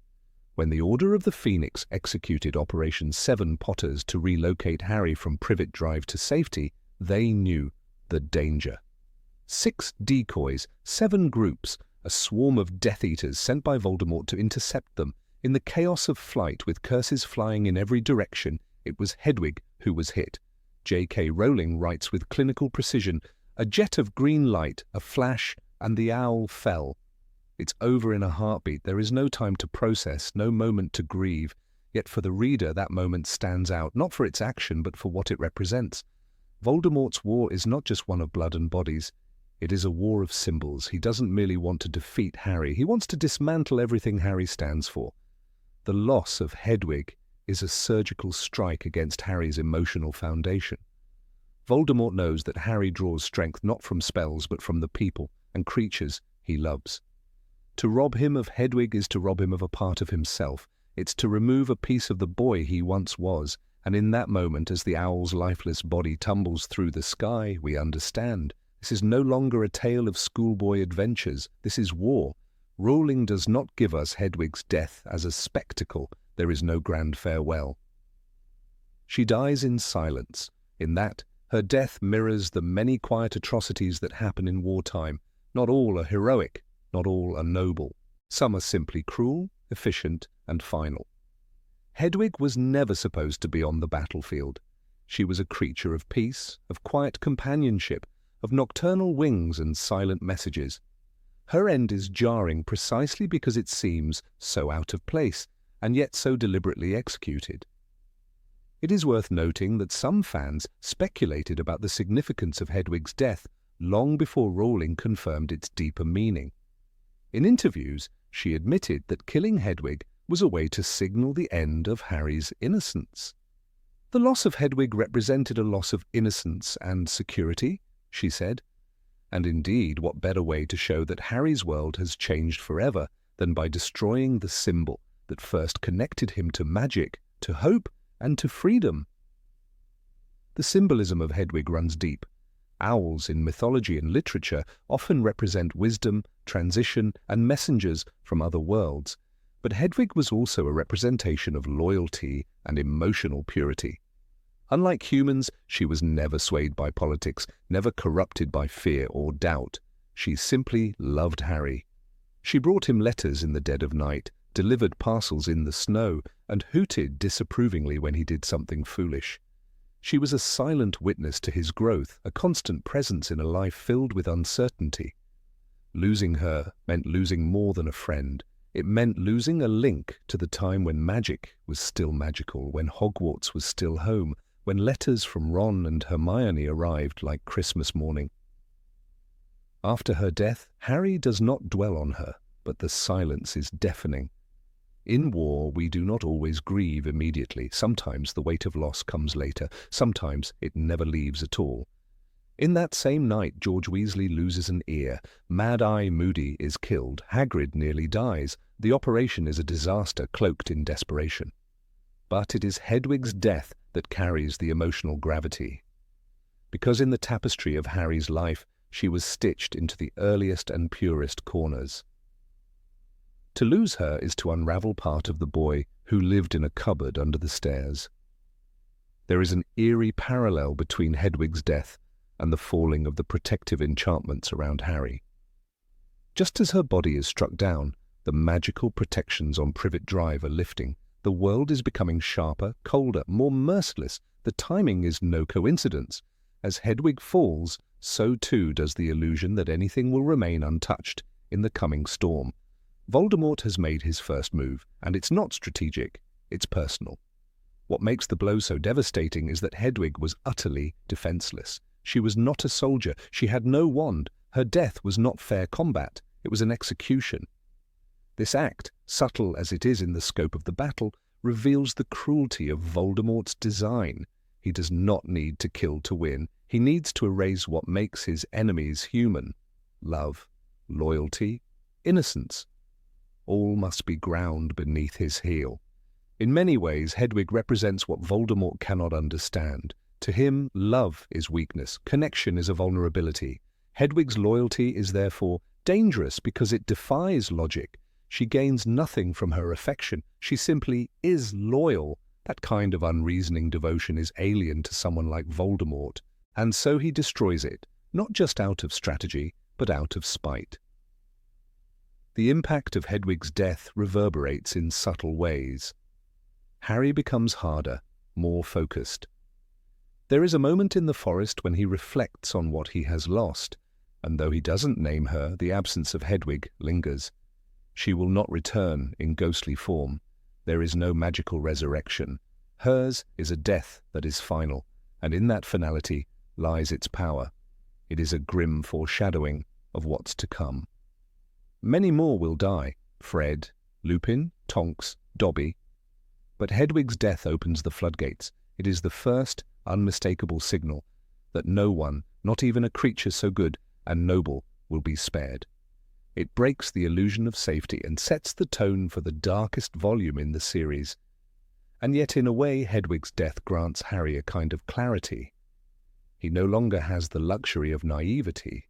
When the Order of the Phoenix executed Operation 7 Potters to relocate Harry from Privet Drive to safety, they knew the danger. 6 decoys, 7 groups, a swarm of Death Eaters sent by Voldemort to intercept them. In the chaos of flight, with curses flying in every direction, it was Hedwig who was hit. J.K. Rowling writes with clinical precision, "A jet of green light, a flash, and the owl fell. It's over in a heartbeat. There is no time to process, no moment to grieve. Yet for the reader that moment stands out, not for its action, but for what it represents. Voldemort's war is not just one of blood and bodies. It is a war of symbols. He doesn't merely want to defeat Harry. He wants to dismantle everything Harry stands for. The loss of Hedwig is a surgical strike against Harry's emotional foundation. Voldemort knows that Harry draws strength not from spells but from the people and creatures he loves. To rob him of Hedwig is to rob him of a part of himself. It's to remove a piece of the boy he once was, and in that moment, as the owl's lifeless body tumbles through the sky, we understand. This is no longer a tale of schoolboy adventures. This is war. Rowling does not give us Hedwig's death as a spectacle. There is no grand farewell. She dies in silence. In that, her death mirrors the many quiet atrocities that happen in wartime. Not all are heroic, not all are noble. Some are simply cruel, efficient, and final. Hedwig was never supposed to be on the battlefield. She was a creature of peace, of quiet companionship, of nocturnal wings and silent messages. Her end is jarring precisely because it seems so out of place, and yet so deliberately executed. It is worth noting that some fans speculated about the significance of Hedwig's death long before Rowling confirmed its deeper meaning. In interviews, she admitted that killing Hedwig was a way to signal the end of Harry's innocence. The loss of Hedwig represented a loss of innocence and security, she said. And indeed, what better way to show that Harry's world has changed forever than by destroying the symbol that first connected him to magic, to hope, and to freedom. The symbolism of Hedwig runs deep. Owls in mythology and literature often represent wisdom, transition, and messengers from other worlds. But Hedwig was also a representation of loyalty and emotional purity. Unlike humans, she was never swayed by politics, never corrupted by fear or doubt. She simply loved Harry. She brought him letters in the dead of night, delivered parcels in the snow, and hooted disapprovingly when he did something foolish. She was a silent witness to his growth, a constant presence in a life filled with uncertainty. Losing her meant losing more than a friend. It meant losing a link to the time when magic was still magical, when Hogwarts was still home, when letters from Ron and Hermione arrived like Christmas morning. After her death, Harry does not dwell on her, but the silence is deafening. In war, we do not always grieve immediately. Sometimes the weight of loss comes later. Sometimes it never leaves at all. In that same night, George Weasley loses an ear. Mad-Eye Moody is killed. Hagrid nearly dies. The operation is a disaster cloaked in desperation. But it is Hedwig's death that carries the emotional gravity. Because in the tapestry of Harry's life, she was stitched into the earliest and purest corners. To lose her is to unravel part of the boy who lived in a cupboard under the stairs. There is an eerie parallel between Hedwig's death and the falling of the protective enchantments around Harry. Just as her body is struck down, the magical protections on Privet Drive are lifting. The world is becoming sharper, colder, more merciless. The timing is no coincidence. As Hedwig falls, so too does the illusion that anything will remain untouched in the coming storm. Voldemort has made his first move, and it's not strategic, it's personal. What makes the blow so devastating is that Hedwig was utterly defenseless. She was not a soldier, she had no wand. Her death was not fair combat, it was an execution. This act, subtle as it is in the scope of the battle, reveals the cruelty of Voldemort's design. He does not need to kill to win. He needs to erase what makes his enemies human. Love, loyalty, innocence. All must be ground beneath his heel. In many ways, Hedwig represents what Voldemort cannot understand. To him, love is weakness, connection is a vulnerability. Hedwig's loyalty is therefore dangerous because it defies logic. She gains nothing from her affection. She simply is loyal. That kind of unreasoning devotion is alien to someone like Voldemort, and so he destroys it, not just out of strategy, but out of spite. The impact of Hedwig's death reverberates in subtle ways. Harry becomes harder, more focused. There is a moment in the forest when he reflects on what he has lost, and though he doesn't name her, the absence of Hedwig lingers. She will not return in ghostly form. There is no magical resurrection. Hers is a death that is final, and in that finality lies its power. It is a grim foreshadowing of what's to come. Many more will die, Fred, Lupin, Tonks, Dobby. But Hedwig's death opens the floodgates. It is the first unmistakable signal that no one, not even a creature so good and noble, will be spared. It breaks the illusion of safety and sets the tone for the darkest volume in the series. And yet in a way Hedwig's death grants Harry a kind of clarity. He no longer has the luxury of naivety.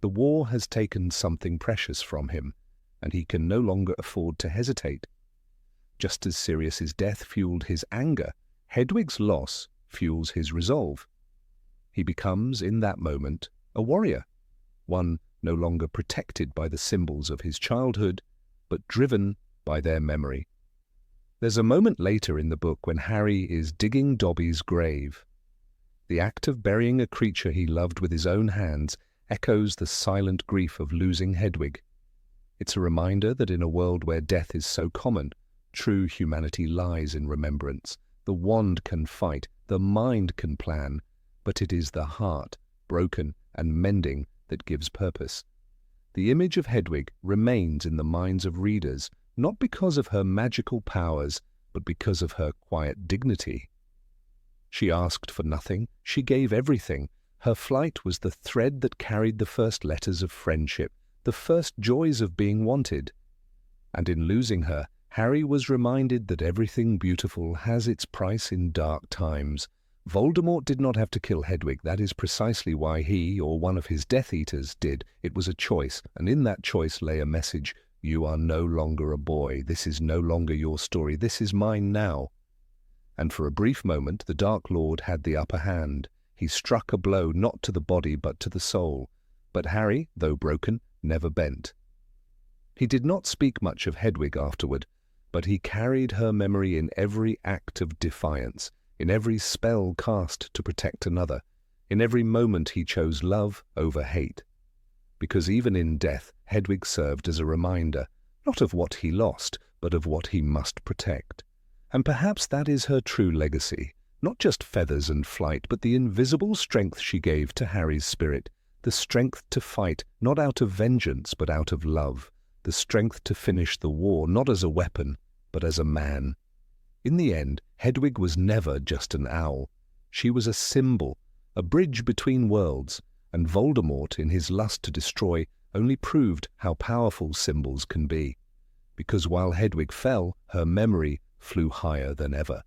The war has taken something precious from him, and he can no longer afford to hesitate. Just as Sirius's death fueled his anger, Hedwig's loss fuels his resolve. He becomes, in that moment, a warrior, one no longer protected by the symbols of his childhood, but driven by their memory. There's a moment later in the book when Harry is digging Dobby's grave. The act of burying a creature he loved with his own hands echoes the silent grief of losing Hedwig. It's a reminder that in a world where death is so common, true humanity lies in remembrance. The wand can fight, the mind can plan, but it is the heart, broken and mending, that gives purpose. The image of Hedwig remains in the minds of readers, not because of her magical powers, but because of her quiet dignity. She asked for nothing, she gave everything. Her flight was the thread that carried the first letters of friendship, the first joys of being wanted. And in losing her, Harry was reminded that everything beautiful has its price in dark times. Voldemort did not have to kill Hedwig. That is precisely why he, or one of his Death Eaters, did. It was a choice, and in that choice lay a message. You are no longer a boy. This is no longer your story. This is mine now. And for a brief moment, the Dark Lord had the upper hand. He struck a blow not to the body but to the soul. But Harry, though broken, never bent. He did not speak much of Hedwig afterward, but he carried her memory in every act of defiance, in every spell cast to protect another, in every moment he chose love over hate. Because even in death, Hedwig served as a reminder, not of what he lost, but of what he must protect. And perhaps that is her true legacy, not just feathers and flight, but the invisible strength she gave to Harry's spirit, the strength to fight, not out of vengeance, but out of love, the strength to finish the war, not as a weapon, but as a man. In the end, Hedwig was never just an owl. She was a symbol, a bridge between worlds, and Voldemort, in his lust to destroy, only proved how powerful symbols can be. Because while Hedwig fell, her memory flew higher than ever.